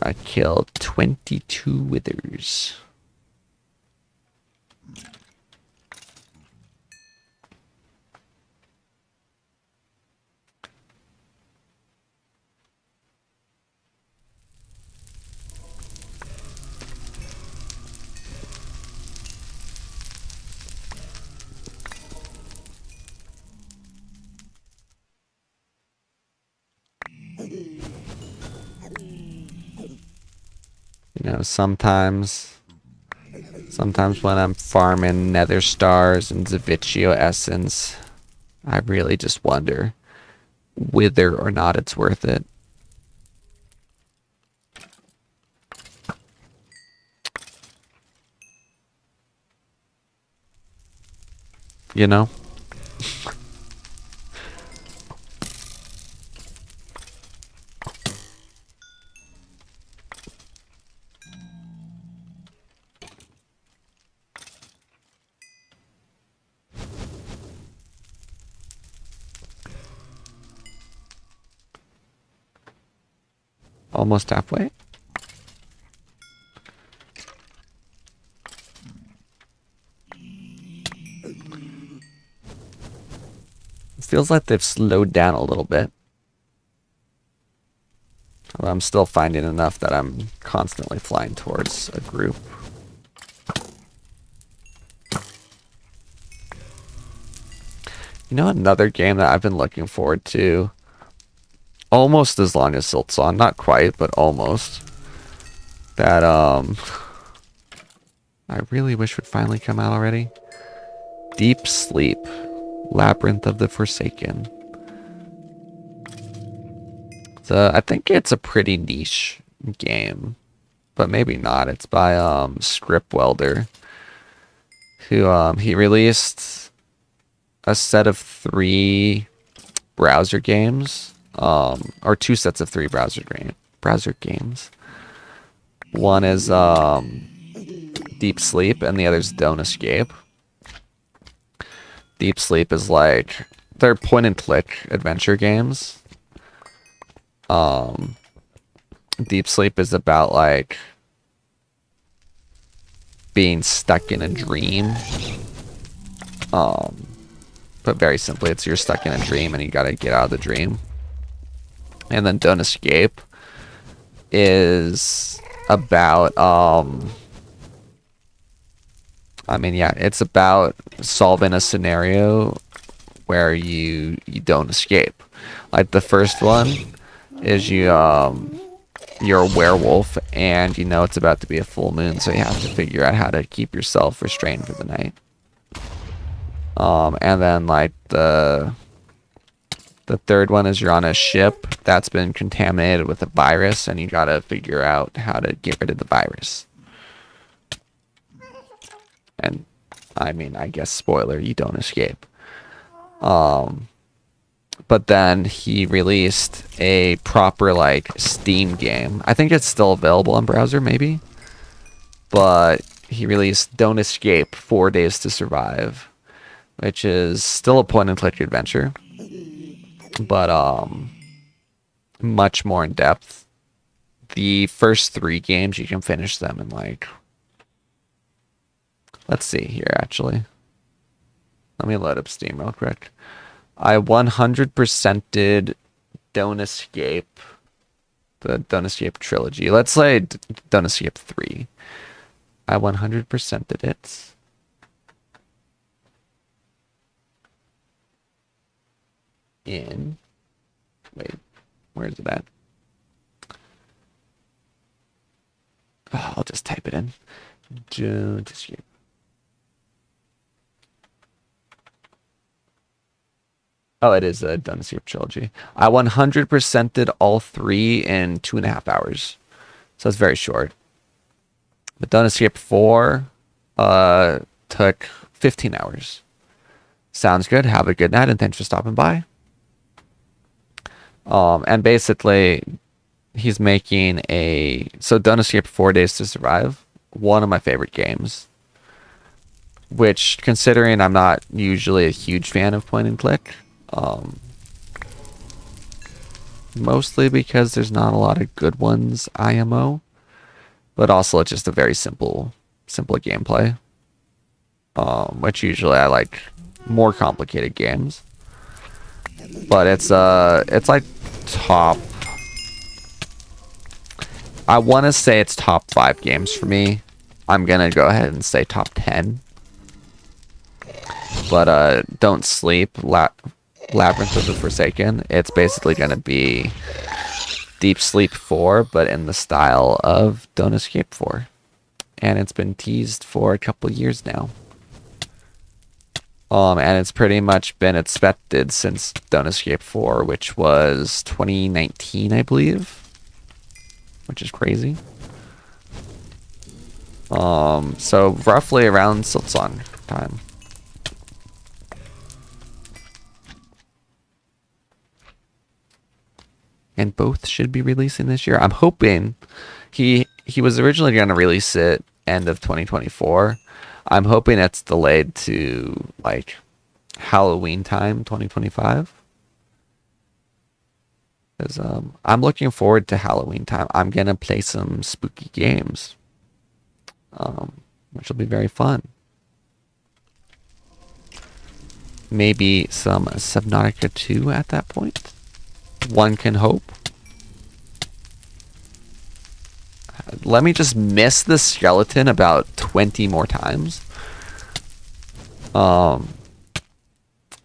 I killed 22 withers. You know, sometimes when I'm farming nether stars and Zavicchio essence, I really just wonder whether or not it's worth it. You know? Almost halfway. It feels like they've slowed down a little bit. Although I'm still finding enough that I'm constantly flying towards a group. You know, another game that I've been looking forward to almost as long as Silksong, not quite, but almost. That I really wish would finally come out already. Deep Sleep, Labyrinth of the Forsaken. So I think it's a pretty niche game, but maybe not. It's by Script Welder, who he released a set of 3 browser games. Or 2 sets of 3 browser games. One is Deep Sleep, and the other's Don't Escape. Deep Sleep is like they're point and click adventure games. Deep Sleep is about like being stuck in a dream. But very simply, it's you're stuck in a dream and you gotta get out of the dream. And then Don't Escape is about I mean, yeah, it's about solving a scenario where you don't escape. Like the first one is you're a werewolf and you know it's about to be a full moon, so you have to figure out how to keep yourself restrained for the night. And then like the third one is you're on a ship that's been contaminated with a virus and you gotta figure out how to get rid of the virus. And I mean, I guess spoiler, you don't escape. But then he released a proper like Steam game. I think it's still available on browser maybe. But he released Don't Escape 4 Days to Survive, which is still a point and click adventure, but much more in depth. The first 3 games you can finish them in like, let's see here actually. Let me load up Steam real quick. I 100%ed Don't Escape, the Don't Escape trilogy. Let's say Don't Escape 3. I 100%ed it. In, wait, where is it at? Oh, I'll just type it in. Don't Escape. Oh, it is a Don't Escape trilogy. I 100%ed all 3 in 2.5 hours. So it's very short. But Don't Escape 4 took 15 hours. Sounds good. Have a good night and thanks for stopping by. And basically he's making so Don't Escape 4 Days to Survive, one of my favorite games. Which, considering I'm not usually a huge fan of point and click, mostly because there's not a lot of good ones IMO, but also it's just a very simple gameplay, which usually I like more complicated games, but it's like top, I want to say it's top 5 games for me. I'm gonna go ahead and say top 10, but Don't Sleep, Labyrinth of the Forsaken, it's basically going to be Deep Sleep 4, but in the style of Don't Escape 4. And it's been teased for a couple years now. And it's pretty much been expected since Don't Escape 4, which was 2019, I believe. Which is crazy. So roughly around Silksong time. And both should be releasing this year. I'm hoping he was originally going to release it end of 2024. I'm hoping it's delayed to like Halloween time 2025. Because I'm looking forward to Halloween time. I'm going to play some spooky games, which will be very fun. Maybe some Subnautica 2 at that point. One can hope. Let me just miss the skeleton about 20 more times. Yeah,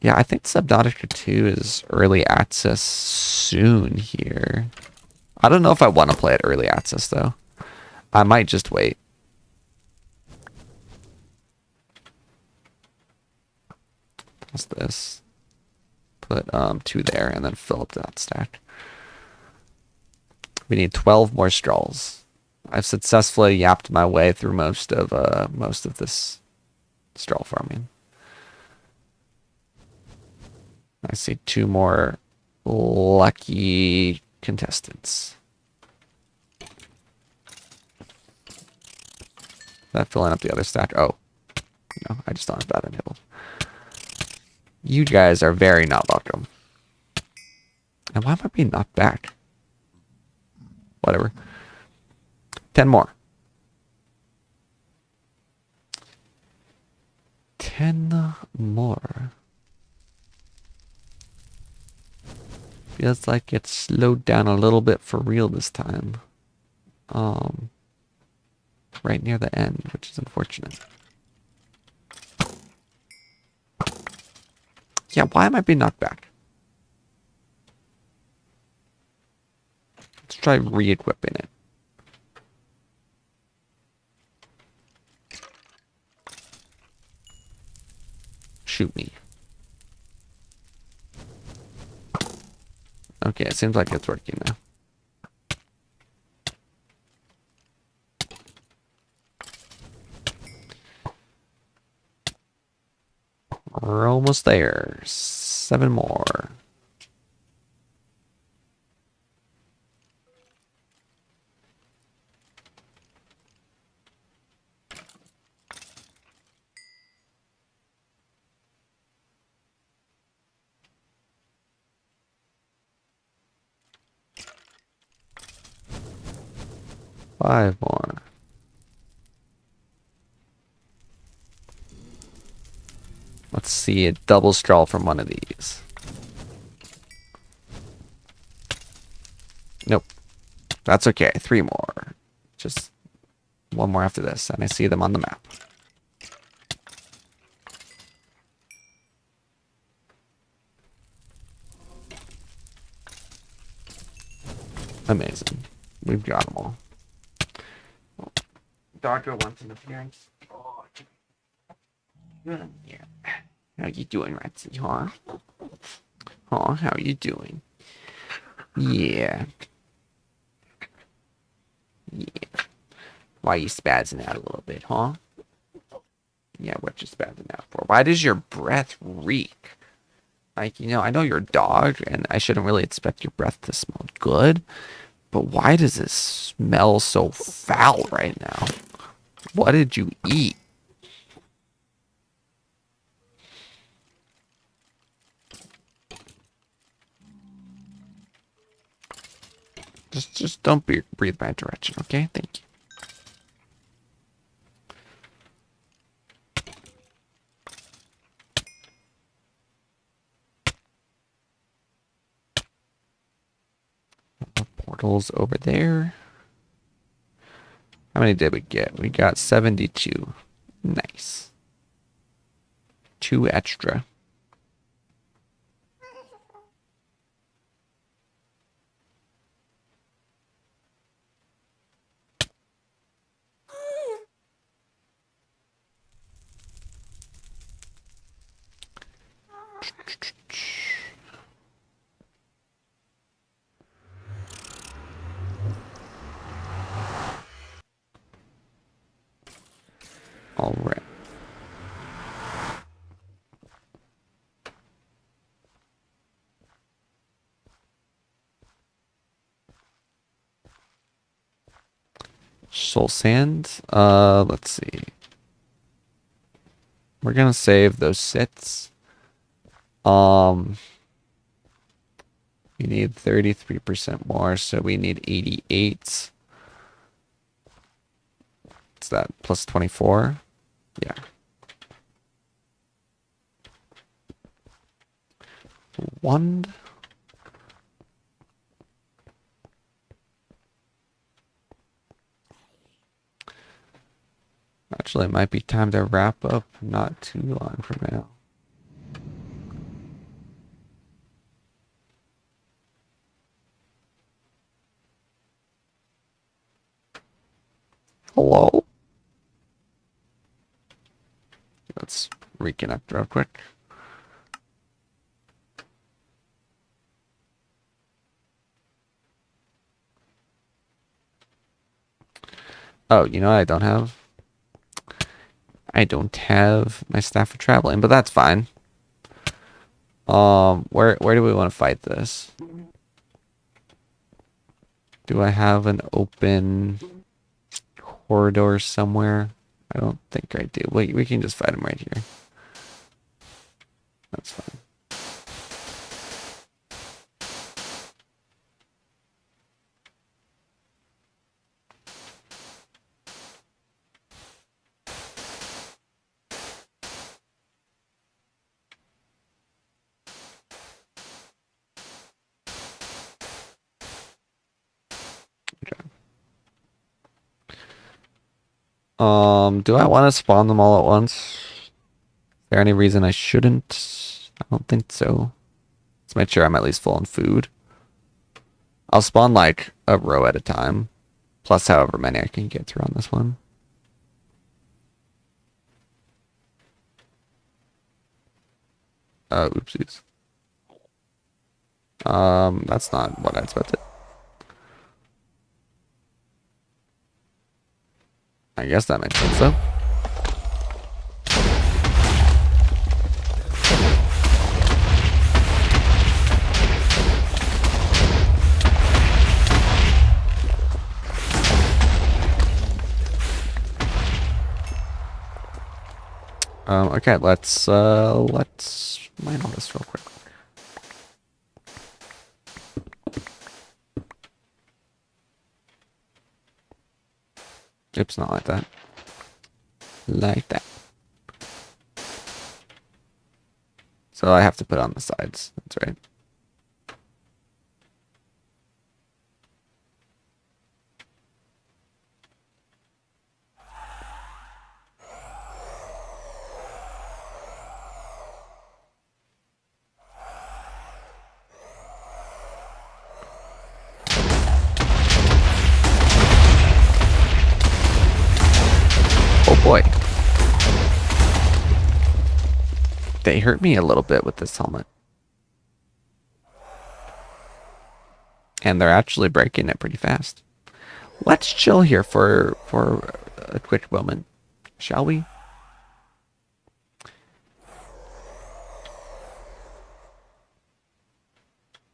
I think Subnautica 2 is early access soon here. I don't know if I want to play it early access though. I might just wait. What's this? Put 2 there and then fill up that stack. We need 12 more straws. I've successfully yapped my way through most of this straw farming. I see 2 more lucky contestants. Is that filling up the other stack? Oh, no, I just don't have that enabled. You guys are very not welcome. And why am I being knocked back? Whatever. 10 more. 10 more. Feels like it's slowed down a little bit for real this time. Right near the end, which is unfortunate. Yeah, why am I being knocked back? Let's try re-equipping it. Shoot me. Okay, it seems like it's working now. We're almost there. 7 more. Five more. Let's see a double straw from one of these. Nope. That's okay. 3 more. Just 1 more after this, and I see them on the map. Amazing. We've got them all. Doctor wants an appearance. Oh, good. Yeah. How you doing, Ratsy, huh? Oh, how you doing? Yeah. Yeah. Why you spazzing out a little bit, huh? Yeah, what you spazzing out for? Why does your breath reek? Like, you know, I know you're a dog, and I shouldn't really expect your breath to smell good, but why does it smell so foul right now? What did you eat? Just don't breathe my direction, okay? Thank you. Portals over there. How many did we get? We got 72. Nice. 2 extra. All right. Soul sand. Let's see. We're gonna save those sits. We need 33% more, so we need 88. What's that? Plus 24? Yeah. Wand. Actually, it might be time to wrap up not too long from now. Hello? Let's reconnect real quick. Oh, you know what I don't have? I don't have my staff for traveling, but that's fine. Where do we want to fight this? Do I have an open corridor somewhere? I don't think I do. Wait, we can just fight him right here. That's fine. Do I want to spawn them all at once? Is there any reason I shouldn't? I don't think so. Let's make sure I'm at least full on food. I'll spawn like a row at a time, plus however many I can get through on this one. Oopsies. That's not what I expected. I guess that makes sense though. Okay, let's mine all this real quick. Oops, not like that. Like that. So I have to put on the sides. That's right. Oh boy. They hurt me a little bit with this helmet. And they're actually breaking it pretty fast. Let's chill here for a quick moment, shall we?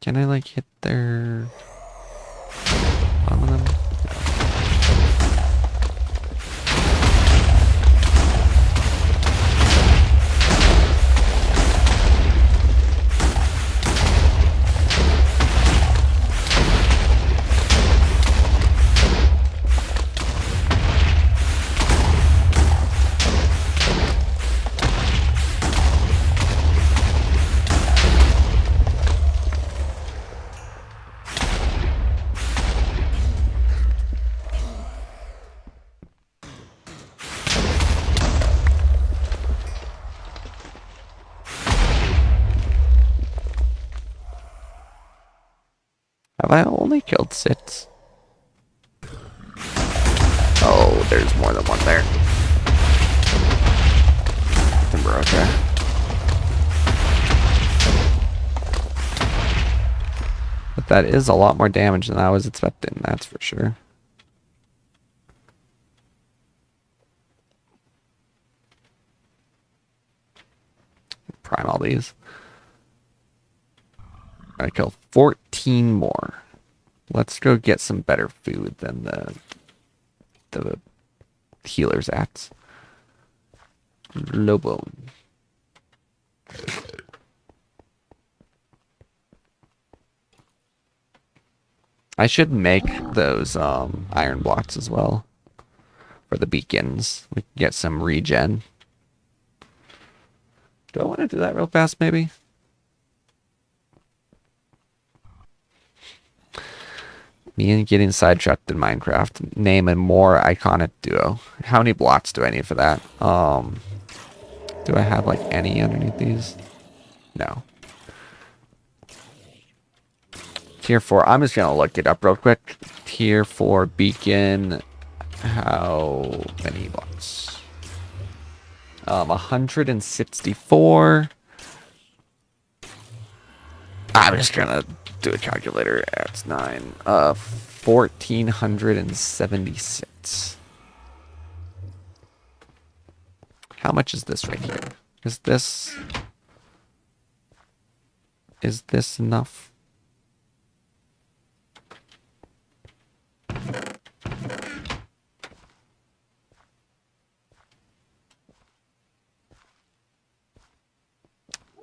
Can I like hit their bottom of them? Have I only killed 6? Oh, there's more than one there. Timber, okay. But that is a lot more damage than I was expecting, that's for sure. Prime all these. I kill 14 more. Let's go get some better food than the healer's axe. Low bone. I should make those iron blocks as well for the beacons. We can get some regen. Do I want to do that real fast, maybe? Me and getting sidetracked in Minecraft. Name a more iconic duo. How many blocks do I need for that? Do I have like any underneath these? No. Tier 4. I'm just gonna look it up real quick. Tier 4 beacon. How many blocks? 164. I'm just gonna do a calculator. That's 9. 1476. How much is this right here? Is this enough?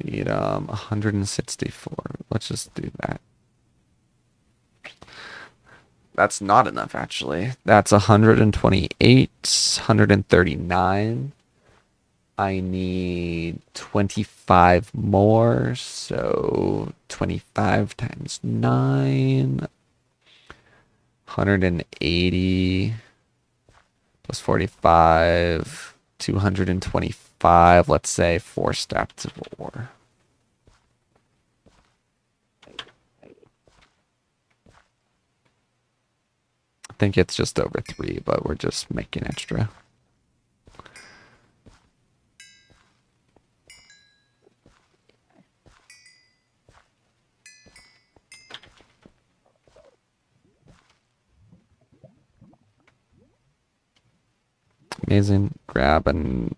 We need 164. Let's just do that. That's not enough, actually. That's 128, 139. I need 25 more, so 25 times 9, 180. Plus 45, 225, let's say 4 stacks of ore. I think it's just over 3, but we're just making extra. Amazing. Grab and...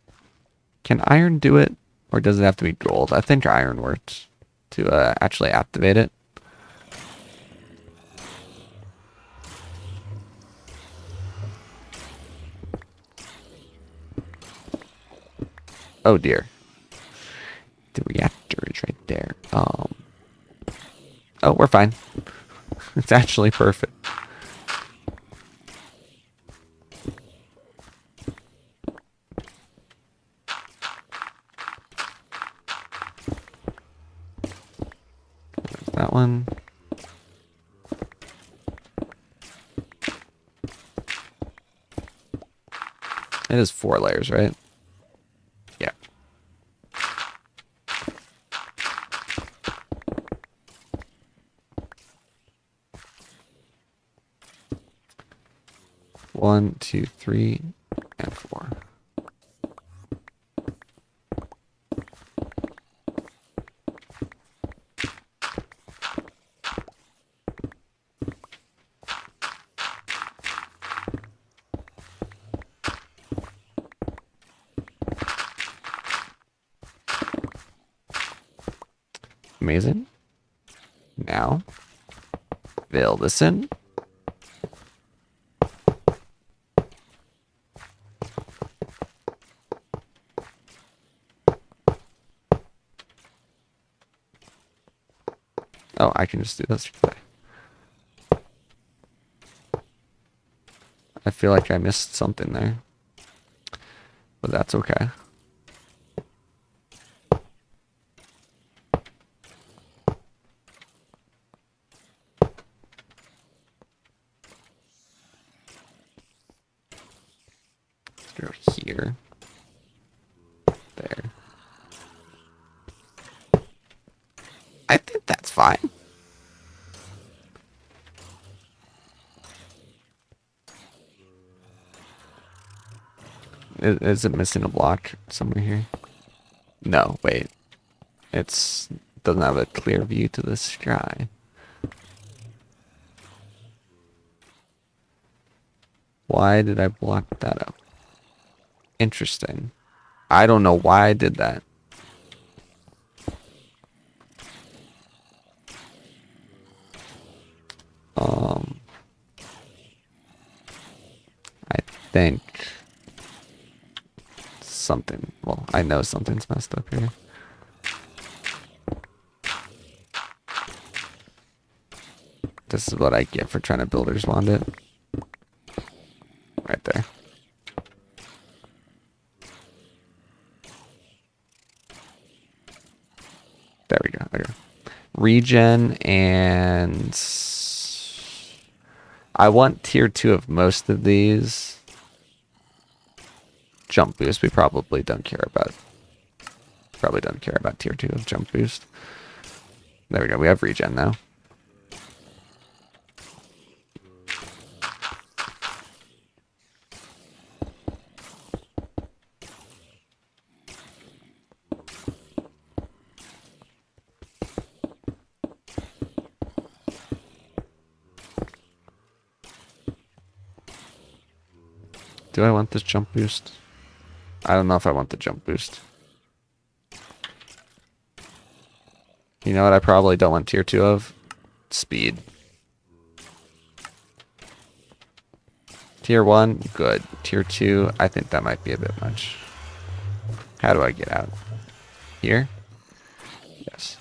Can iron do it? Or does it have to be gold? I think iron works to actually activate it. Oh dear. The reactor is right there. Oh, we're fine. It's actually perfect. There's that one. It is 4 layers, right? Yeah. One, two, three, and 4. Amazing. Now, fill this in. Oh, I can just do this. I feel like I missed something there. But that's okay. Let's go here. There. I think that's fine. Is it missing a block somewhere here? No, wait. It's doesn't have a clear view to the sky. Why did I block that up? Interesting. I don't know why I did that. I think something, well, I know something's messed up here. This is what I get for trying to builder's wand it. Right there. There we go. Okay. Regen and I want tier 2 of most of these. Jump boost we probably don't care about. Probably don't care about tier 2 of jump boost. There we go. We have regen now. Do I want this jump boost? I don't know if I want the jump boost. You know what I probably don't want tier 2 of? Speed. Tier 1, good. Tier 2, I think that might be a bit much. How do I get out? Here? Yes.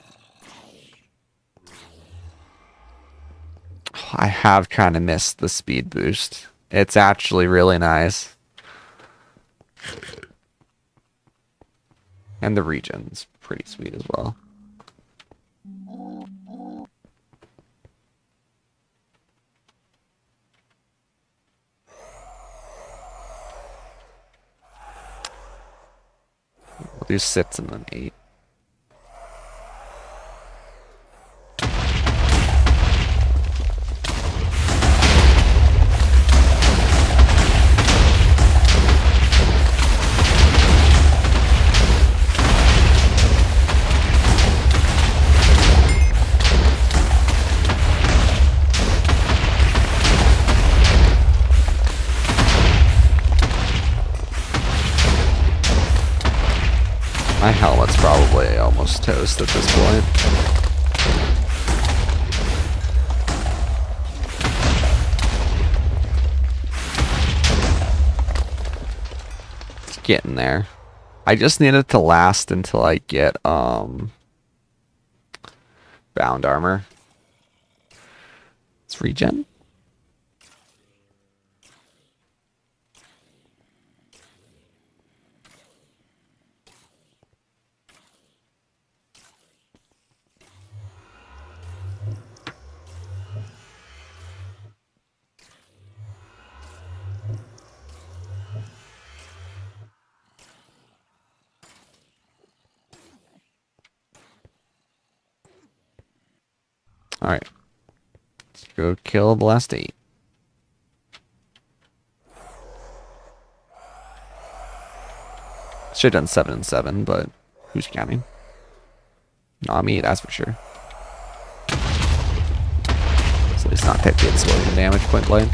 I have kind of missed the speed boost. It's actually really nice. And the regen's pretty sweet as well. Do 6 and then 8. My helmet's probably almost toast at this point. It's getting there. I just need it to last until I get bound armor. It's regen. Alright. Let's go kill the last 8. Should have done 7 and 7, but who's counting? Not me, that's for sure. So it's not take the explosion damage point blank.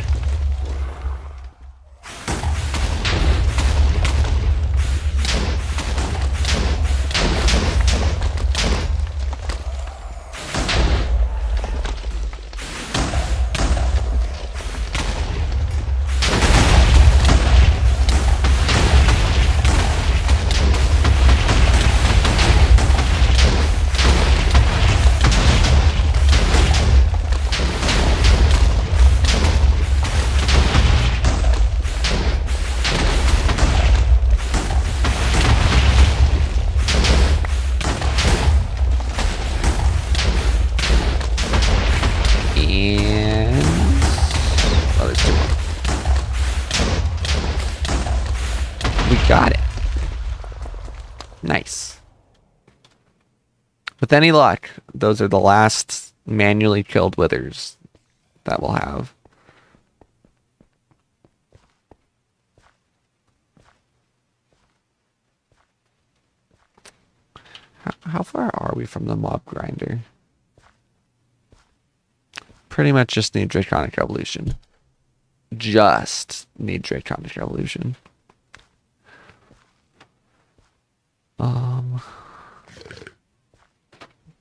Got it. Nice. With any luck, those are the last manually killed withers that we'll have. How far are we from the mob grinder? Pretty much just need Draconic Revolution. Just need Draconic Revolution.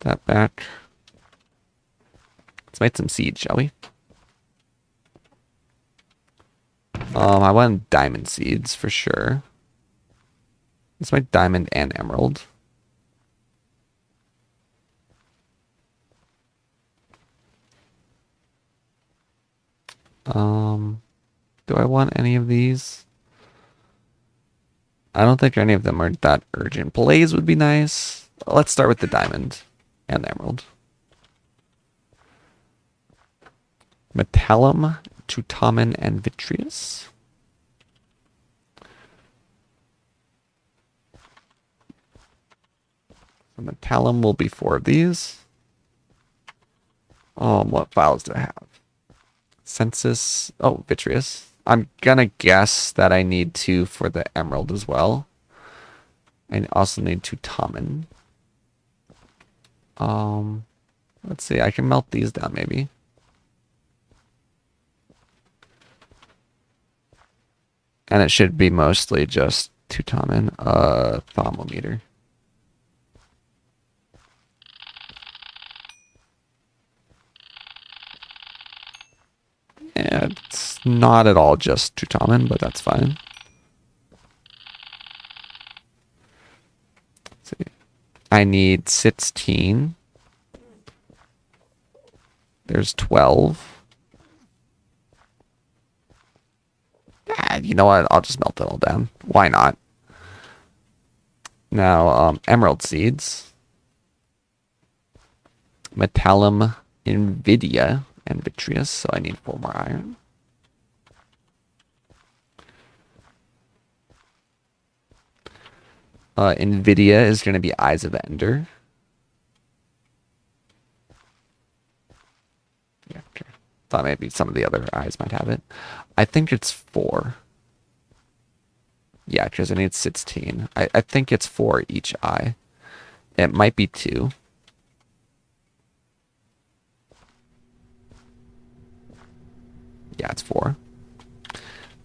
That back. Let's make some seeds, shall we? I want diamond seeds for sure. Let's make diamond and emerald. Do I want any of these? I don't think any of them are that urgent. Blaze would be nice. Let's start with the diamond and the emerald. Metallum, Tutamen, and Vitreous. So Metallum will be 4 of these. What files do I have? Census. Oh, Vitreous. I'm gonna guess that I need 2 for the emerald as well. I also need Tutamen. Let's see. I can melt these down maybe. And it should be mostly just Tutamen. Thermometer. Yeah, it's not at all just Tutamen, but that's fine. Let's see. I need 16. There's 12. You know what? I'll just melt it all down. Why not? Now, emerald seeds. Metallum, Invidia, and Vitreous, so I need 4 more iron. NVIDIA is going to be Eyes of Ender. Yeah, okay. Thought maybe some of the other eyes might have it. I think it's 4. Yeah, because I need 16. I think it's 4 each eye. It might be 2. Yeah, it's 4.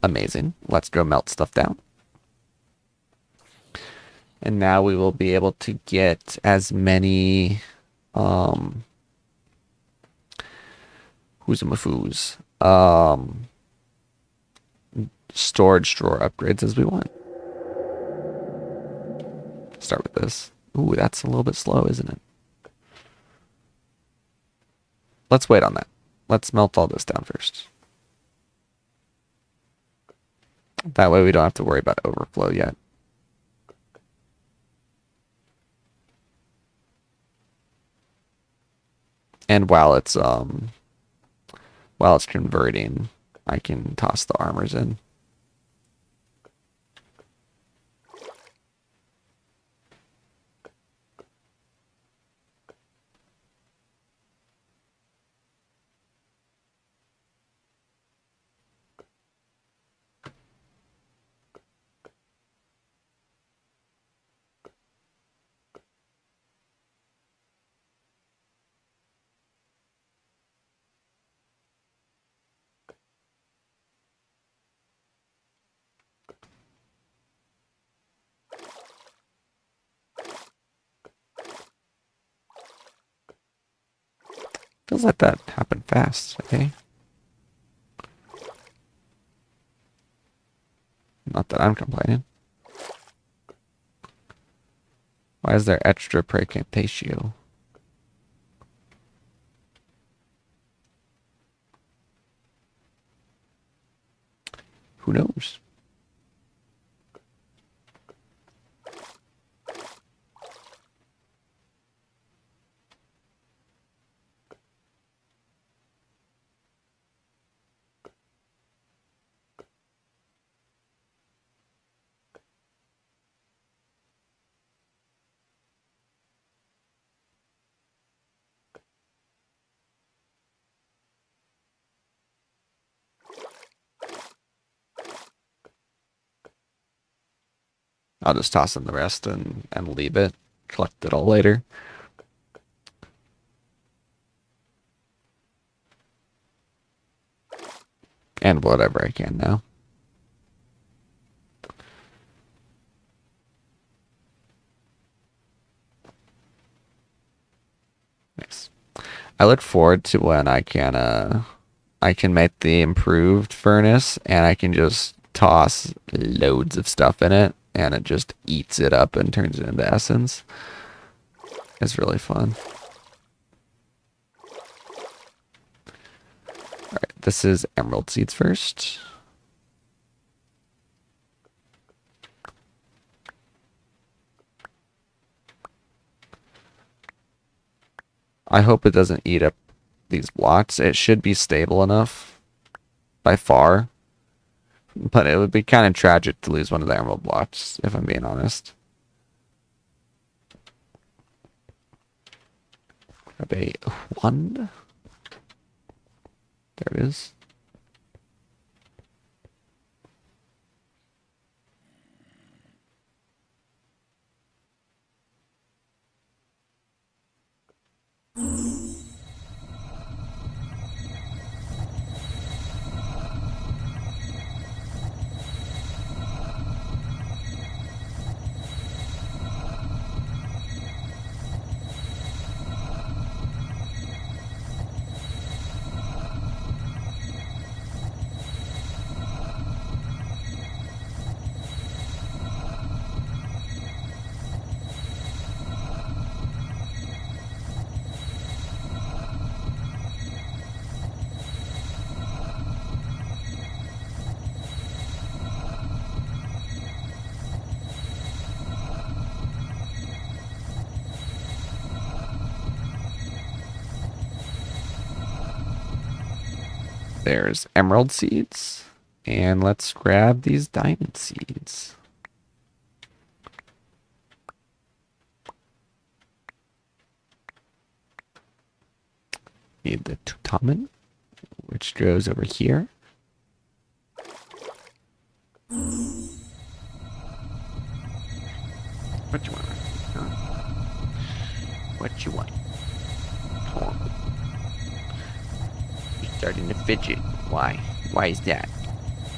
Amazing. Let's go melt stuff down. And now we will be able to get as many who's storage drawer upgrades as we want. Start with this. Ooh, that's a little bit slow, isn't it? Let's wait on that. Let's melt all this down first. That way we don't have to worry about overflow yet. And while it's converting, I can toss the armors in. Feels like that happened fast, okay? Not that I'm complaining. Why is there extra precantatio? Who knows? I'll just toss in the rest and leave it. Collect it all later. And whatever I can now. Nice. I look forward to when I can make the improved furnace and I can just toss loads of stuff in it and it just eats it up and turns it into essence. It's really fun. Alright, this is emerald seeds first. I hope it doesn't eat up these blocks. It should be stable enough by far. But it would be kind of tragic to lose one of the emerald blocks, if I'm being honest. Grab a wand. There it is. There's emerald seeds. And let's grab these diamond seeds. Need the Tutamen, which goes over here. What you want? Huh? What you want? Come on. You're starting to fidget. Why? Why is that?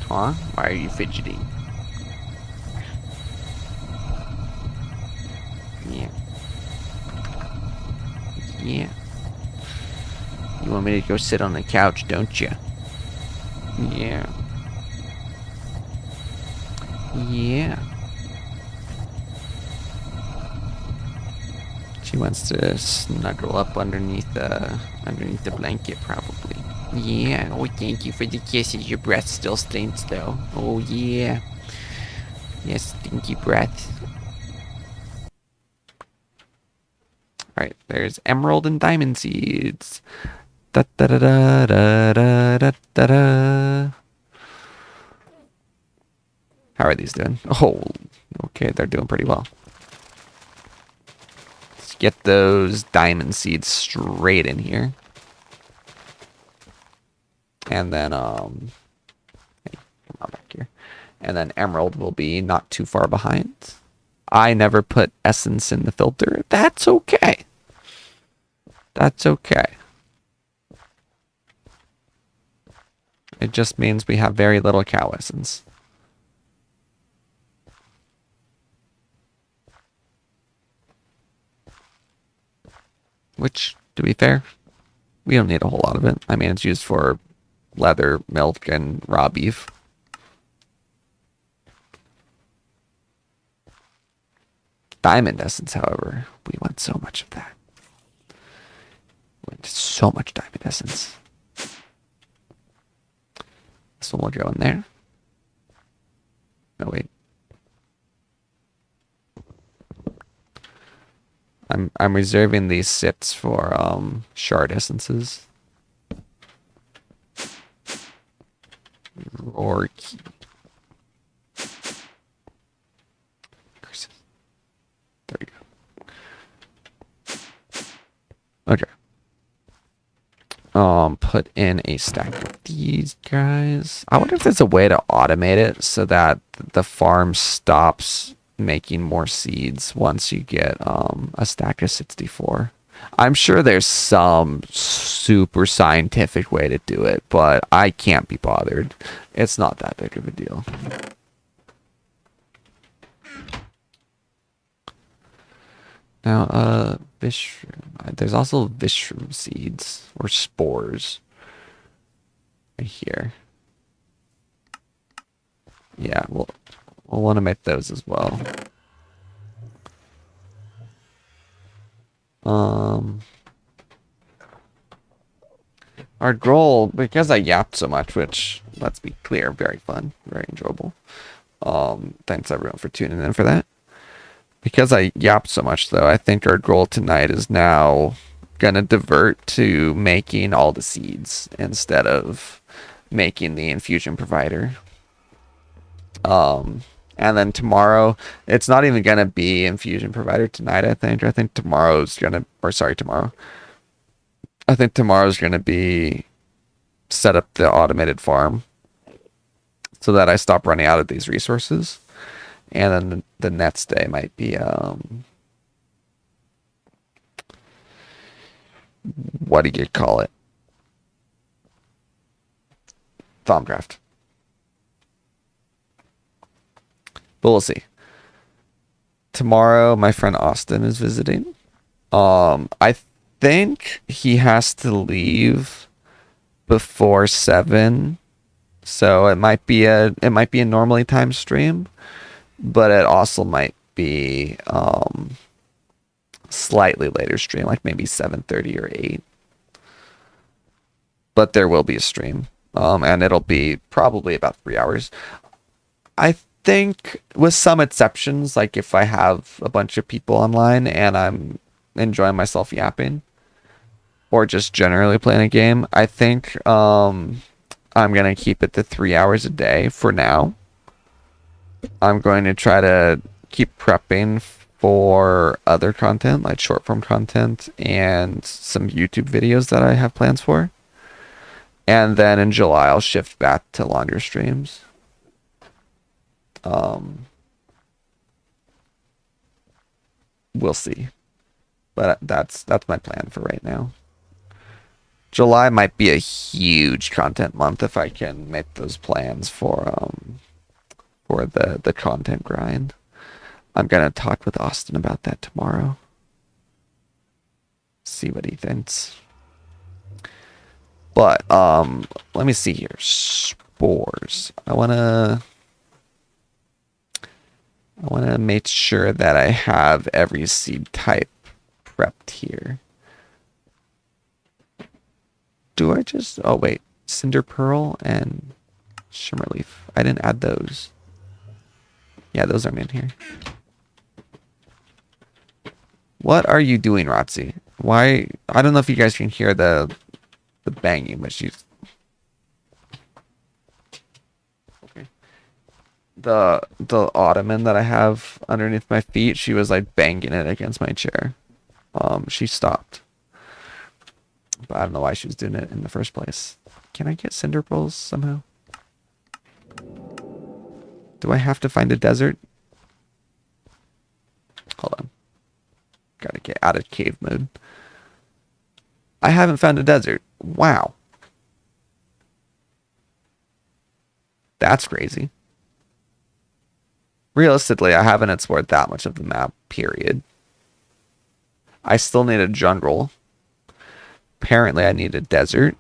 Huh? Why are you fidgeting? Yeah. Yeah. You want me to go sit on the couch, don't you? Yeah. Yeah. She wants to snuggle up underneath the blanket, probably. Yeah. Oh, thank you for the kisses. Your breath still stinks, though. Oh, yeah. Yes, stinky breath. Alright, there's emerald and diamond seeds. Da da da da da da da da da. How are these doing? Oh, okay, they're doing pretty well. Let's get those diamond seeds straight in here. And then, hey, come on back here. And then emerald will be not too far behind. I never put essence in the filter. That's okay. That's okay. It just means we have very little cow essence. Which, to be fair, we don't need a whole lot of it. I mean, it's used for leather, milk, and raw beef. Diamond essence, however, we want so much of that. We want so much diamond essence. This one will go in there. No, wait. I'm reserving these sits for shard essences. Or key. There you go. Okay. Put in a stack of these guys. I wonder if there's a way to automate it so that the farm stops making more seeds once you get a stack of 64. I'm sure there's some super scientific way to do it, but I can't be bothered. It's not that big of a deal. Now, vishroom. There's also vishroom seeds or spores right here. Yeah, we'll want to make those as well. Our goal, because I yapped so much, which, let's be clear, very fun, very enjoyable. Thanks everyone for tuning in for that. Because I yapped so much, though, I think our goal tonight is now gonna divert to making all the seeds instead of making the infusion provider. And then tomorrow, it's not even gonna be infusion provider tonight, I think. I think tomorrow's gonna, or sorry, tomorrow. I think tomorrow's gonna be set up the automated farm so that I stop running out of these resources. And then the next day might be, what do you call it? Thaumcraft. But we'll see. Tomorrow, my friend Austin is visiting. I think he has to leave before 7, so it might be a normally timed stream, but it also might be slightly later stream, like maybe 7:30 or 8. But there will be a stream, and it'll be probably about 3 hours. I think with some exceptions, like if I have a bunch of people online and I'm enjoying myself yapping or just generally playing a game, I think I'm gonna keep it to 3 hours a day for now. I'm going to try to keep prepping for other content, like short form content and some YouTube videos that I have plans for. And then in July, I'll shift back to longer streams. We'll see. But that's my plan for right now. July might be a huge content month if I can make those plans for the content grind. I'm gonna talk with Austin about that tomorrow. See what he thinks. But let me see here. Spores. I wanna make sure that I have every seed type prepped here. Do I just... Oh, wait. Cinder Pearl and Shimmerleaf. I didn't add those. Yeah, those aren't in here. What are you doing, Rotsy? Why? I don't know if you guys can hear the banging, but she's... Okay. The ottoman that I have underneath my feet, she was like banging it against my chair. She stopped. But I don't know why she was doing it in the first place. Can I get cinder pearls somehow? Do I have to find a desert? Hold on. Gotta get out of cave mode. I haven't found a desert. Wow. That's crazy. Realistically, I haven't explored that much of the map, period. I still need a jungle. Apparently, I need a desert.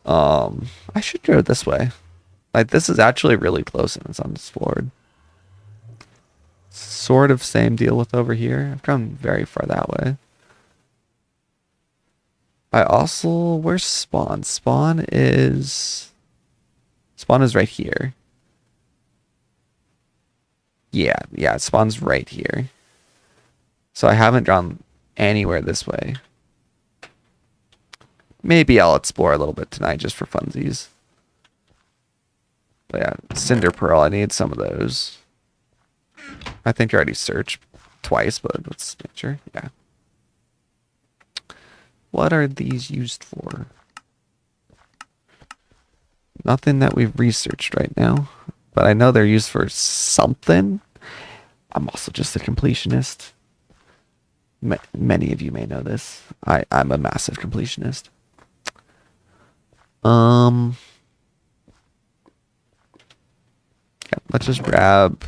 I should go this way. Like, this is actually really close and it's unexplored. Sort of same deal with over here. I've gone very far that way. I also... Where's spawn? Spawn is right here. Yeah, it spawns right here. So I haven't gone anywhere this way. Maybe I'll explore a little bit tonight just for funsies. But yeah, Cinder Pearl, I need some of those. I think I already searched twice, but let's make sure. Yeah. What are these used for? Nothing that we've researched right now. But I know they're used for something. I'm also just a completionist. Many of you may know this. I'm a massive completionist. Yeah, let's grab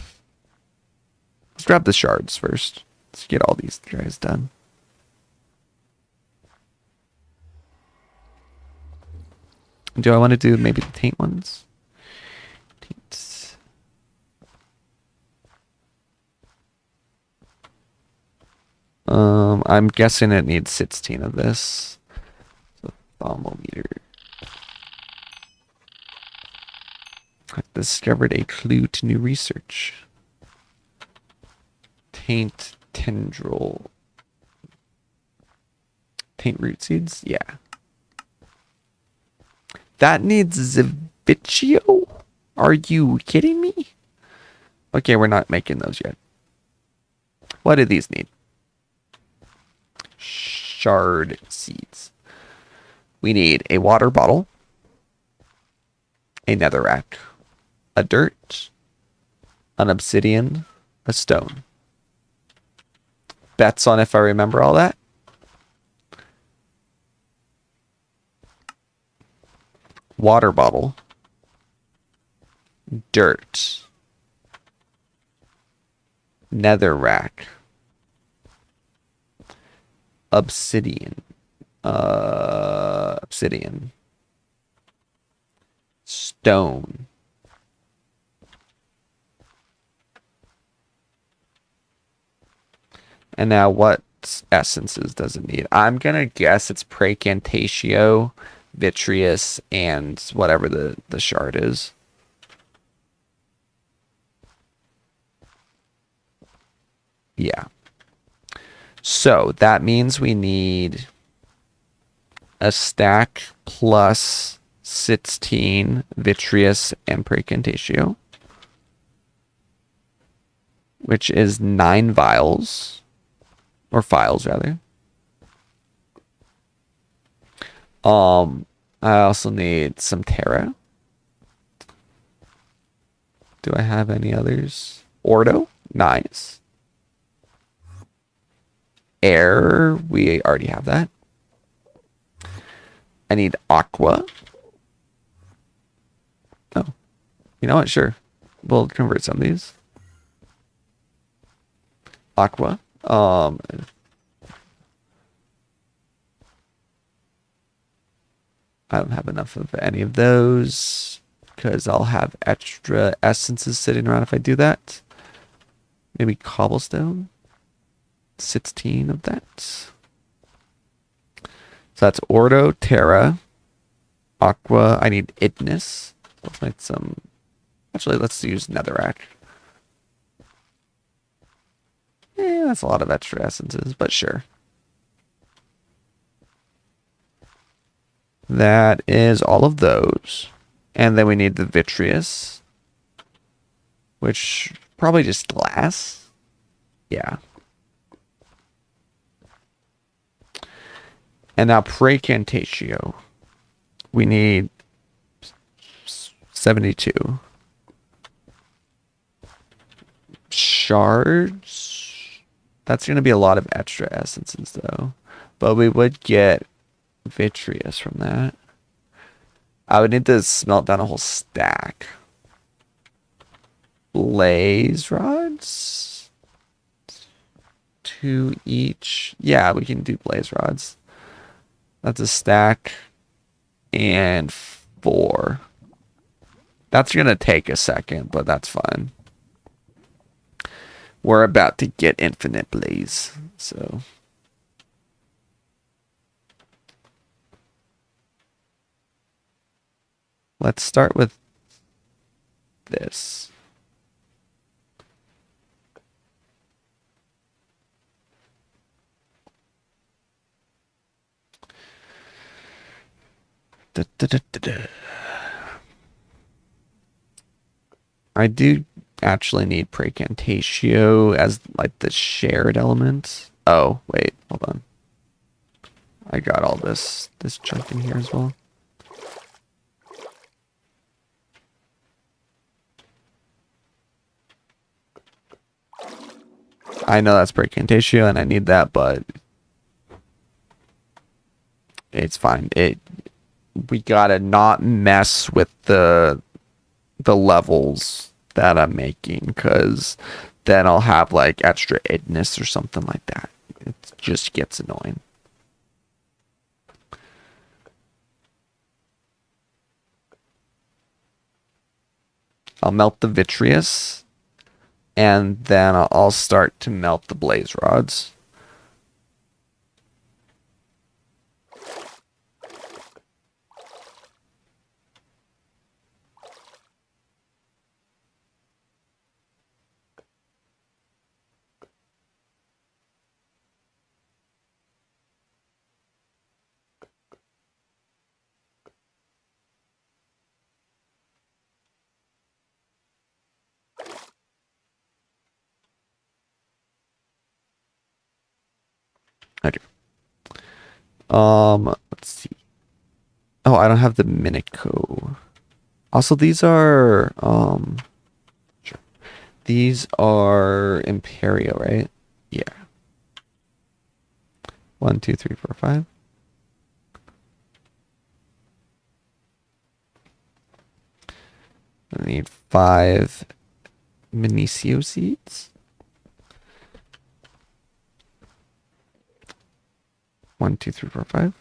the shards first. Let's get all these guys done. Do I want to do maybe the taint ones? Taints. I'm guessing it needs 16 of this. So thermometer. I've discovered a clue to new research. Taint tendril. Taint root seeds? Yeah. That needs Zavicchio? Are you kidding me? Okay, we're not making those yet. What do these need? Shard seeds. We need a water bottle, a netherrack, a dirt, an obsidian, a stone. Bets on if I remember all that? Water bottle, dirt, netherrack, obsidian, stone, and now what essences does it need? I'm gonna guess it's Praecantatio, Vitreous, and whatever the shard is. Yeah. So that means we need a stack plus 16 Vitreous and Praecantatio. which is 9 vials, or files rather. I also need some Terra. Do I have any others? Ordo, nice. Air, we already have that. I need Aqua. Oh, you know what? Sure, we'll convert some of these. Aqua. I don't have enough of any of those because I'll have extra essences sitting around if I do that. Maybe cobblestone. 16 of that. So that's Ordo, Terra, Aqua. I need Ignis. Let's make some. Actually, let's use Netherrack. Yeah, that's a lot of extra essences, but sure. That is all of those. And then we need the vitreous, which probably just glass. Yeah. And now Precantatio. We need 72. Shards. That's going to be a lot of extra essences though. But we would get vitreous from that. I would need to smelt down a whole stack. Blaze rods? 2 each. Yeah, we can do blaze rods. That's a stack. And 4. That's going to take a second, but that's fine. We're about to get infinite blaze, so... Let's start with this. Da, da, da, da, da. I do actually need Precantatio as like the shared element. Oh, wait, hold on. I got all this junk in here as well. I know that's Precantatio and I need that, but it's fine. We gotta not mess with the levels that I'm making, because then I'll have like extra idness or something like that. It just gets annoying. I'll melt the vitreous, and then I'll start to melt the blaze rods. I do. Let's see. Oh, I don't have the Minico. Also, these are sure. These are Imperio, right? Yeah. 1, 2, 3, 4, 5. I need 5 Minicio seeds. 1, 2, 3, 4, 5.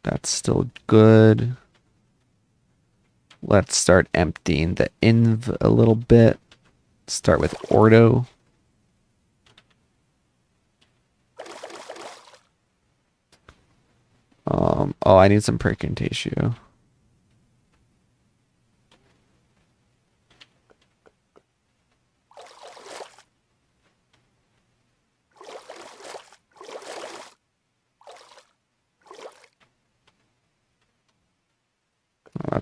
That's still good. Let's start emptying the inv a little bit. Start with Ordo. Oh, I need some Precantatio.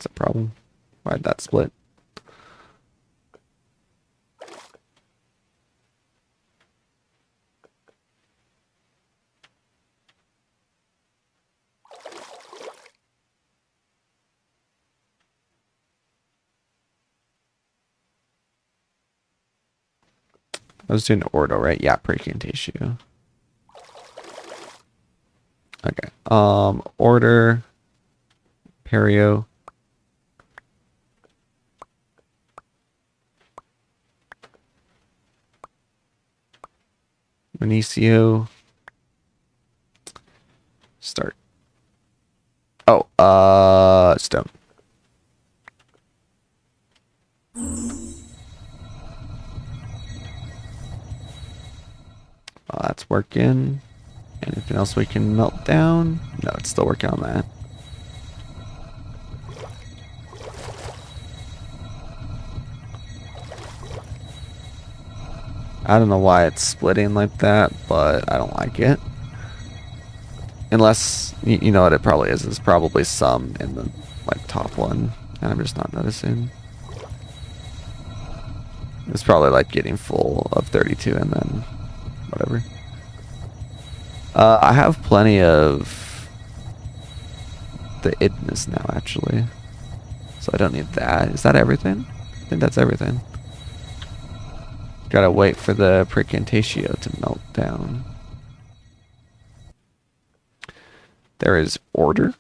That's a problem. Why'd that split? I was doing ordo, right? Yeah, precantatio. Okay. Order. Perio. Minicio. Start. Oh, stone. That's working. Anything else we can melt down? No, it's still working on that. I don't know why it's splitting like that, but I don't like it. Unless, you know what it probably is. There's probably some in the like top one, and I'm just not noticing. It's probably like getting full of 32 and then whatever. I have plenty of the idness now, actually. So I don't need that. Is that everything? I think that's everything. Gotta wait for the precantatio to melt down. There is order.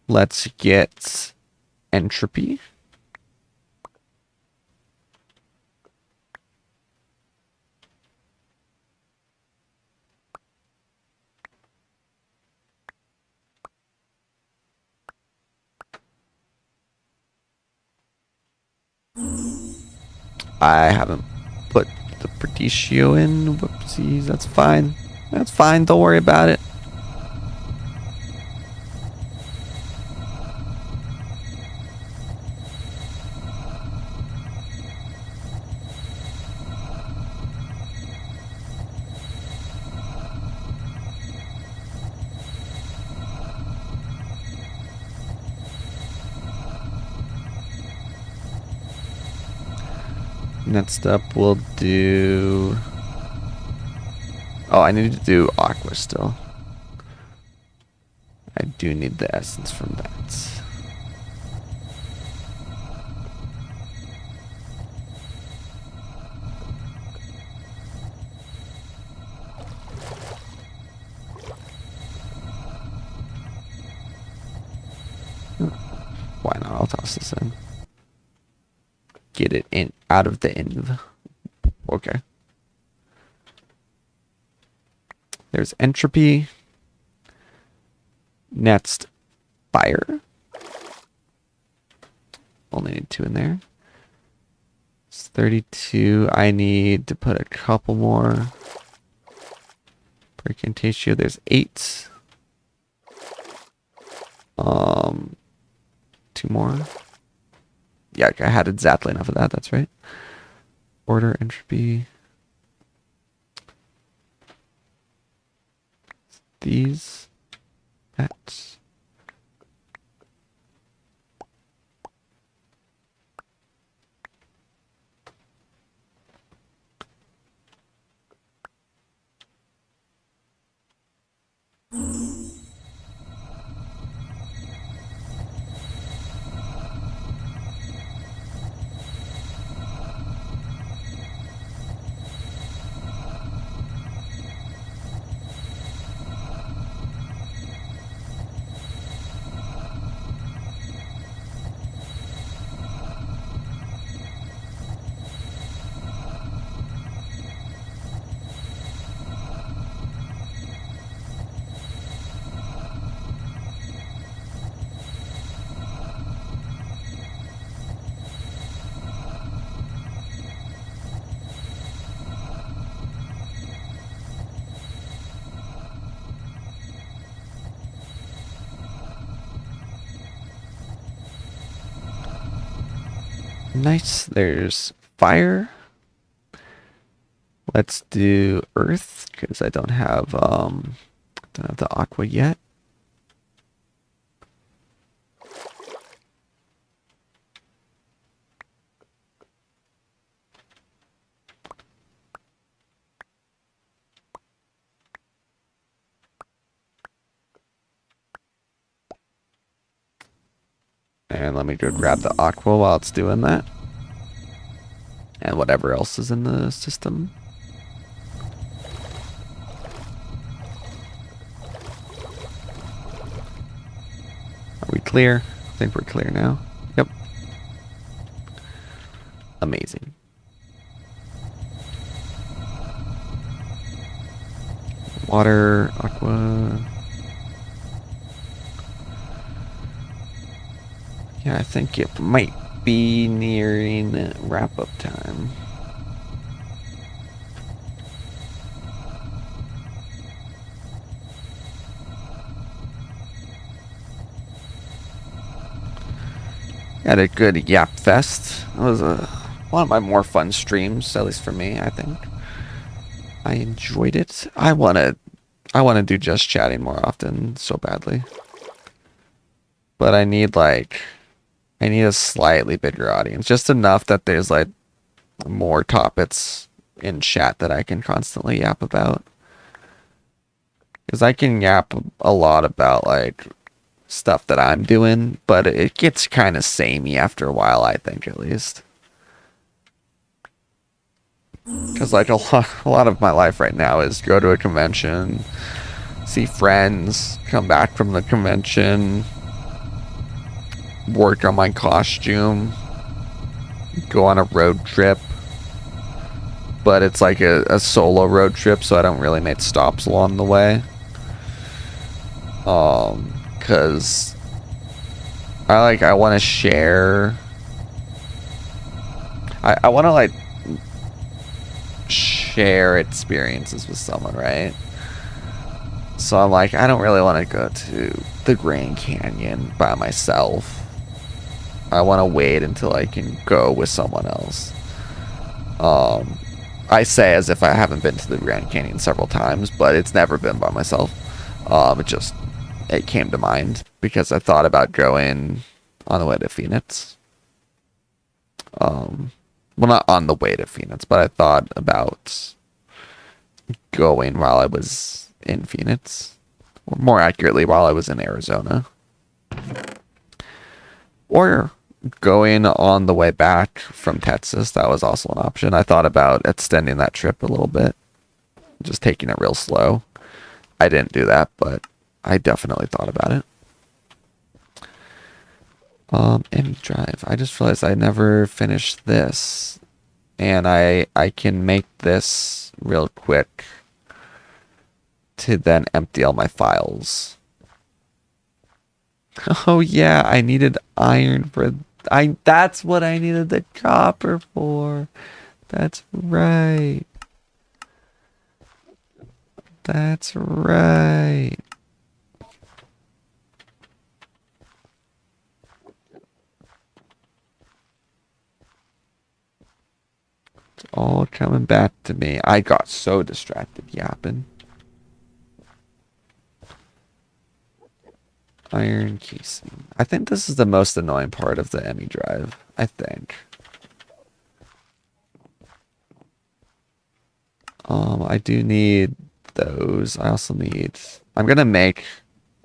Let's get entropy. I haven't put the Perdicio in. Whoopsies, that's fine. That's fine, don't worry about it. Next up, we'll do... Oh, I need to do aqua still. I do need the essence from that. Why not? I'll toss this in. Get it in out of the inv. Okay. There's entropy. Next, fire. Only need 2 in there. It's 32. I need to put a couple more. Precantatio, there's 8. 2 more. Yeah, I had exactly enough of that. That's right. Order, entropy. These. That. Nice. There's fire. Let's do earth because I don't have the aqua yet. And let me go grab the aqua while it's doing that. And whatever else is in the system. Are we clear? I think we're clear now. Yep. Amazing. Water, aqua. Yeah, I think it might be nearing wrap-up time. Had a good yap fest. It was one of my more fun streams, at least for me, I think. I enjoyed it. I wanna do just chatting more often so badly. But I need a slightly bigger audience, just enough that there's like more topics in chat that I can constantly yap about. Because I can yap a lot about like stuff that I'm doing, but it gets kind of samey after a while, I think, at least. Because like a lot of my life right now is go to a convention, see friends, come back from the convention, work on my costume, go on a road trip. But it's like a solo road trip, so I don't really make stops along the way. Because I want to share. I want to like share experiences with someone, right? So I'm like, I don't really want to go to the Grand Canyon by myself. I want to wait until I can go with someone else. I say as if I haven't been to the Grand Canyon several times, but it's never been by myself. It came to mind because I thought about going on the way to Phoenix. Well, not on the way to Phoenix, but I thought about going while I was in Phoenix. Or more accurately, while I was in Arizona. Or going on the way back from Texas. That was also an option. I thought about extending that trip a little bit. Just taking it real slow. I didn't do that, but I definitely thought about it. Any drive. I just realized I never finished this. And I can make this real quick to then empty all my files. Oh yeah, I needed iron for that's what I needed the copper for. That's right. That's right. It's all coming back to me. I got so distracted yapping. Iron casing. I think this is the most annoying part of the ME drive. I think. I do need those. I also need... I'm gonna make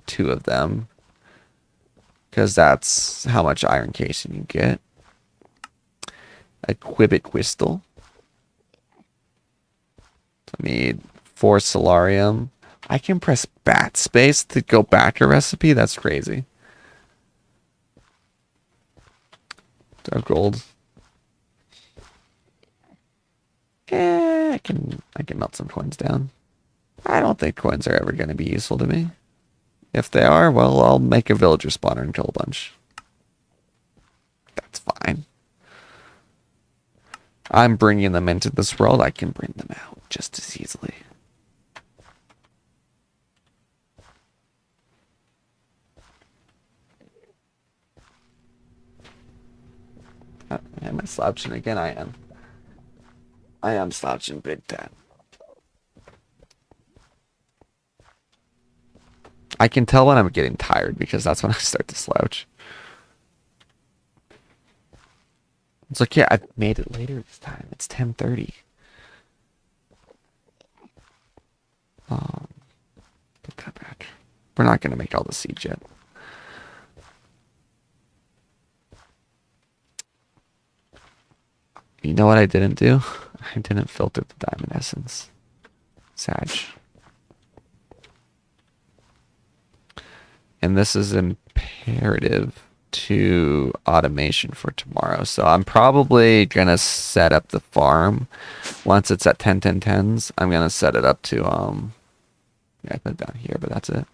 2 of them. Because that's how much iron casing you get. A Quibbit Crystal. I need 4 Solarium. I can press bat space to go back a recipe? That's crazy. Dark gold. Yeah, I can melt some coins down. I don't think coins are ever going to be useful to me. If they are, well, I'll make a villager spawner and kill a bunch. That's fine. I'm bringing them into this world. I can bring them out just as easily. Am I slouching again? I am. I am slouching big time. I can tell when I'm getting tired because that's when I start to slouch. It's like, yeah, I've made it later this time. It's 10:30. Put that back. We're not going to make all the siege yet. know what I didn't do? I didn't filter the diamond essence. Sag. And this is imperative to automation for tomorrow. So I'm probably going to set up the farm. Once it's at 10, 10, 10s, I'm going to set it up to, yeah, I put it down here, but that's it.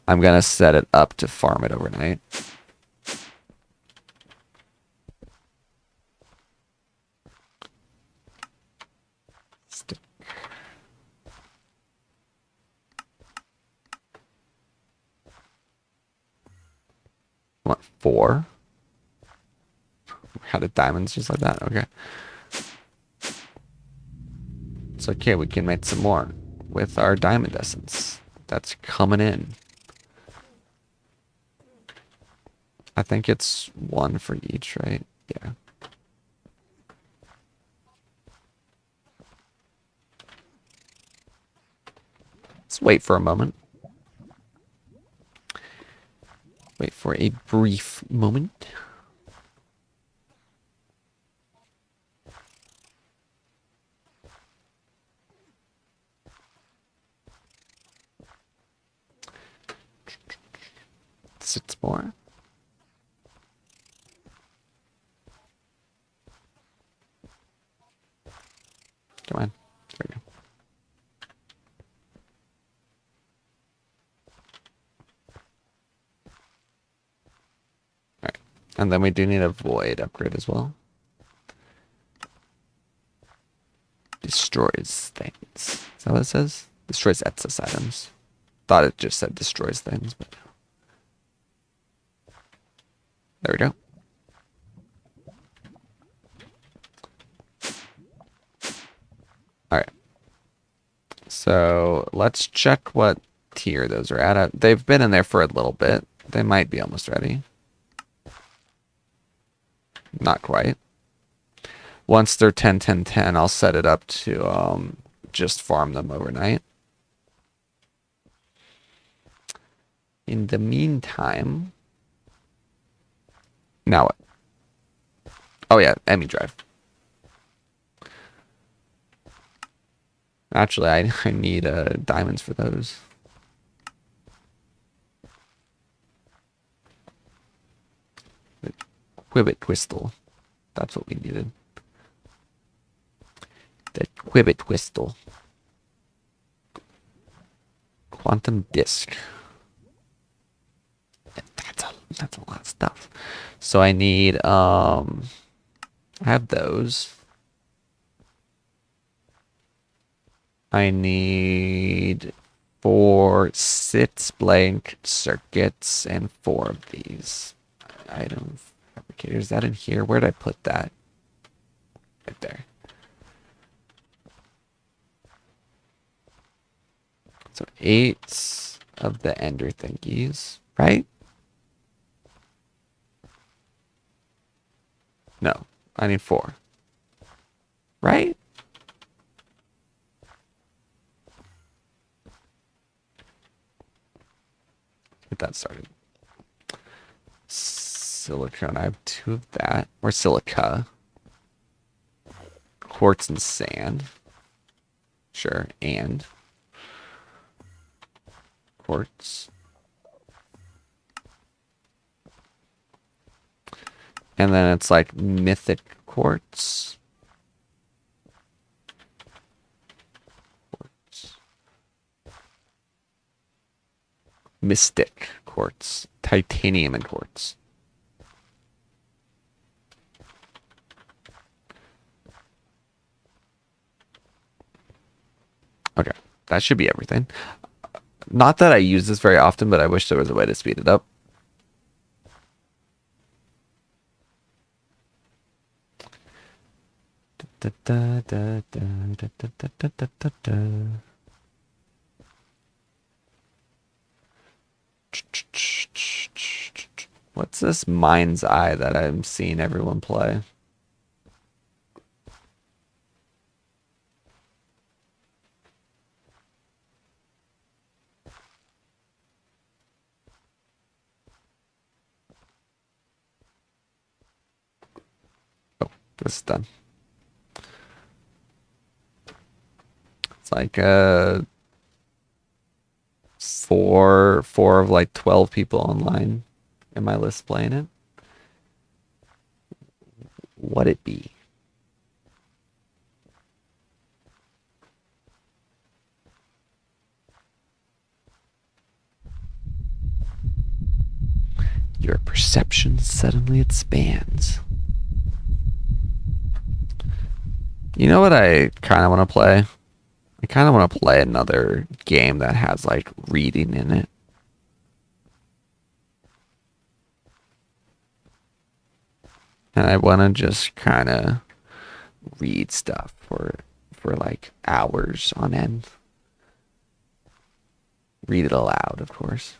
I'm going to set it up to farm it overnight. Stick. What, 4? How did diamonds just like that? Okay. It's okay, we can make some more with our diamond essence. That's coming in. I think it's 1 for each, right? Yeah. Let's wait for a moment. Wait for a brief moment. Six more. Come on. There we go. Alright. And then we do need a void upgrade as well. Destroys things. Is that what it says? Destroys excess items. Thought it just said destroys things, but there we go. Alright. So let's check what tier those are at. They've been in there for a little bit. They might be almost ready. Not quite. Once they're 10, 10, 10, I'll set it up to just farm them overnight. In the meantime, now what? Oh yeah, Emmy drive. Actually, I need diamonds for those. The Quibbit crystal. That's what we needed. The Quibbit crystal. Quantum disk. That's a lot of stuff. So I need I have those. I need 4 6 blank circuits and 4 of these. Item fabricator. Is that in here? Where'd I put that? Right there. So 8 of the ender thingies, right? No, I need 4. Right? Get that started. Silicone, I have 2 of that. Or silica. Quartz and sand. Sure, and quartz. And then it's like mythic quartz. Quartz. Mystic quartz. Titanium and quartz. Okay, that should be everything. Not that I use this very often, but I wish there was a way to speed it up. What's this Mind's Eye that I'm seeing everyone play? Oh, this is done. like four of like 12 people online in my list playing it. What it be? Your perception suddenly expands. You know what I kind of want to play? I kind of want to play another game that has like reading in it. And I want to just kind of read stuff for like hours on end. Read it aloud, of course.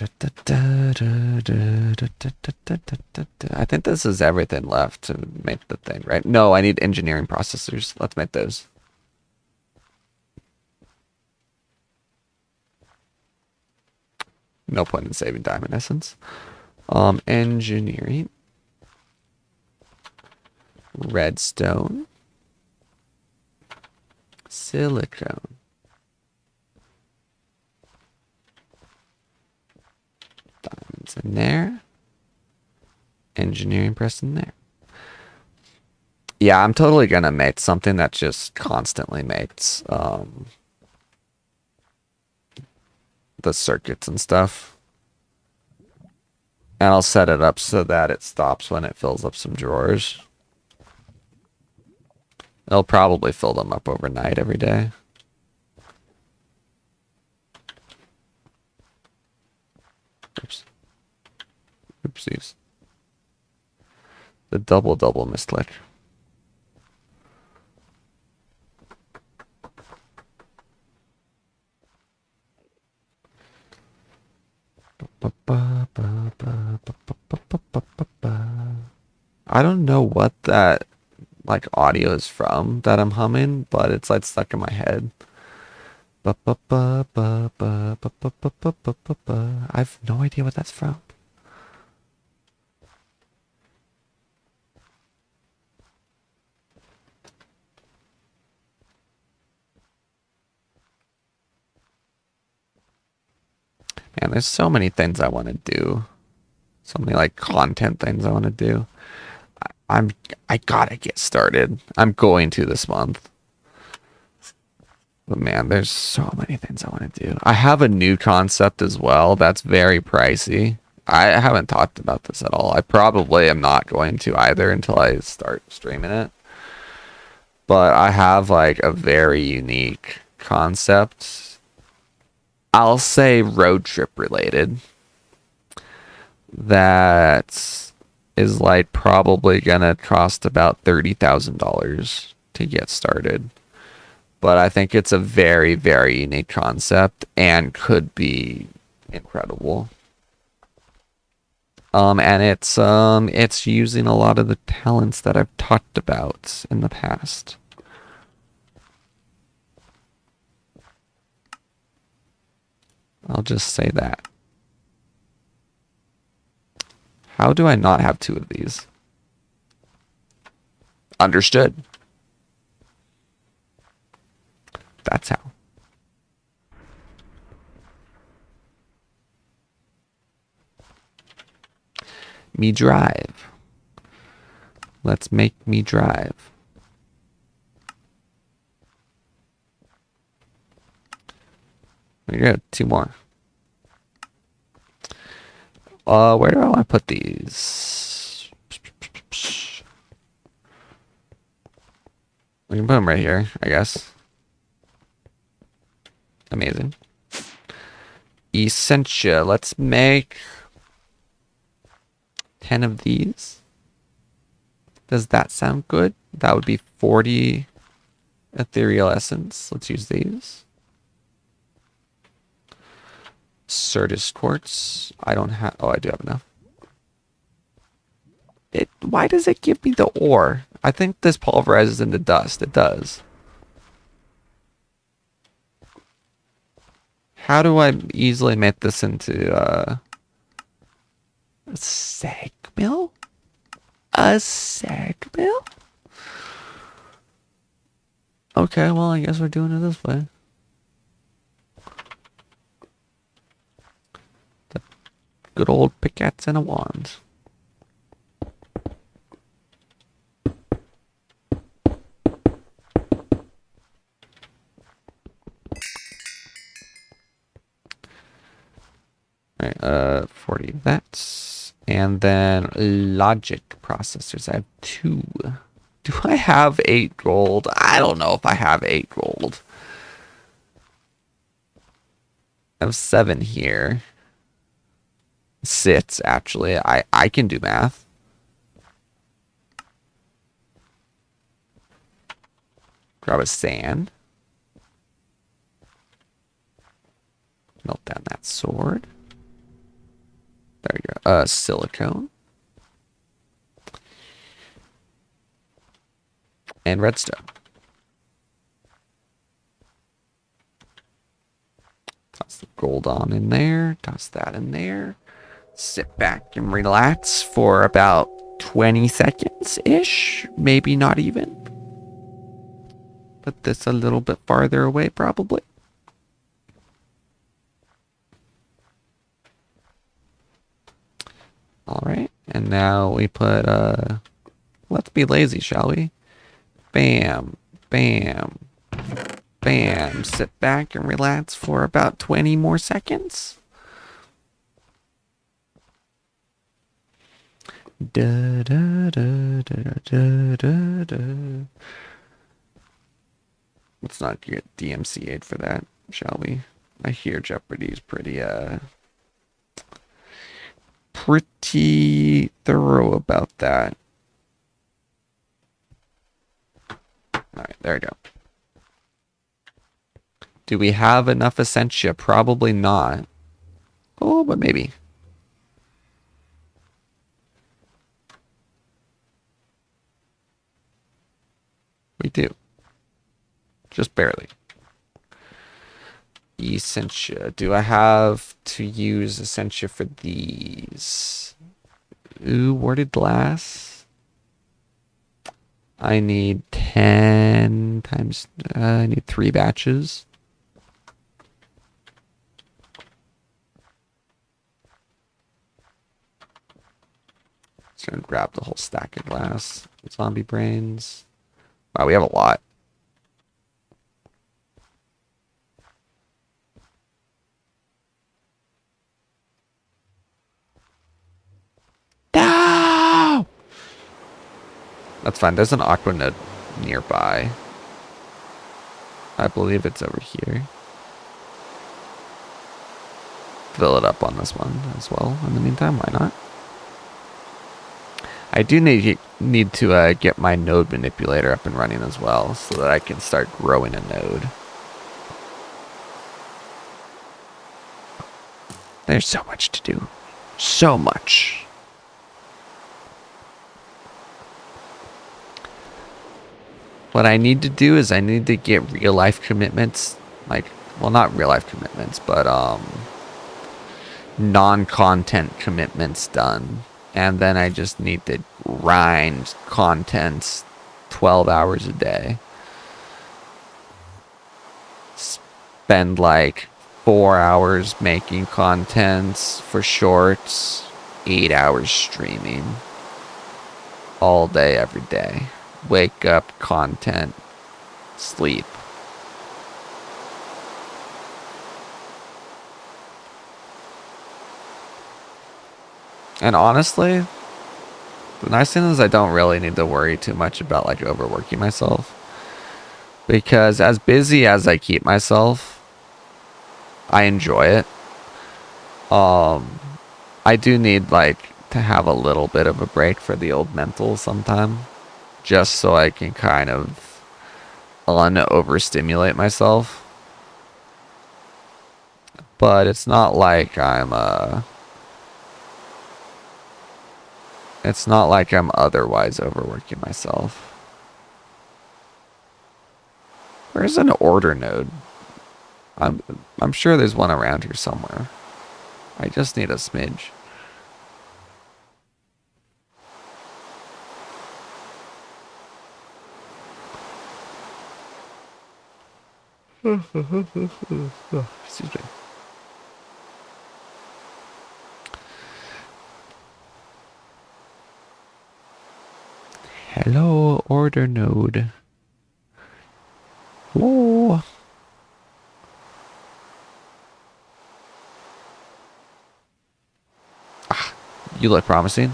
I think this is everything left to make the thing, right? No, I need engineering processors. Let's make those. No point in saving time in essence. Engineering. Redstone. Silicone. Diamonds in there. Engineering press in there. Yeah, I'm totally gonna make something that just constantly makes the circuits and stuff. And I'll set it up so that it stops when it fills up some drawers. It'll probably fill them up overnight every day. Oops. Oopsies. The double misclick. I don't know what that like audio is from that I'm humming, but it's like stuck in my head. I have no idea what that's from. Man, there's so many things I want to do. So many like content things I want to do. I gotta get started. I'm going to this month. But man, there's so many things I want to do. I have a new concept as well that's very pricey. I haven't talked about this at all. I probably am not going to either until I start streaming it. But I have like a very unique concept. I'll say road trip related. That is like probably gonna cost about $30,000 to get started. But I think it's a very, very unique concept and could be incredible. And it's using a lot of the talents that I've talked about in the past. I'll just say that. How do I not have two of these? Understood. That's how. Me drive. Let's make me drive. There you go, two more. Where do I want to put these? We can put them right here, I guess. Amazing. Essentia. Let's make 10 of these. Does that sound good? That would be 40 ethereal essence. Let's use these. Certus quartz. I don't have. Oh, I do have enough. Why does it give me the ore? I think this pulverizes into dust. It does. How do I easily make this into a sag mill? A sag mill? Okay, well, I guess we're doing it this way. The good old pickaxe and a wand. Alright, 40 that's. And then logic processors. I have 2. Do I have 8 gold? I don't know if I have 8 gold. I have 7 here. 6, actually. I can do math. Grab a sand. Melt down that sword. There you go. Silicone. And redstone. Toss the gold on in there. Toss that in there. Sit back and relax for about 20 seconds-ish. Maybe not even. Put this a little bit farther away, probably. Alright, and now we put, let's be lazy, shall we? Bam, bam, bam. Sit back and relax for about 20 more seconds. Da, da, da, da, da, da, da. Let's not get DMCA'd for that, shall we? I hear Jeopardy's pretty thorough about that. Alright, there we go. Do we have enough Essentia? Probably not. Oh, but maybe. We do. Just barely. Essentia. Do I have to use Essentia for these? Ooh, warded glass. I need 10 times... I need 3 batches. Just gonna grab the whole stack of glass. Zombie brains. Wow, we have a lot. No! That's fine. There's an aqua node nearby. I believe it's over here. Fill it up on this one as well. In the meantime, why not? I do need to get my node manipulator up and running as well, so that I can start growing a node. There's so much to do. So much. What I need to do is I need to get real life commitments, like, well, not real life commitments, but non-content commitments done. And then I just need to grind content 12 hours a day. Spend like 4 hours making content for shorts, 8 hours streaming. All day, every day. Wake up, content, sleep. And honestly, the nice thing is I don't really need to worry too much about like overworking myself. Because as busy as I keep myself, I enjoy it. I do need like to have a little bit of a break for the old mental sometime. Just so I can kind of overstimulate myself. But it's not like I'm it's not like I'm otherwise overworking myself. Where's an order node? I'm sure there's one around here somewhere. I just need a smidge. Excuse me. Hello, order node. Whoa. Ah, you look promising.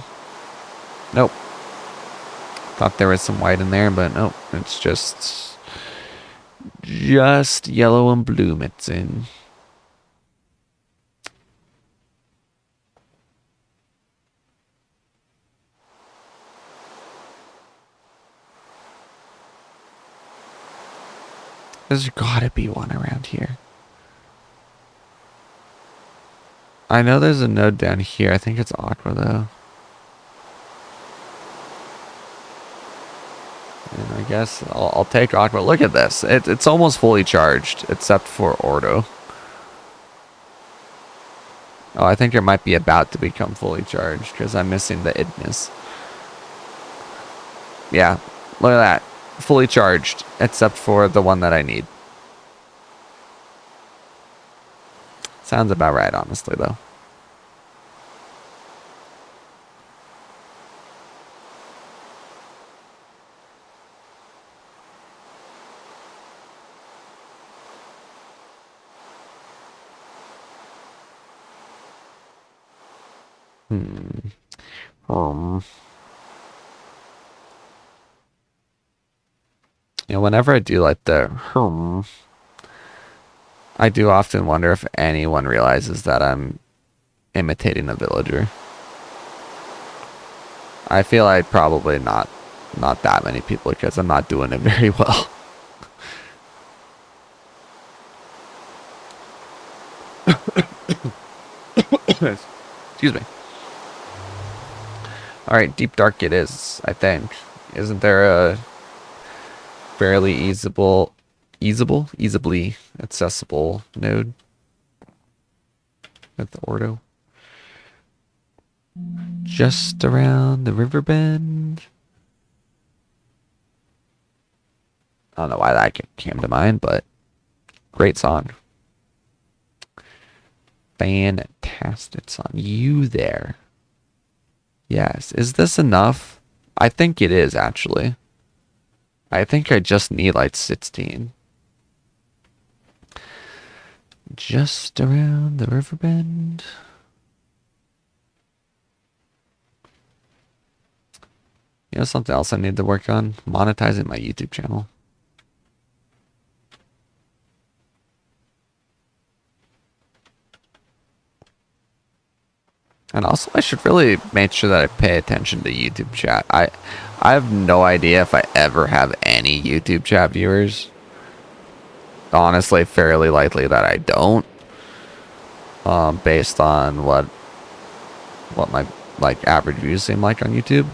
Nope. Thought there was some white in there, but nope. It's just yellow and blue mixing. There's gotta be one around here. I know there's a node down here. I think it's aqua though. And I guess I'll take aqua. Look at this. It's almost fully charged, except for Ordo. Oh, I think it might be about to become fully charged because I'm missing the idness. Yeah, look at that. Fully charged, except for the one that I need. Sounds about right, honestly, though. You know, whenever I do like the I do often wonder if anyone realizes that I'm imitating a villager. I feel like probably not that many people because I'm not doing it very well. Excuse me. Alright, deep dark it is, I think. Isn't there a fairly easily accessible node at the Ordo? Just around the river bend. I don't know why that came to mind, but great song. Fantastic song. You there. Yes. Is this enough? I think it is, actually. I think I just need like 16. Just around the river bend. You know something else I need to work on? Monetizing my YouTube channel. And also, I should really make sure that I pay attention to YouTube chat. I have no idea if I ever have any YouTube chat viewers. Honestly, fairly likely that I don't. Based on what my average views seem like on YouTube.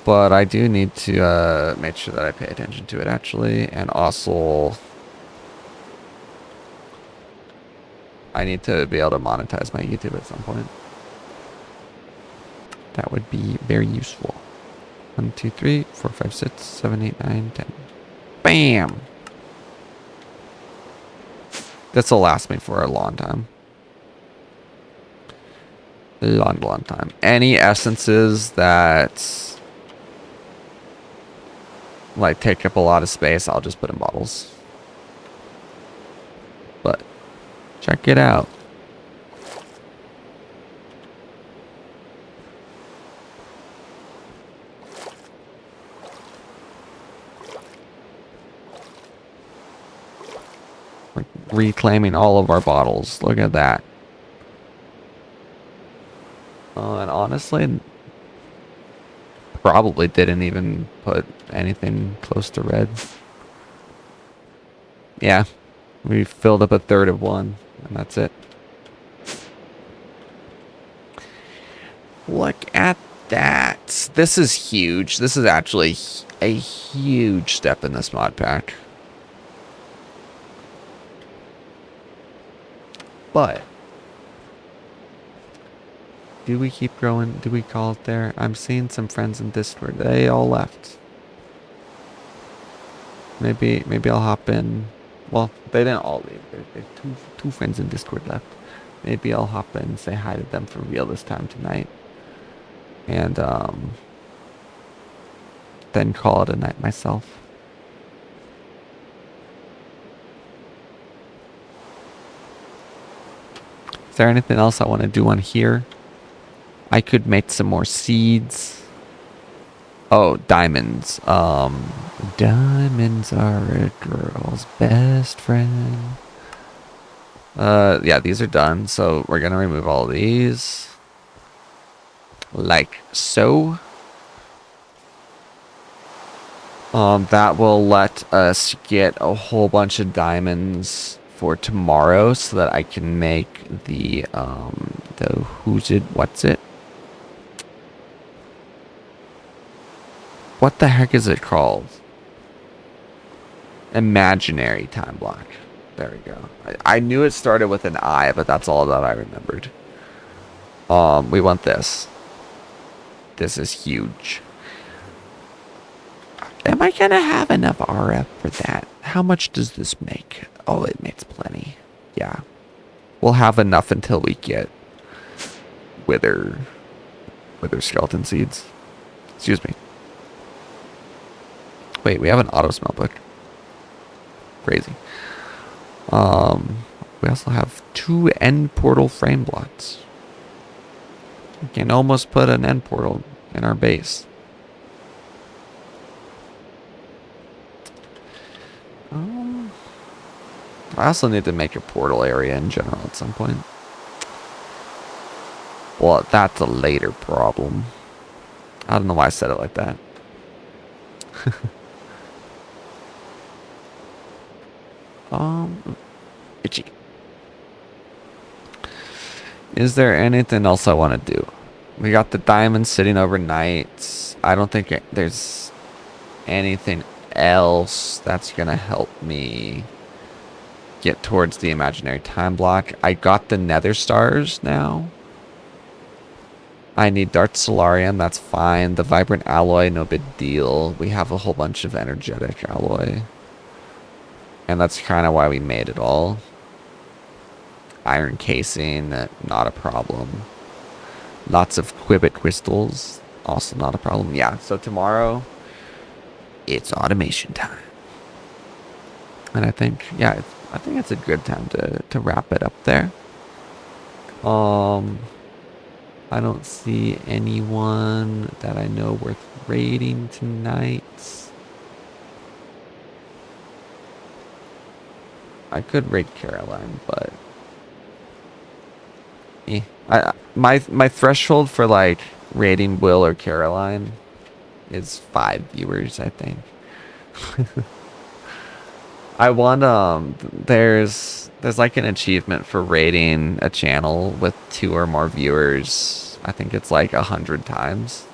But I do need to make sure that I pay attention to it actually, and also I need to be able to monetize my YouTube at some point. That would be very useful. 1, 2, 3, 4, 5, 6, 7, 8, 9, 10. Bam! This will last me for a long time. Long time. Any essences that like take up a lot of space, I'll just put in bottles. But check it out. Like reclaiming all of our bottles. Look at that. And honestly, probably didn't even put anything close to red. Yeah, we filled up a third of one, and that's it. Look at that. This is huge. This is actually a huge step in this mod pack. But do we keep growing? Do we call it there? I'm seeing some friends in Discord. They all left. Maybe I'll hop in. Well, they didn't all leave. There's two friends in Discord left. Maybe I'll hop in and say hi to them for real this time tonight. And then call it a night myself. Is there anything else I want to do on here? I could make some more seeds. Oh, diamonds. Diamonds are a girl's best friend. Yeah, these are done. So we're gonna remove all of these. Like so. That will let us get a whole bunch of diamonds for tomorrow so that I can make the what's it? What the heck is it called? Imaginary time block. There we go. I knew it started with an I, but that's all that I remembered. We want this. This is huge. Am I gonna have enough RF for that? How much does this make? Oh, it makes plenty. Yeah. We'll have enough until we get wither skeleton seeds. Excuse me. Wait, we have an auto smell book. Crazy. We also have 2 end portal frame blocks. We can almost put an end portal in our base. I also need to make a portal area in general at some point. Well, that's a later problem. I don't know why I said it like that. Itchy. Is there anything else I want to do? We got the diamonds sitting overnight. I don't think there's anything else that's gonna help me get towards the imaginary time block. I got the nether stars now. I need Dark Solarium, that's fine. The Vibrant Alloy, no big deal. We have a whole bunch of Energetic Alloy. And that's kind of why we made it all. Iron Casing, not a problem. Lots of Quibbit Crystals, also not a problem. Yeah, so tomorrow, it's automation time. And I think, yeah, I think it's a good time to wrap it up there. I don't see anyone that I know worth raiding tonight. I could raid Caroline, but my threshold for like raiding Will or Caroline is 5 viewers, I think. I want there's like an achievement for raiding a channel with 2 or more viewers. I think it's like 100 times.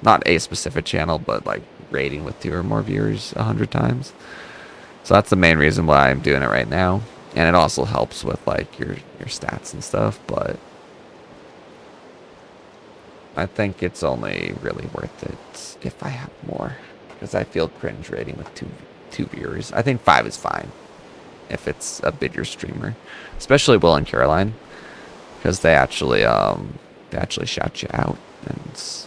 Not a specific channel, but like raiding with 2 or more viewers 100 times. So that's the main reason why I'm doing it right now. And it also helps with like your stats and stuff, but I think it's only really worth it if I have more, because I feel cringe raiding with two viewers. I think 5 is fine if it's a bigger streamer, especially Will and Caroline, because they actually shout you out and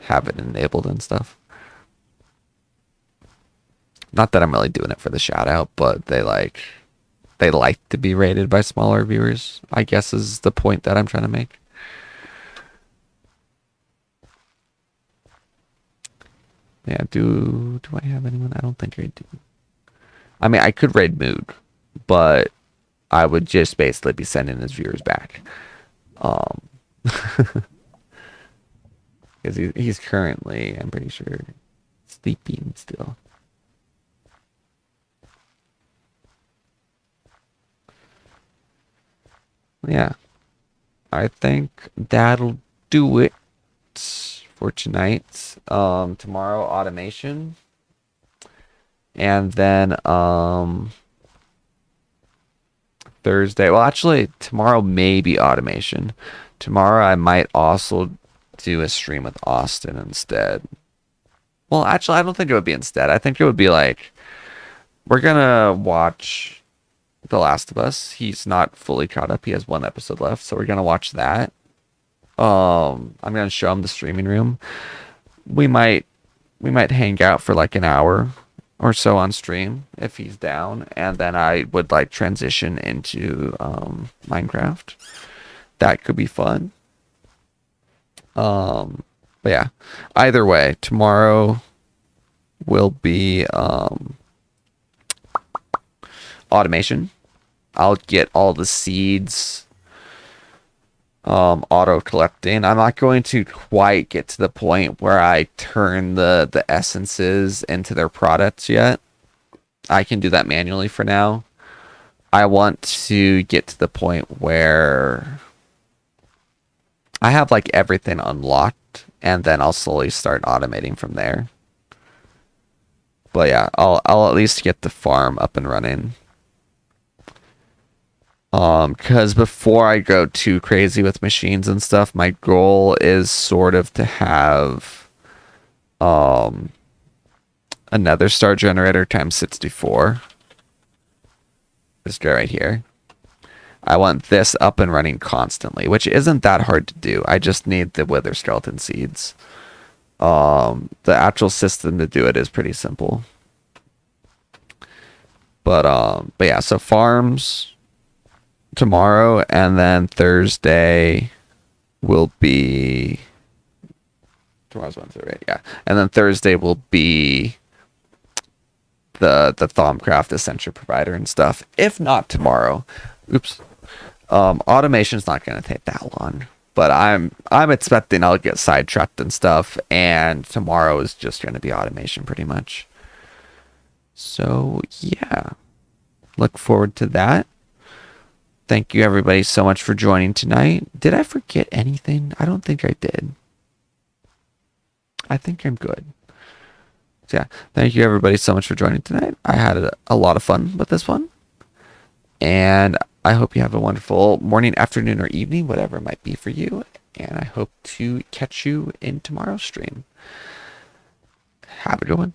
have it enabled and stuff. Not that I'm really doing it for the shout out, but they like to be rated by smaller viewers, I guess is the point that I'm trying to make. Yeah, do I have anyone? I don't think I do. I mean, I could raid Mood, but I would just basically be sending his viewers back. Because he's currently, I'm pretty sure, sleeping still. Yeah, I think that'll do it for tonight. Tomorrow automation, and then Thursday. Well, actually, tomorrow may be automation. Tomorrow I might also do a stream with Austin instead. Well, actually, I don't think it would be instead. I think it would be like, we're gonna watch The Last of Us. He's not fully caught up. He has one episode left, so we're gonna watch that. I'm gonna show him the streaming room. We might hang out for like an hour or so on stream if he's down, and then I would like transition into Minecraft. That could be fun. But yeah, either way, tomorrow will be automation. I'll get all the seeds auto collecting. I'm not going to quite get to the point where I turn the essences into their products yet. I can do that manually for now. I want to get to the point where I have like everything unlocked, and then I'll slowly start automating from there. But yeah, I'll at least get the farm up and running. Because before I go too crazy with machines and stuff, my goal is sort of to have another star generator times 64. This guy right here. I want this up and running constantly, which isn't that hard to do. I just need the wither skeleton seeds. The actual system to do it is pretty simple. But yeah, so farms tomorrow, and then Thursday will be tomorrow's Wednesday, right? Yeah. And then Thursday will be the Thaumcraft Essential Provider and stuff. If not tomorrow. Oops. Automation's not gonna take that long. But I'm expecting I'll get sidetracked and stuff, and tomorrow is just gonna be automation pretty much. So yeah. Look forward to that. Thank you everybody so much for joining tonight. Did I forget anything? I don't think I did. I think I'm good. So yeah, thank you everybody so much for joining tonight. I had a lot of fun with this one. And I hope you have a wonderful morning, afternoon, or evening, whatever it might be for you. And I hope to catch you in tomorrow's stream. Have a good one.